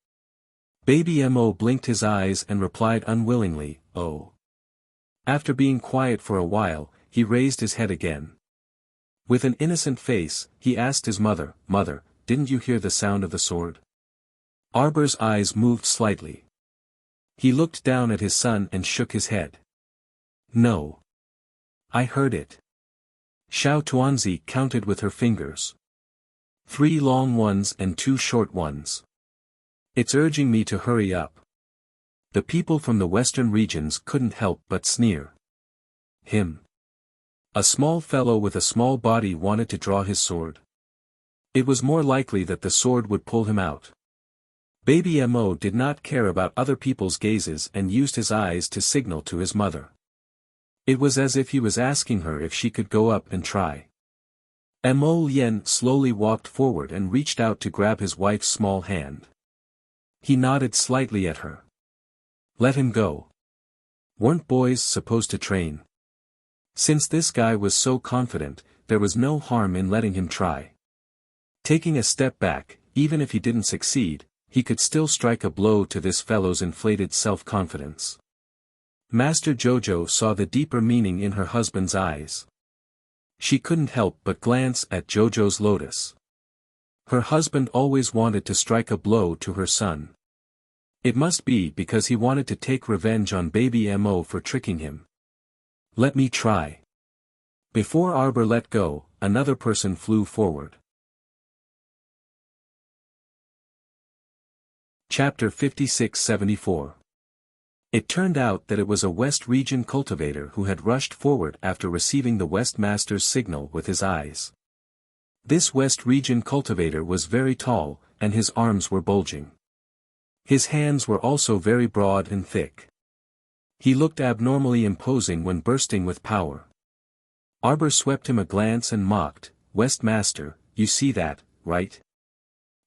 Baby Mo blinked his eyes and replied unwillingly, oh. After being quiet for a while, he raised his head again. With an innocent face, he asked his mother, Mother, didn't you hear the sound of the sword? Arbor's eyes moved slightly. He looked down at his son and shook his head. No. I heard it. Xiao Tuanzi counted with her fingers. 3 long ones and 2 short ones. It's urging me to hurry up. The people from the western regions couldn't help but sneer. Him. A small fellow with a small body wanted to draw his sword. It was more likely that the sword would pull him out. Baby Mo did not care about other people's gazes and used his eyes to signal to his mother. It was as if he was asking her if she could go up and try. Mo Lien slowly walked forward and reached out to grab his wife's small hand. He nodded slightly at her. Let him go. Weren't boys supposed to train? Since this guy was so confident, there was no harm in letting him try. Taking a step back, even if he didn't succeed, he could still strike a blow to this fellow's inflated self-confidence. Master Jojo saw the deeper meaning in her husband's eyes. She couldn't help but glance at Jojo's lotus. Her husband always wanted to strike a blow to her son. It must be because he wanted to take revenge on Baby Mo for tricking him. Let me try. Before Arbor let go, another person flew forward. Chapter 5674. It turned out that it was a West Region cultivator who had rushed forward after receiving the West Master's signal with his eyes. This West Region cultivator was very tall, and his arms were bulging. His hands were also very broad and thick. He looked abnormally imposing when bursting with power. Arbor swept him a glance and mocked, West Master, you see that, right?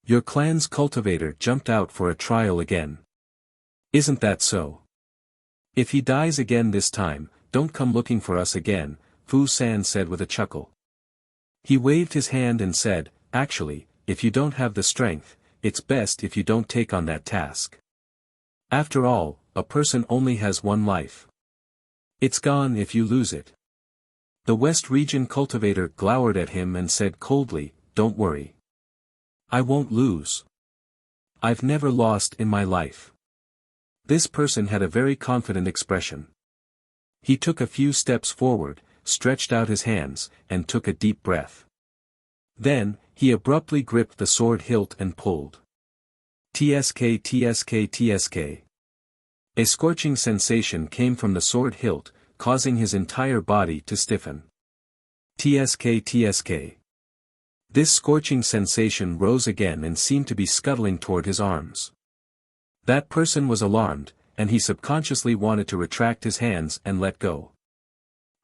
Your clan's cultivator jumped out for a trial again. Isn't that so? If he dies again this time, don't come looking for us again, Fu San said with a chuckle. He waved his hand and said, actually, if you don't have the strength, it's best if you don't take on that task. After all, a person only has one life. It's gone if you lose it. The West Region cultivator glowered at him and said coldly, "Don't worry. I won't lose. I've never lost in my life." This person had a very confident expression. He took a few steps forward, stretched out his hands, and took a deep breath. Then, he abruptly gripped the sword hilt and pulled. Tsk tsk tsk. A scorching sensation came from the sword hilt, causing his entire body to stiffen. Tsk tsk. This scorching sensation rose again and seemed to be scuttling toward his arms. That person was alarmed, and he subconsciously wanted to retract his hands and let go.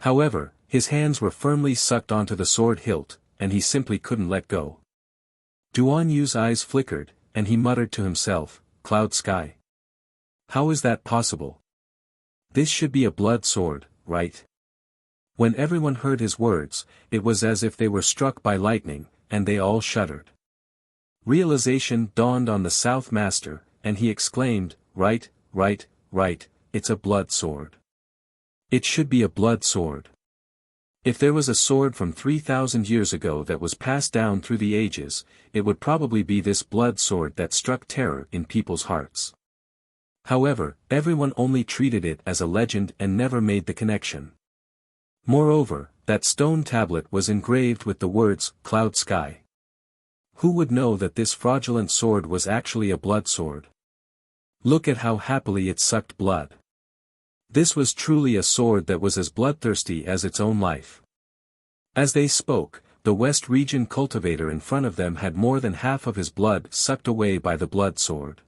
However, his hands were firmly sucked onto the sword hilt, and he simply couldn't let go. Duan Yu's eyes flickered, and he muttered to himself, "Cloud Sky. How is that possible? This should be a blood sword, right?" When everyone heard his words, it was as if they were struck by lightning, and they all shuddered. Realization dawned on the South Master, and he exclaimed, Right, it's a blood sword. It should be a blood sword. If there was a sword from 3,000 years ago that was passed down through the ages, it would probably be this blood sword that struck terror in people's hearts. However, everyone only treated it as a legend and never made the connection. Moreover, that stone tablet was engraved with the words, Cloud Sky. Who would know that this fraudulent sword was actually a blood sword? Look at how happily it sucked blood. This was truly a sword that was as bloodthirsty as its own life. As they spoke, the West Region cultivator in front of them had more than half of his blood sucked away by the blood sword.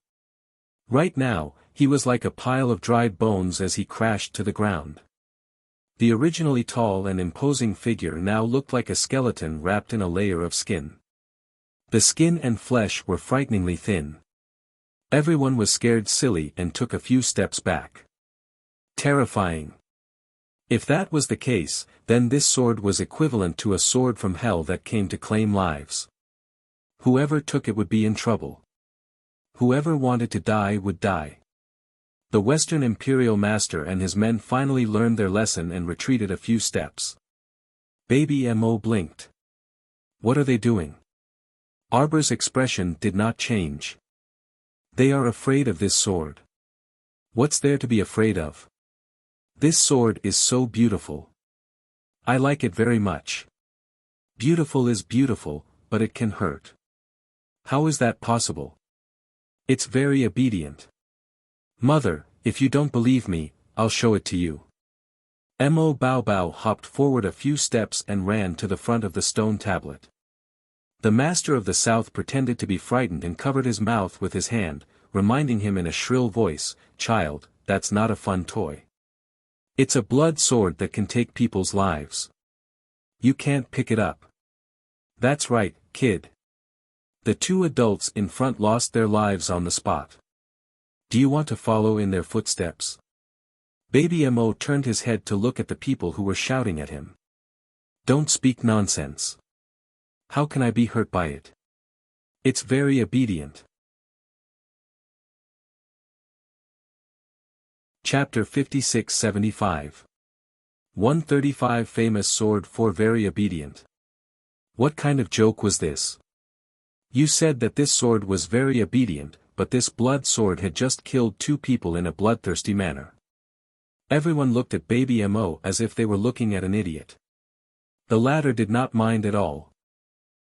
Right now, he was like a pile of dried bones as he crashed to the ground. The originally tall and imposing figure now looked like a skeleton wrapped in a layer of skin. The skin and flesh were frighteningly thin. Everyone was scared silly and took a few steps back. Terrifying. If that was the case, then this sword was equivalent to a sword from hell that came to claim lives. Whoever took it would be in trouble. Whoever wanted to die would die. The Western Imperial Master and his men finally learned their lesson and retreated a few steps. Baby Mo blinked. What are they doing? Arbor's expression did not change. They are afraid of this sword. What's there to be afraid of? This sword is so beautiful. I like it very much. Beautiful is beautiful, but it can hurt. How is that possible? It's very obedient. Mother, if you don't believe me, I'll show it to you. Mo Bao Bao hopped forward a few steps and ran to the front of the stone tablet. The Master of the South pretended to be frightened and covered his mouth with his hand, reminding him in a shrill voice, "Child, that's not a fun toy. It's a blood sword that can take people's lives. You can't pick it up." "That's right, kid." The two adults in front lost their lives on the spot. "Do you want to follow in their footsteps?" Baby Mo turned his head to look at the people who were shouting at him. "Don't speak nonsense. How can I be hurt by it? It's very obedient." Chapter 56-75. 135 Famous Sword for Very Obedient. What kind of joke was this? You said that this sword was very obedient, but this blood sword had just killed two people in a bloodthirsty manner. Everyone looked at Baby Mo as if they were looking at an idiot. The latter did not mind at all.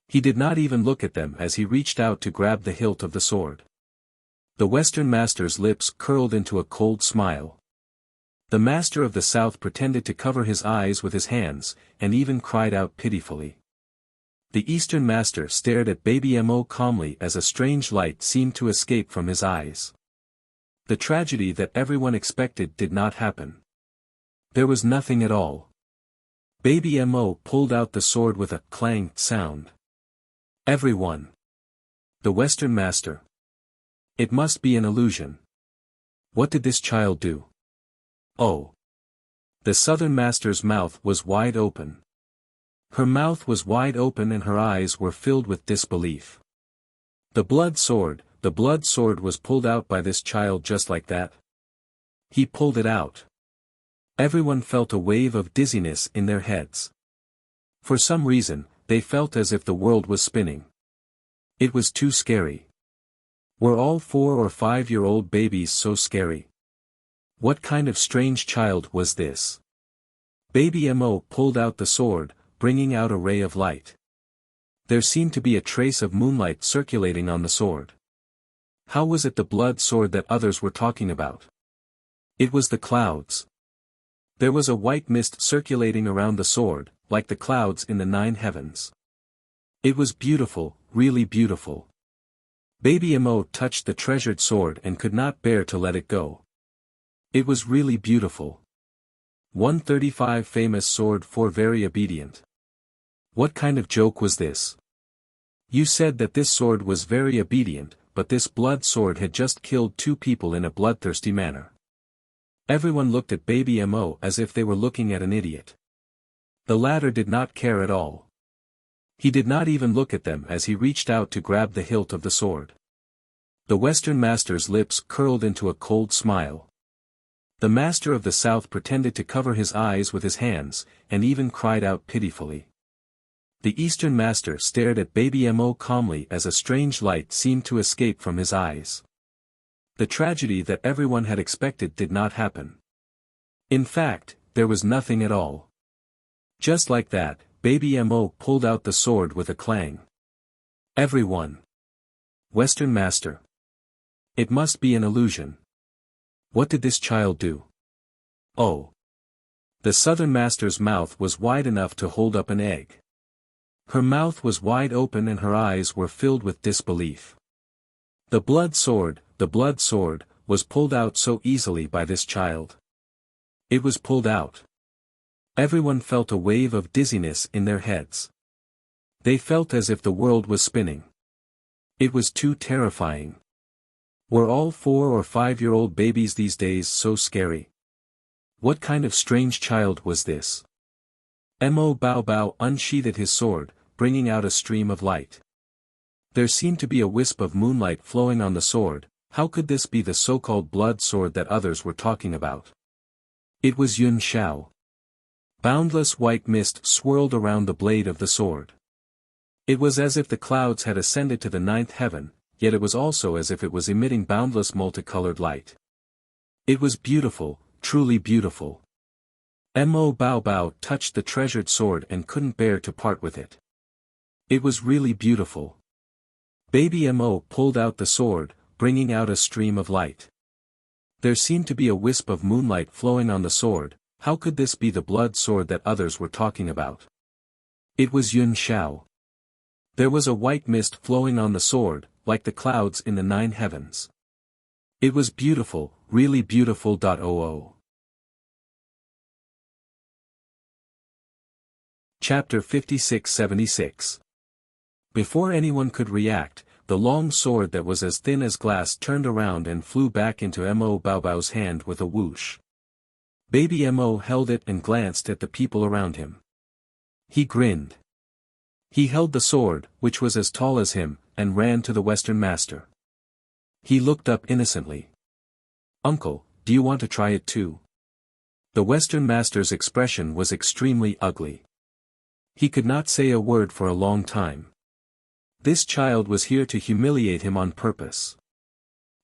He did not even look at them as he reached out to grab the hilt of the sword. The Western Master's lips curled into a cold smile. The Master of the South pretended to cover his eyes with his hands, and even cried out pitifully. The Eastern Master stared at Baby Mo calmly as a strange light seemed to escape from his eyes. The tragedy that everyone expected did not happen. There was nothing at all. Baby Mo pulled out the sword with a clang sound. Everyone. The Western Master. It must be an illusion. What did this child do? Oh. The Southern Master's mouth was wide open. Her mouth was wide open and her eyes were filled with disbelief. The blood sword was pulled out by this child just like that. He pulled it out. Everyone felt a wave of dizziness in their heads. For some reason, they felt as if the world was spinning. It was too scary. Were all 4 or 5-year-old babies so scary? What kind of strange child was this? Baby Mo pulled out the sword, bringing out a ray of light. There seemed to be a trace of moonlight circulating on the sword. How was it the blood sword that others were talking about? It was the clouds. There was a white mist circulating around the sword, like the clouds in the 9 heavens. It was beautiful, really beautiful. Baby Mo touched the treasured sword and could not bear to let it go. It was really beautiful. 135 famous sword for very obedient. What kind of joke was this? You said that this sword was very obedient, but this blood sword had just killed 2 people in a bloodthirsty manner. Everyone looked at Baby Mo as if they were looking at an idiot. The latter did not care at all. He did not even look at them as he reached out to grab the hilt of the sword. The Western master's lips curled into a cold smile. The master of the South pretended to cover his eyes with his hands, and even cried out pitifully. The Eastern master stared at Baby Mo calmly as a strange light seemed to escape from his eyes. The tragedy that everyone had expected did not happen. In fact, there was nothing at all. Just like that, Baby Mo pulled out the sword with a clang. Everyone. Western master. It must be an illusion. What did this child do? Oh. The Southern master's mouth was wide enough to hold up an egg. Her mouth was wide open and her eyes were filled with disbelief. The blood sword, was pulled out so easily by this child. It was pulled out. Everyone felt a wave of dizziness in their heads. They felt as if the world was spinning. It was too terrifying. Were all 4 or 5-year-old babies these days so scary? What kind of strange child was this? Mo Bao Bao unsheathed his sword, bringing out a stream of light. There seemed to be a wisp of moonlight flowing on the sword. How could this be the so-called blood sword that others were talking about? It was Yun Xiao. Boundless white mist swirled around the blade of the sword. It was as if the clouds had ascended to the 9th heaven, yet it was also as if it was emitting boundless multicolored light. It was beautiful, truly beautiful. Mo Bao Bao touched the treasured sword and couldn't bear to part with it. It was really beautiful. Baby Mo pulled out the sword, bringing out a stream of light. There seemed to be a wisp of moonlight flowing on the sword. How could this be the blood sword that others were talking about? It was Yun Xiao. There was a white mist flowing on the sword, like the clouds in the 9 heavens. It was beautiful, really beautiful. Chapter 56-76. Before anyone could react, the long sword that was as thin as glass turned around and flew back into Mo Bao Bao's hand with a whoosh. Baby Mo held it and glanced at the people around him. He grinned. He held the sword, which was as tall as him, and ran to the Western master. He looked up innocently. "Uncle, do you want to try it too?" The Western master's expression was extremely ugly. He could not say a word for a long time. This child was here to humiliate him on purpose.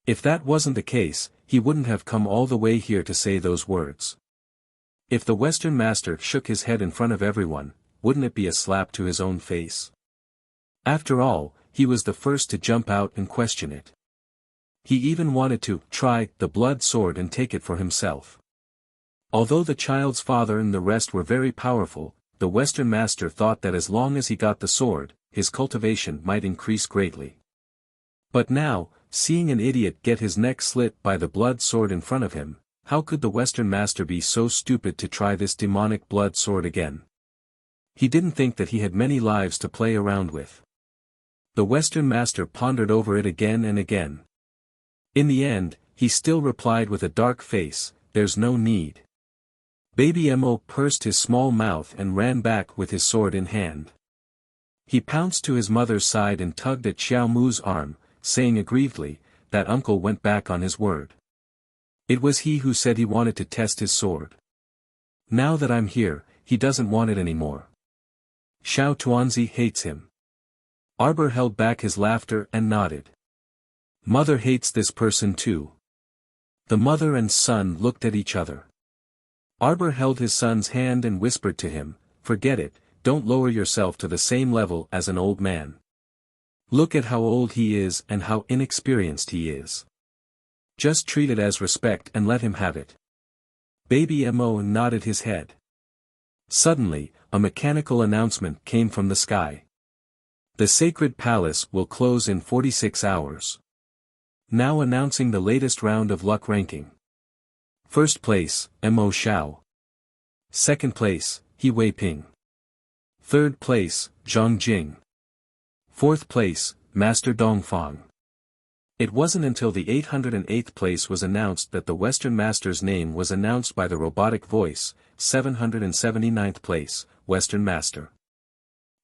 If that wasn't the case, he wouldn't have come all the way here to say those words. If the Western master shook his head in front of everyone, wouldn't it be a slap to his own face? After all, he was the first to jump out and question it. He even wanted to try the blood sword and take it for himself. Although the child's father and the rest were very powerful, the Western master thought that as long as he got the sword, his cultivation might increase greatly. But now, seeing an idiot get his neck slit by the blood sword in front of him, how could the Western master be so stupid to try this demonic blood sword again? He didn't think that he had many lives to play around with. The Western master pondered over it again and again. In the end, he still replied with a dark face, "There's no need. Baby Mo pursed his small mouth and ran back with his sword in hand. He pounced to his mother's side and tugged at Xiao Mu's arm, saying aggrievedly, "That uncle went back on his word. It was he who said he wanted to test his sword. Now that I'm here, he doesn't want it anymore. Xiao Tuanzi hates him." Arbor held back his laughter and nodded. "Mother hates this person too." The mother and son looked at each other. Arbor held his son's hand and whispered to him, "Forget it, don't lower yourself to the same level as an old man. Look at how old he is and how inexperienced he is. Just treat it as respect and let him have it." Baby Mo nodded his head. Suddenly, a mechanical announcement came from the sky. "The sacred palace will close in 46 hours. Now announcing the latest round of luck ranking. First place, Mo Xiao. Second place, He Wei Ping. Third place, Zhang Jing. Fourth place, Master Dongfang." It wasn't until the 808th place was announced that the Western Master's name was announced by the robotic voice. 779th place, Western Master.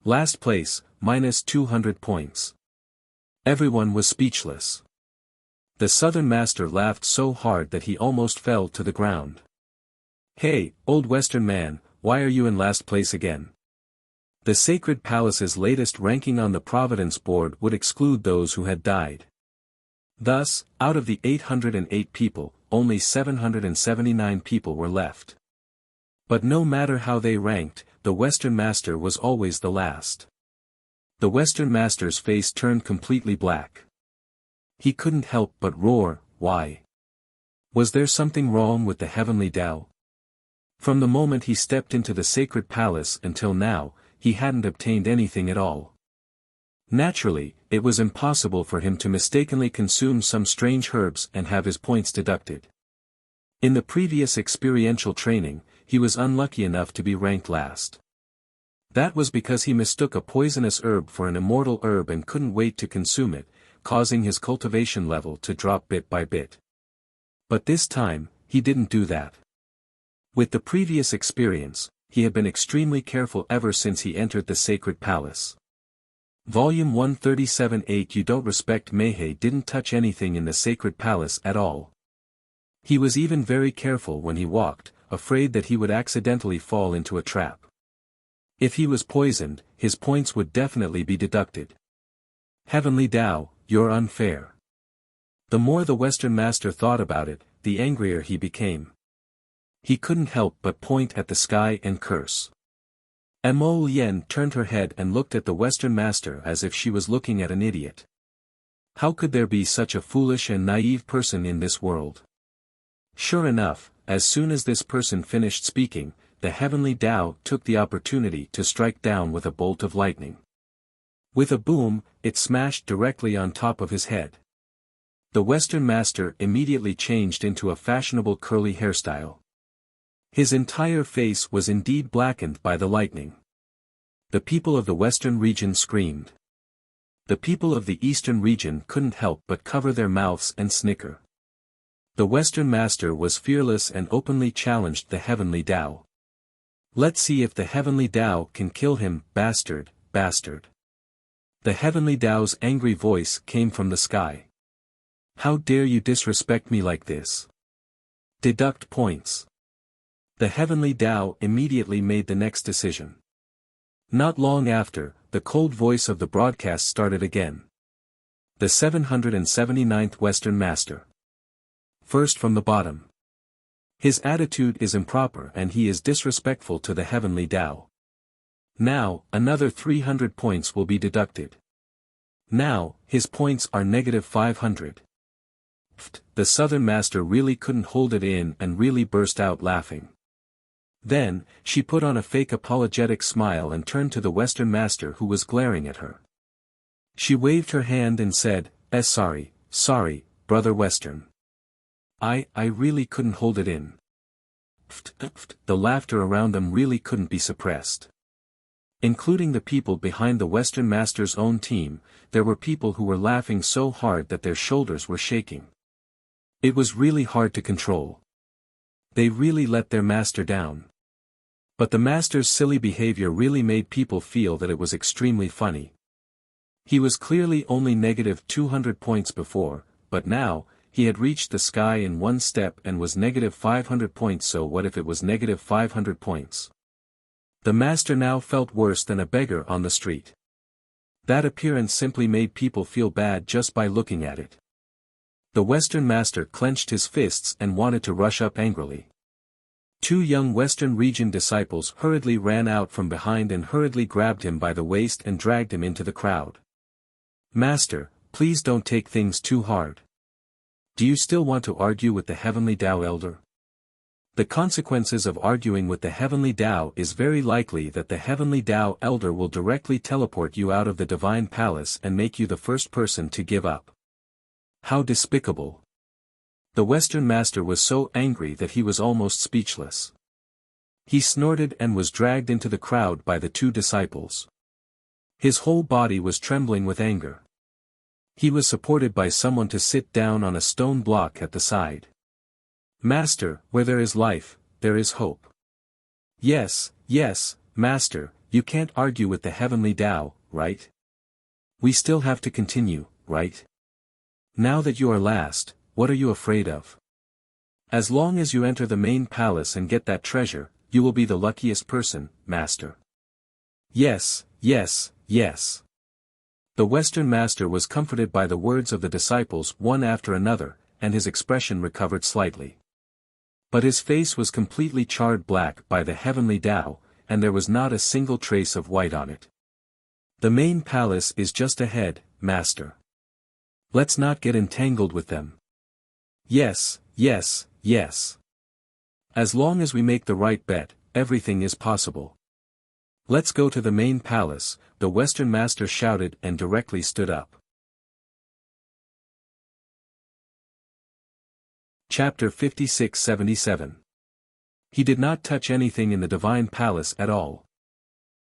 Last place, minus 200 points. Everyone was speechless. The Southern Master laughed so hard that he almost fell to the ground. "Hey, old Western man, why are you in last place again?" The Sacred Palace's latest ranking on the Providence Board would exclude those who had died. Thus, out of the 808 people, only 779 people were left. But no matter how they ranked, the Western Master was always the last. The Western Master's face turned completely black. He couldn't help but roar, "Why? Was there something wrong with the heavenly Tao?" From the moment he stepped into the sacred palace until now, he hadn't obtained anything at all. Naturally, it was impossible for him to mistakenly consume some strange herbs and have his points deducted. In the previous experiential training, he was unlucky enough to be ranked last. That was because he mistook a poisonous herb for an immortal herb and couldn't wait to consume it, causing his cultivation level to drop bit by bit. But this time, he didn't do that. With the previous experience, he had been extremely careful ever since he entered the sacred palace. Volume 137-8 You Don't Respect Meihei didn't touch anything in the sacred palace at all. He was even very careful when he walked, afraid that he would accidentally fall into a trap. If he was poisoned, his points would definitely be deducted. Heavenly Tao, you're unfair. The more the Western Master thought about it, the angrier he became. He couldn't help but point at the sky and curse. Mo Lien turned her head and looked at the Western Master as if she was looking at an idiot. How could there be such a foolish and naive person in this world? Sure enough, as soon as this person finished speaking, the heavenly Tao took the opportunity to strike down with a bolt of lightning. With a boom, it smashed directly on top of his head. The Western Master immediately changed into a fashionable curly hairstyle. His entire face was indeed blackened by the lightning. The people of the Western region screamed. The people of the Eastern region couldn't help but cover their mouths and snicker. The Western Master was fearless and openly challenged the heavenly Tao. "Let's see if the heavenly Tao can kill him, bastard, bastard." The heavenly Tao's angry voice came from the sky. "How dare you disrespect me like this? Deduct points." The heavenly Tao immediately made the next decision. Not long after, the cold voice of the broadcast started again. The 779th Western Master. First from the bottom. His attitude is improper and he is disrespectful to the heavenly Tao. Now, another 300 points will be deducted. Now, his points are negative 500. The Southern Master really couldn't hold it in and really burst out laughing. Then, she put on a fake apologetic smile and turned to the Western Master who was glaring at her. She waved her hand and said, sorry, brother Western. I really couldn't hold it in." The laughter around them really couldn't be suppressed. Including the people behind the Western Master's own team, there were people who were laughing so hard that their shoulders were shaking. It was really hard to control. They really let their master down. But the master's silly behavior really made people feel that it was extremely funny. He was clearly only negative 200 points before, but now, he had reached the sky in one step and was negative 500 points. So what if it was negative 500 points? The master now felt worse than a beggar on the street. That appearance simply made people feel bad just by looking at it. The Western master clenched his fists and wanted to rush up angrily. Two young Western region disciples hurriedly ran out from behind and hurriedly grabbed him by the waist and dragged him into the crowd. "Master, please don't take things too hard. Do you still want to argue with the Heavenly Tao Elder? The consequences of arguing with the Heavenly Tao is very likely that the Heavenly Tao Elder will directly teleport you out of the Divine Palace and make you the first person to give up." How despicable. The Western master was so angry that he was almost speechless. He snorted and was dragged into the crowd by the two disciples. His whole body was trembling with anger. He was supported by someone to sit down on a stone block at the side. "Master, where there is life, there is hope." Yes, Master, you can't argue with the Heavenly Tao, right? We still have to continue, right? Now that you are last, what are you afraid of? As long as you enter the main palace and get that treasure, you will be the luckiest person, Master. Yes. The Western master was comforted by the words of the disciples one after another, and his expression recovered slightly. But his face was completely charred black by the Heavenly Tao, and there was not a single trace of white on it. "The main palace is just ahead, Master. Let's not get entangled with them." Yes. As long as we make the right bet, everything is possible. "Let's go to the main palace," the Western master shouted and directly stood up. Chapter 56-77. He did not touch anything in the Divine Palace at all.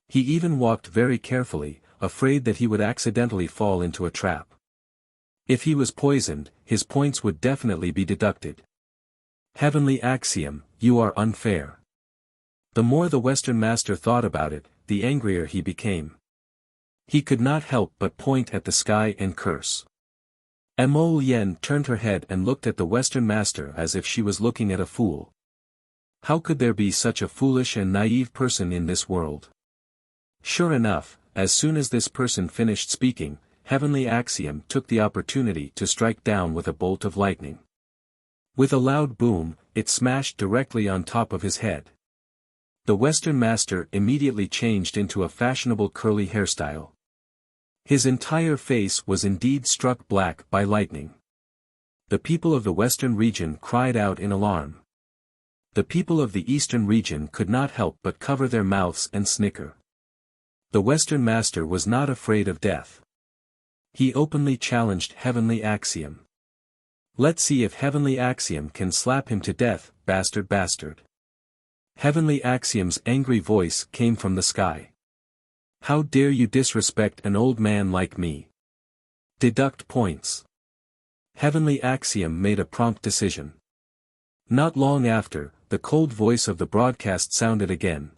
He even walked very carefully, afraid that he would accidentally fall into a trap. If he was poisoned, his points would definitely be deducted. Heavenly Axiom, you are unfair. The more the Western master thought about it, the angrier he became. He could not help but point at the sky and curse. Mo Yen turned her head and looked at the Western master as if she was looking at a fool. How could there be such a foolish and naive person in this world? Sure enough, as soon as this person finished speaking, Heavenly Axiom took the opportunity to strike down with a bolt of lightning. With a loud boom, it smashed directly on top of his head. The Western master immediately changed into a fashionable curly hairstyle. His entire face was indeed struck black by lightning. The people of the Western region cried out in alarm. The people of the Eastern region could not help but cover their mouths and snicker. The Western master was not afraid of death. He openly challenged Heavenly Axiom. "Let's see if Heavenly Axiom can slap him to death, bastard." Heavenly Axiom's angry voice came from the sky. "How dare you disrespect an old man like me? Deduct points." Heavenly Axiom made a prompt decision. Not long after, the cold voice of the broadcast sounded again.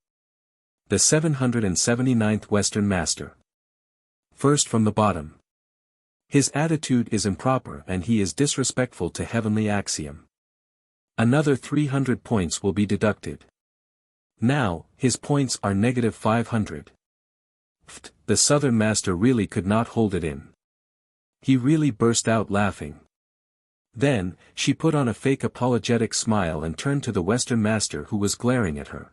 The 779th Western Master. First from the bottom. His attitude is improper and he is disrespectful to Heavenly Axiom. Another 300 points will be deducted. Now, his points are negative 500. The Southern Master really could not hold it in. He really burst out laughing. Then, she put on a fake apologetic smile and turned to the Western Master who was glaring at her.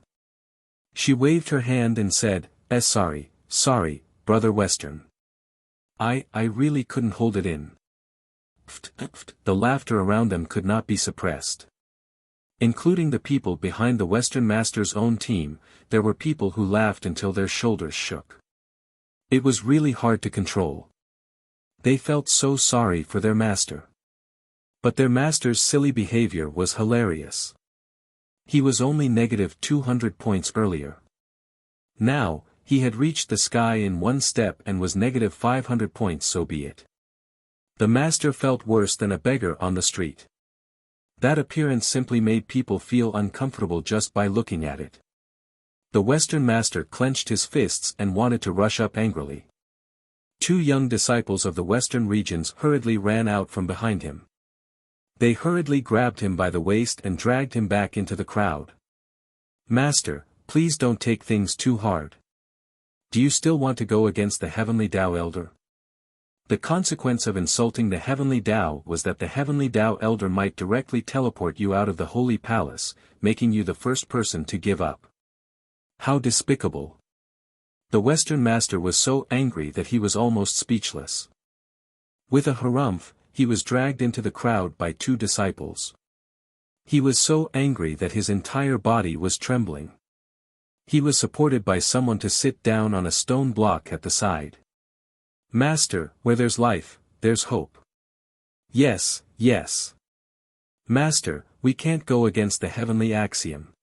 She waved her hand and said, sorry, Brother Western. I really couldn't hold it in." The laughter around them could not be suppressed. Including the people behind the Western Master's own team, there were people who laughed until their shoulders shook. It was really hard to control. They felt so sorry for their master. But their master's silly behavior was hilarious. He was only negative 200 points earlier. Now, he had reached the sky in one step and was negative 500 points, so be it. The master felt worse than a beggar on the street. That appearance simply made people feel uncomfortable just by looking at it. The Western master clenched his fists and wanted to rush up angrily. Two young disciples of the Western regions hurriedly ran out from behind him. They hurriedly grabbed him by the waist and dragged him back into the crowd. "Master, please don't take things too hard. Do you still want to go against the Heavenly Tao Elder?" The consequence of insulting the Heavenly Tao was that the Heavenly Tao Elder might directly teleport you out of the Holy Palace, making you the first person to give up. How despicable. The Western master was so angry that he was almost speechless. With a harumph, he was dragged into the crowd by two disciples. He was so angry that his entire body was trembling. He was supported by someone to sit down on a stone block at the side. "Master, where there's life, there's hope." "Yes, yes. Master, we can't go against the heavenly axiom.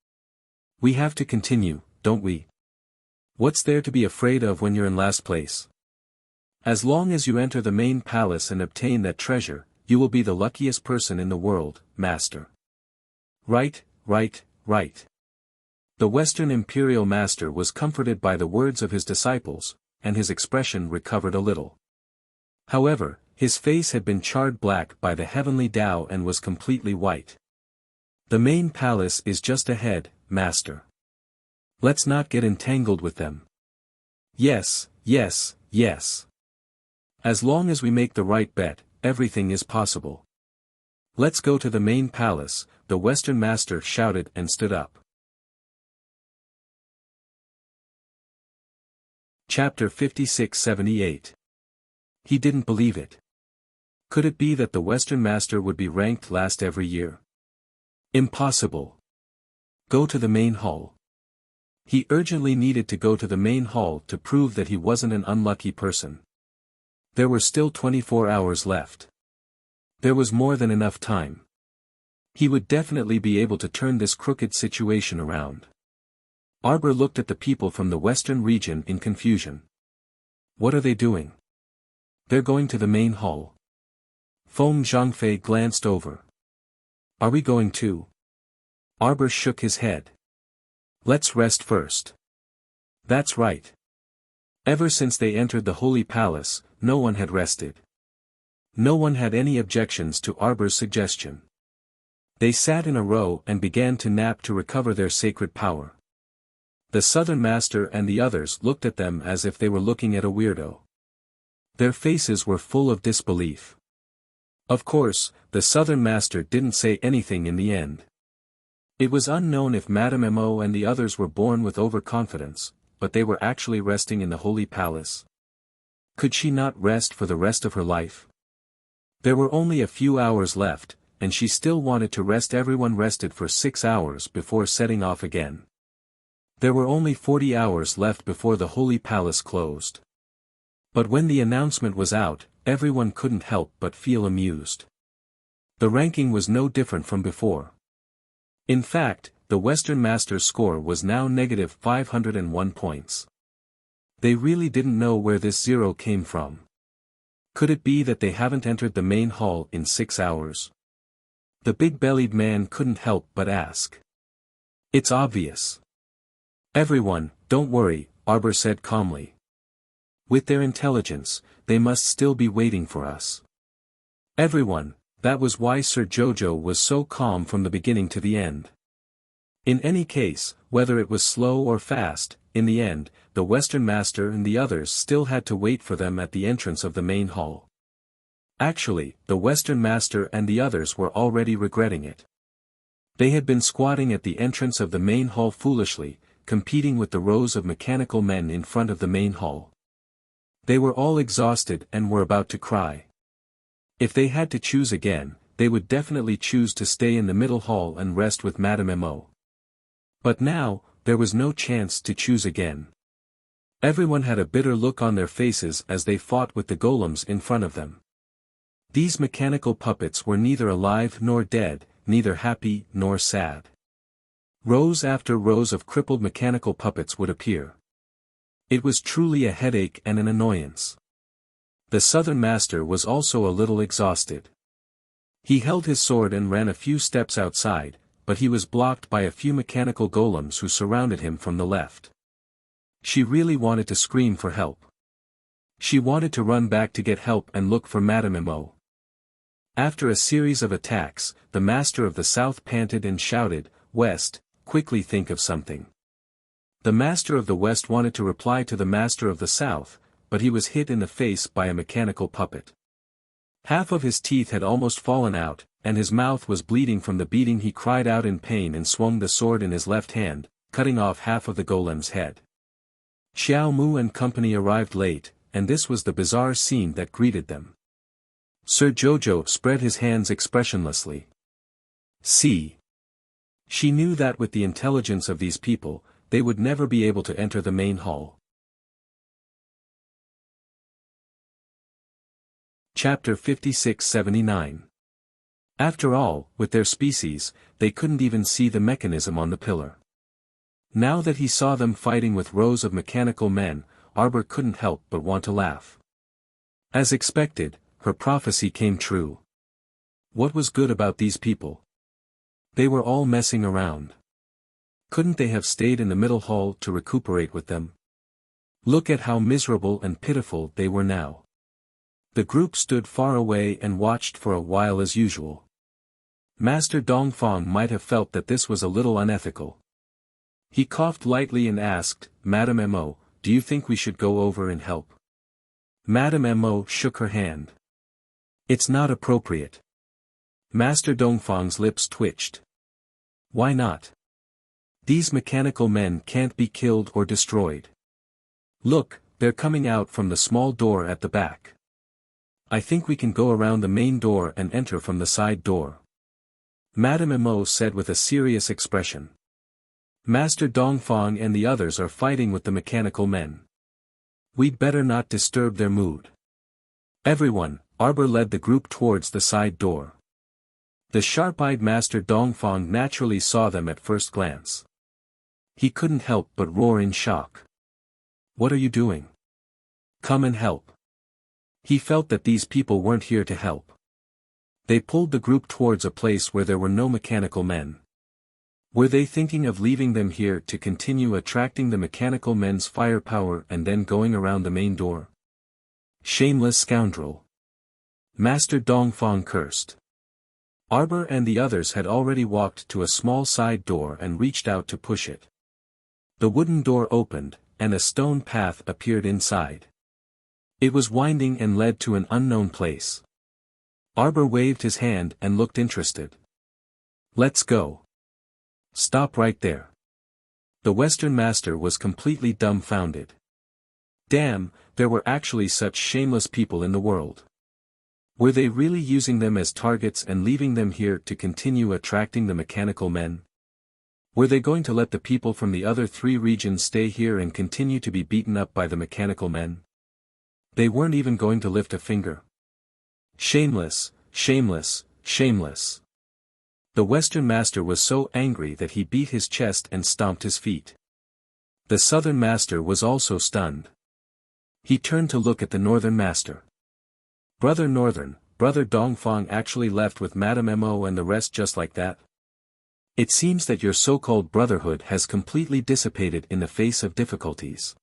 We have to continue, don't we? What's there to be afraid of when you're in last place? As long as you enter the main palace and obtain that treasure, you will be the luckiest person in the world, Master." "Right, right, right." The Western Imperial Master was comforted by the words of his disciples, and his expression recovered a little. However, his face had been charred black by the Heavenly Tao and was completely white. "The main palace is just ahead, Master. Let's not get entangled with them." "Yes, yes, yes. As long as we make the right bet, everything is possible. Let's go to the main palace," the Western Master shouted and stood up. Chapter 56-78. He didn't believe it. Could it be that the Western Master would be ranked last every year? Impossible. Go to the main hall. He urgently needed to go to the main hall to prove that he wasn't an unlucky person. There were still 24 hours left. There was more than enough time. He would definitely be able to turn this crooked situation around. Arbor looked at the people from the Western region in confusion. What are they doing? They're going to the main hall. Feng Zhangfei glanced over. Are we going too? Arbor shook his head. Let's rest first. That's right. Ever since they entered the Holy Palace, no one had rested. No one had any objections to Arbor's suggestion. They sat in a row and began to nap to recover their sacred power. The Southern Master and the others looked at them as if they were looking at a weirdo. Their faces were full of disbelief. Of course, the Southern Master didn't say anything in the end. It was unknown if Madame Mo and the others were born with overconfidence, but they were actually resting in the Holy Palace. Could she not rest for the rest of her life? There were only a few hours left, and she still wanted to rest. Everyone rested for 6 hours before setting off again. There were only 40 hours left before the Holy Palace closed. But when the announcement was out, everyone couldn't help but feel amused. The ranking was no different from before. In fact, the Western Master's score was now negative 501 points. They really didn't know where this zero came from. Could it be that they haven't entered the main hall in 6 hours? The big-bellied man couldn't help but ask. It's obvious. Everyone, don't worry, Arbor said calmly. With their intelligence, they must still be waiting for us. Everyone, that was why Sir Jojo was so calm from the beginning to the end. In any case, whether it was slow or fast, in the end, the Western Master and the others still had to wait for them at the entrance of the main hall. Actually, the Western Master and the others were already regretting it. They had been squatting at the entrance of the main hall foolishly, competing with the rows of mechanical men in front of the main hall. They were all exhausted and were about to cry. If they had to choose again, they would definitely choose to stay in the middle hall and rest with Madame Mo. But now, there was no chance to choose again. Everyone had a bitter look on their faces as they fought with the golems in front of them. These mechanical puppets were neither alive nor dead, neither happy nor sad. Rows after rows of crippled mechanical puppets would appear. It was truly a headache and an annoyance. The Southern Master was also a little exhausted. He held his sword and ran a few steps outside, but he was blocked by a few mechanical golems who surrounded him from the left. She really wanted to scream for help. She wanted to run back to get help and look for Madame Mo. After a series of attacks, the Master of the South panted and shouted, "West, quickly think of something." The Master of the West wanted to reply to the Master of the South, but he was hit in the face by a mechanical puppet. Half of his teeth had almost fallen out, and his mouth was bleeding from the beating. He cried out in pain and swung the sword in his left hand, cutting off half of the golem's head. Xiao Mu and company arrived late, and this was the bizarre scene that greeted them. Sir Jojo spread his hands expressionlessly. See. She knew that with the intelligence of these people, they would never be able to enter the main hall. Chapter 56-79. After all, with their species, they couldn't even see the mechanism on the pillar. Now that he saw them fighting with rows of mechanical men, Arbor couldn't help but want to laugh. As expected, her prophecy came true. What was good about these people? They were all messing around. Couldn't they have stayed in the middle hall to recuperate with them? Look at how miserable and pitiful they were now. The group stood far away and watched for a while as usual. Master Dongfang might have felt that this was a little unethical. He coughed lightly and asked, "Madame Mo, do you think we should go over and help?" Madame Mo shook her hand. "It's not appropriate." Master Dongfang's lips twitched. "Why not? These mechanical men can't be killed or destroyed. Look, they're coming out from the small door at the back. I think we can go around the main door and enter from the side door," Madame Mo said with a serious expression. "Master Dongfang and the others are fighting with the mechanical men. We'd better not disturb their mood." Everyone, Arbor led the group towards the side door. The sharp-eyed Master Dongfang naturally saw them at first glance. He couldn't help but roar in shock. "What are you doing? Come and help." He felt that these people weren't here to help. They pulled the group towards a place where there were no mechanical men. Were they thinking of leaving them here to continue attracting the mechanical men's firepower and then going around the main door? Shameless scoundrel. Master Dongfang cursed. Arbor and the others had already walked to a small side door and reached out to push it. The wooden door opened, and a stone path appeared inside. It was winding and led to an unknown place. Arbor waved his hand and looked interested. "Let's go." "Stop right there." The Western Master was completely dumbfounded. Damn, there were actually such shameless people in the world. Were they really using them as targets and leaving them here to continue attracting the mechanical men? Were they going to let the people from the other 3 regions stay here and continue to be beaten up by the mechanical men? They weren't even going to lift a finger. Shameless, shameless, shameless. The Western Master was so angry that he beat his chest and stomped his feet. The Southern Master was also stunned. He turned to look at the Northern Master. "Brother Northern, Brother Dongfang actually left with Madame Mo and the rest just like that? It seems that your so-called brotherhood has completely dissipated in the face of difficulties."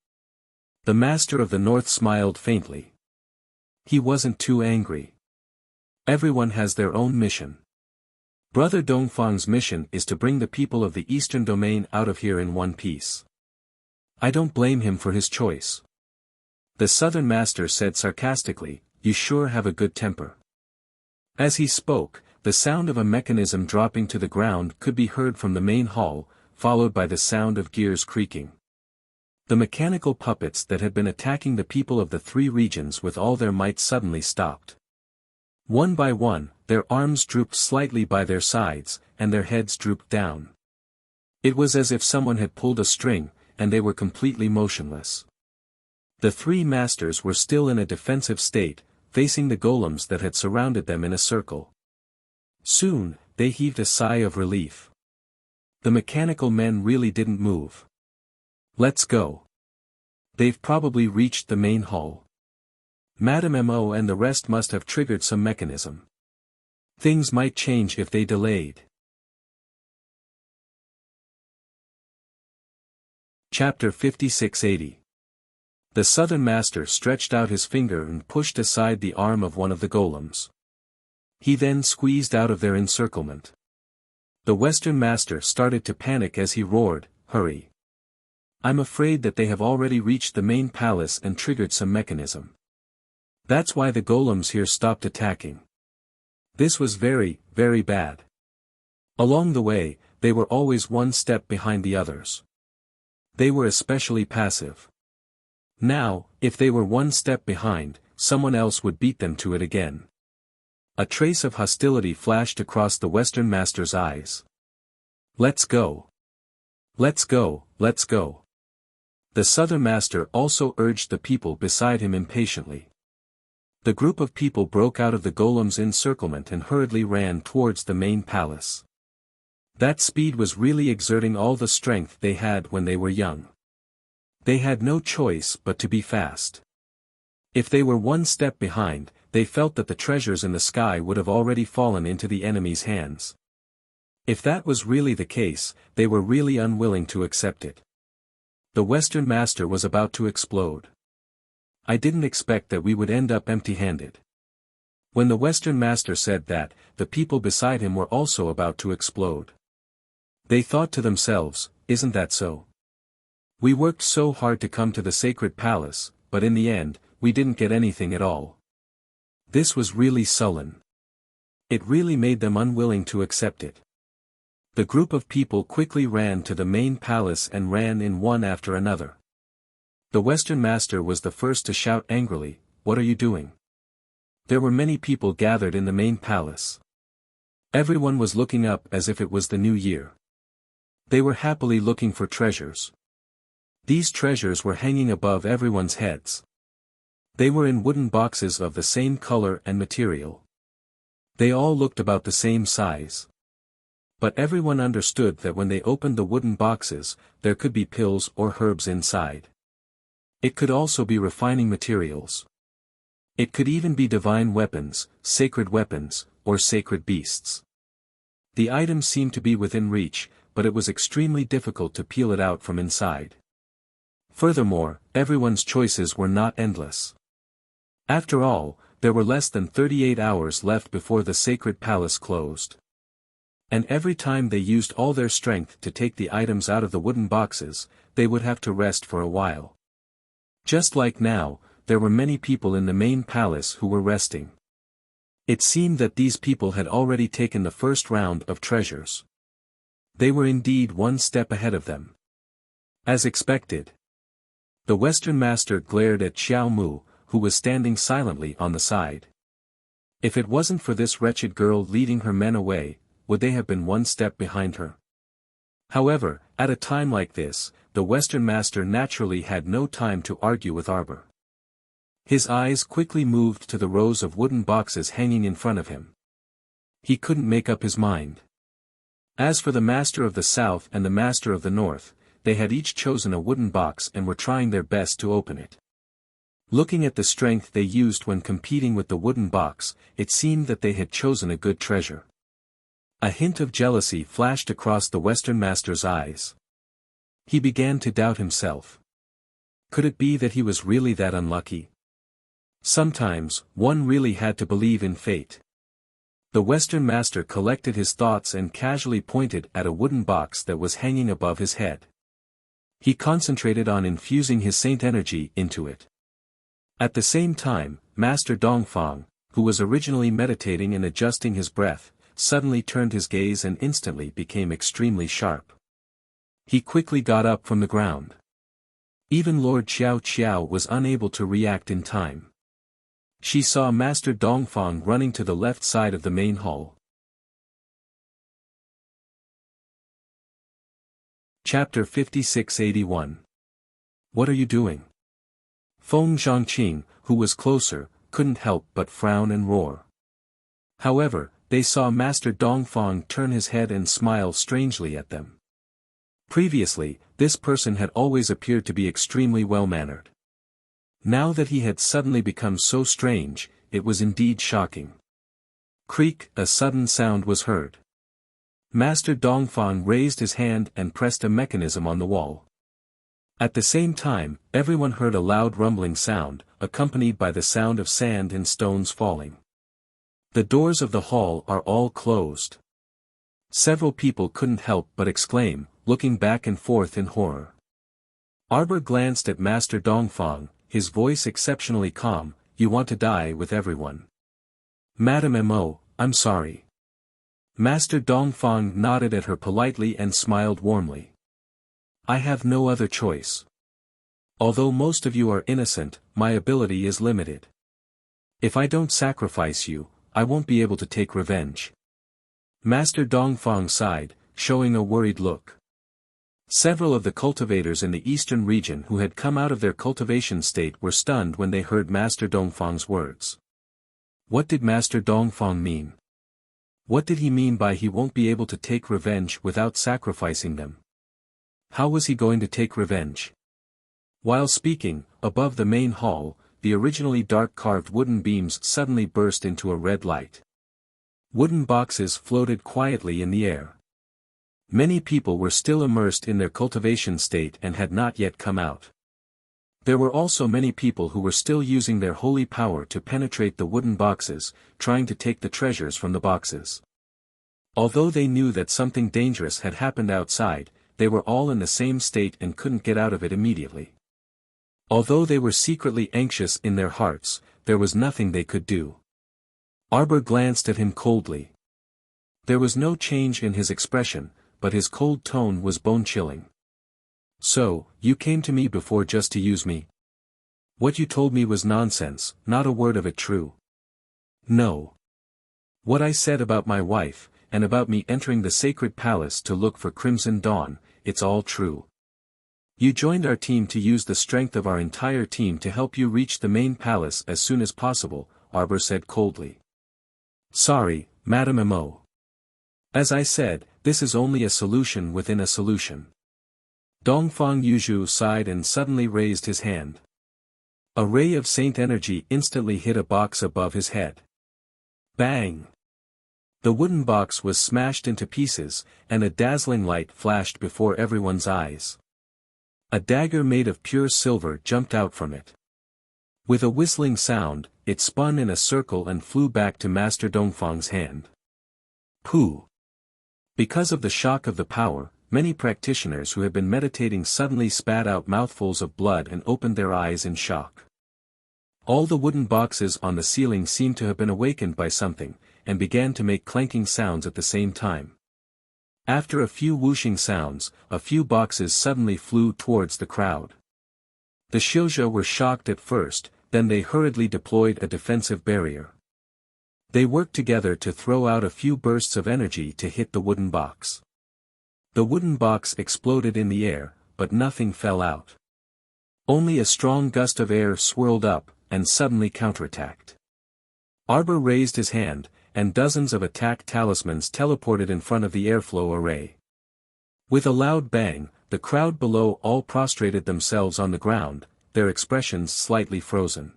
The Master of the North smiled faintly. He wasn't too angry. Everyone has their own mission. Brother Dongfang's mission is to bring the people of the Eastern Domain out of here in one piece. I don't blame him for his choice. The Southern Master said sarcastically, "You sure have a good temper." As he spoke, the sound of a mechanism dropping to the ground could be heard from the main hall, followed by the sound of gears creaking. The mechanical puppets that had been attacking the people of the 3 regions with all their might suddenly stopped. One by one, their arms drooped slightly by their sides, and their heads drooped down. It was as if someone had pulled a string, and they were completely motionless. The 3 masters were still in a defensive state, facing the golems that had surrounded them in a circle. Soon, they heaved a sigh of relief. The mechanical men really didn't move. "Let's go. They've probably reached the main hall. Madame Mo and the rest must have triggered some mechanism." Things might change if they delayed. Chapter 5680. The Southern Master stretched out his finger and pushed aside the arm of one of the golems. He then squeezed out of their encirclement. The Western Master started to panic as he roared, "Hurry! I'm afraid that they have already reached the main palace and triggered some mechanism. That's why the golems here stopped attacking." This was very, very bad. Along the way, they were always one step behind the others. They were especially passive. Now, if they were one step behind, someone else would beat them to it again. A trace of hostility flashed across the Western Master's eyes. "Let's go! Let's go, let's go!" The Southern Master also urged the people beside him impatiently. The group of people broke out of the golem's encirclement and hurriedly ran towards the main palace. That speed was really exerting all the strength they had when they were young. They had no choice but to be fast. If they were one step behind, they felt that the treasures in the sky would have already fallen into the enemy's hands. If that was really the case, they were really unwilling to accept it. The Western Master was about to explode. "I didn't expect that we would end up empty-handed." When the Western Master said that, the people beside him were also about to explode. They thought to themselves, "Isn't that so? We worked so hard to come to the sacred palace, but in the end, we didn't get anything at all." This was really sullen. It really made them unwilling to accept it. The group of people quickly ran to the main palace and ran in one after another. The Western Master was the first to shout angrily, "What are you doing?" There were many people gathered in the main palace. Everyone was looking up as if it was the new year. They were happily looking for treasures. These treasures were hanging above everyone's heads. They were in wooden boxes of the same color and material. They all looked about the same size. But everyone understood that when they opened the wooden boxes, there could be pills or herbs inside. It could also be refining materials. It could even be divine weapons, or sacred beasts. The items seemed to be within reach, but it was extremely difficult to peel it out from inside. Furthermore, everyone's choices were not endless. After all, there were less than 38 hours left before the sacred palace closed. And every time they used all their strength to take the items out of the wooden boxes, they would have to rest for a while. Just like now, there were many people in the main palace who were resting. It seemed that these people had already taken the first round of treasures. They were indeed one step ahead of them. As expected. The Western Master glared at Xiao Mu, who was standing silently on the side. If it wasn't for this wretched girl leading her men away, would they have been one step behind her? However, at a time like this, the Western Master naturally had no time to argue with Arbor. His eyes quickly moved to the rows of wooden boxes hanging in front of him. He couldn't make up his mind. As for the Master of the South and the Master of the North, they had each chosen a wooden box and were trying their best to open it. Looking at the strength they used when competing with the wooden box, it seemed that they had chosen a good treasure. A hint of jealousy flashed across the Western Master's eyes. He began to doubt himself. Could it be that he was really that unlucky? Sometimes, one really had to believe in fate. The Western Master collected his thoughts and casually pointed at a wooden box that was hanging above his head. He concentrated on infusing his saint energy into it. At the same time, Master Dongfang, who was originally meditating and adjusting his breath, suddenly turned his gaze and instantly became extremely sharp. He quickly got up from the ground. Even Lord Xiao Qiao was unable to react in time. She saw Master Dongfang running to the left side of the main hall. Chapter 5681. What are you doing? Feng Zhangqing, who was closer, couldn't help but frown and roar. However, they saw Master Dongfang turn his head and smile strangely at them. Previously, this person had always appeared to be extremely well-mannered. Now that he had suddenly become so strange, it was indeed shocking. Creak, a sudden sound was heard. Master Dongfang raised his hand and pressed a mechanism on the wall. At the same time, everyone heard a loud rumbling sound, accompanied by the sound of sand and stones falling. The doors of the hall are all closed. Several people couldn't help but exclaim, looking back and forth in horror. Arbor glanced at Master Dongfang, his voice exceptionally calm. You want to die with everyone. Madame Mo, I'm sorry. Master Dongfang nodded at her politely and smiled warmly. I have no other choice. Although most of you are innocent, my ability is limited. If I don't sacrifice you, I won't be able to take revenge. Master Dongfang sighed, showing a worried look. Several of the cultivators in the eastern region who had come out of their cultivation state were stunned when they heard Master Dongfang's words. What did Master Dongfang mean? What did he mean by he won't be able to take revenge without sacrificing them? How was he going to take revenge? While speaking, above the main hall, the originally dark carved wooden beams suddenly burst into a red light. Wooden boxes floated quietly in the air. Many people were still immersed in their cultivation state and had not yet come out. There were also many people who were still using their holy power to penetrate the wooden boxes, trying to take the treasures from the boxes. Although they knew that something dangerous had happened outside, they were all in the same state and couldn't get out of it immediately. Although they were secretly anxious in their hearts, there was nothing they could do. Arbor glanced at him coldly. There was no change in his expression, but his cold tone was bone-chilling. So, you came to me before just to use me? What you told me was nonsense, not a word of it true. No. What I said about my wife, and about me entering the sacred palace to look for Crimson Dawn, it's all true. You joined our team to use the strength of our entire team to help you reach the main palace as soon as possible, Arbor said coldly. Sorry, Madame Mo. As I said, this is only a solution within a solution. Dongfang Yuzhu sighed and suddenly raised his hand. A ray of saint energy instantly hit a box above his head. Bang! The wooden box was smashed into pieces, and a dazzling light flashed before everyone's eyes. A dagger made of pure silver jumped out from it. With a whistling sound, it spun in a circle and flew back to Master Dongfang's hand. Pooh! Because of the shock of the power, many practitioners who had been meditating suddenly spat out mouthfuls of blood and opened their eyes in shock. All the wooden boxes on the ceiling seemed to have been awakened by something, and began to make clanking sounds at the same time. After a few whooshing sounds, a few boxes suddenly flew towards the crowd. The Shilja were shocked at first, then they hurriedly deployed a defensive barrier. They worked together to throw out a few bursts of energy to hit the wooden box. The wooden box exploded in the air, but nothing fell out. Only a strong gust of air swirled up, and suddenly counterattacked. Arbor raised his hand, and dozens of attack talismans teleported in front of the airflow array. With a loud bang, the crowd below all prostrated themselves on the ground, their expressions slightly frozen.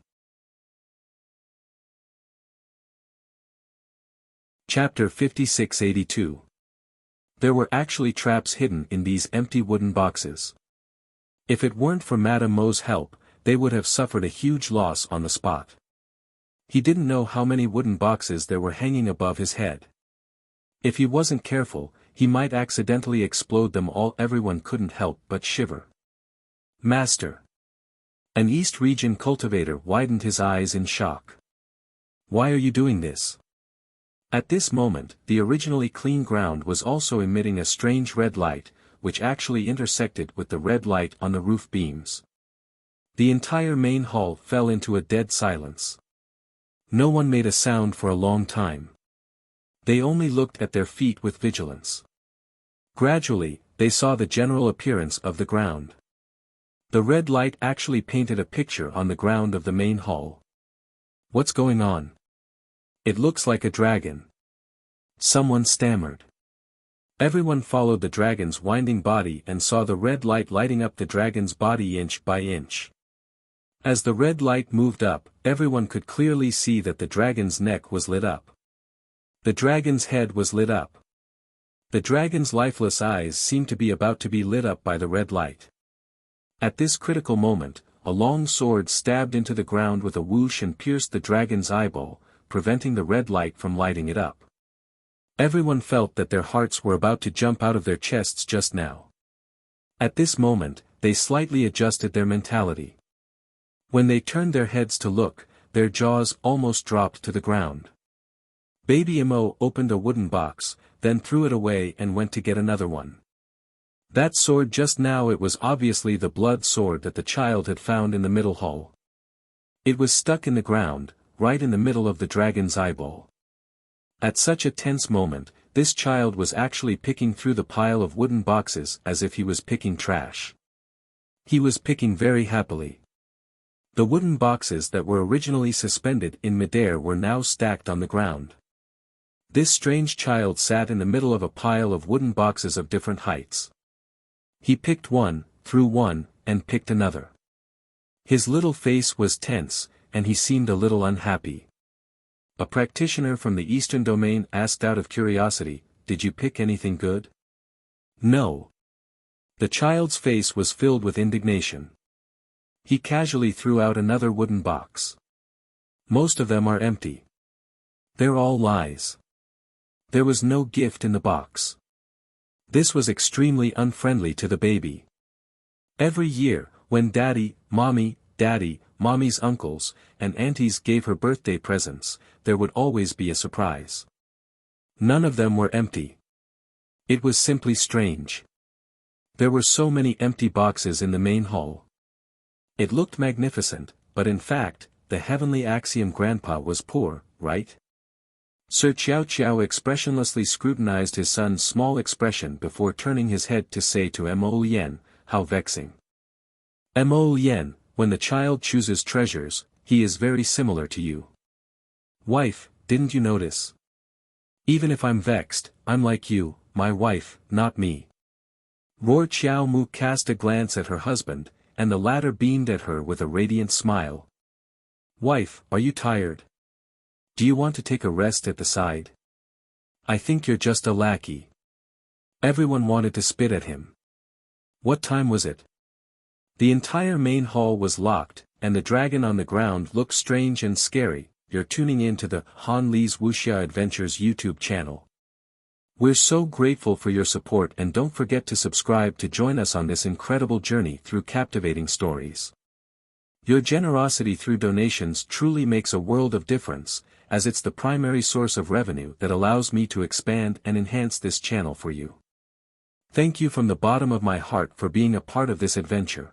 Chapter 5682. There were actually traps hidden in these empty wooden boxes. If it weren't for Madame Mo's help, they would have suffered a huge loss on the spot. He didn't know how many wooden boxes there were hanging above his head. If he wasn't careful, he might accidentally explode them all. Everyone couldn't help but shiver. Master! An East region cultivator widened his eyes in shock. Why are you doing this? At this moment, the originally clean ground was also emitting a strange red light, which actually intersected with the red light on the roof beams. The entire main hall fell into a dead silence. No one made a sound for a long time. They only looked at their feet with vigilance. Gradually, they saw the general appearance of the ground. The red light actually painted a picture on the ground of the main hall. What's going on? It looks like a dragon. Someone stammered. Everyone followed the dragon's winding body and saw the red light lighting up the dragon's body inch by inch. As the red light moved up, everyone could clearly see that the dragon's neck was lit up. The dragon's head was lit up. The dragon's lifeless eyes seemed to be about to be lit up by the red light. At this critical moment, a long sword stabbed into the ground with a whoosh and pierced the dragon's eyeball, preventing the red light from lighting it up. Everyone felt that their hearts were about to jump out of their chests just now. At this moment, they slightly adjusted their mentality. When they turned their heads to look, their jaws almost dropped to the ground. Baby Imo opened a wooden box, then threw it away and went to get another one. That sword just now, it was obviously the blood sword that the child had found in the middle hall. It was stuck in the ground, right in the middle of the dragon's eyeball. At such a tense moment, this child was actually picking through the pile of wooden boxes as if he was picking trash. He was picking very happily. The wooden boxes that were originally suspended in midair were now stacked on the ground. This strange child sat in the middle of a pile of wooden boxes of different heights. He picked one, threw one, and picked another. His little face was tense, and he seemed a little unhappy. A practitioner from the Eastern Domain asked out of curiosity, "Did you pick anything good?" "No." The child's face was filled with indignation. He casually threw out another wooden box. "Most of them are empty. They're all lies. There was no gift in the box." This was extremely unfriendly to the baby. Every year, when Daddy, Mommy's uncles, and aunties gave her birthday presents, there would always be a surprise. None of them were empty. It was simply strange. There were so many empty boxes in the main hall. It looked magnificent, but in fact, the heavenly axiom Grandpa was poor, right? Sir Chiao Chiao expressionlessly scrutinized his son's small expression before turning his head to say to Mo Lien, "How vexing." Mo Lien, when the child chooses treasures, he is very similar to you. Wife, didn't you notice? Even if I'm vexed, I'm like you, my wife, not me. Roar Chiao Mu cast a glance at her husband, and the latter beamed at her with a radiant smile. Wife, are you tired? Do you want to take a rest at the side? I think you're just a lackey. Everyone wanted to spit at him. What time was it? The entire main hall was locked, and the dragon on the ground looked strange and scary. You're tuning in to the Han Li's Wuxia Adventures YouTube channel. We're so grateful for your support, and don't forget to subscribe to join us on this incredible journey through captivating stories. Your generosity through donations truly makes a world of difference, as it's the primary source of revenue that allows me to expand and enhance this channel for you. Thank you from the bottom of my heart for being a part of this adventure.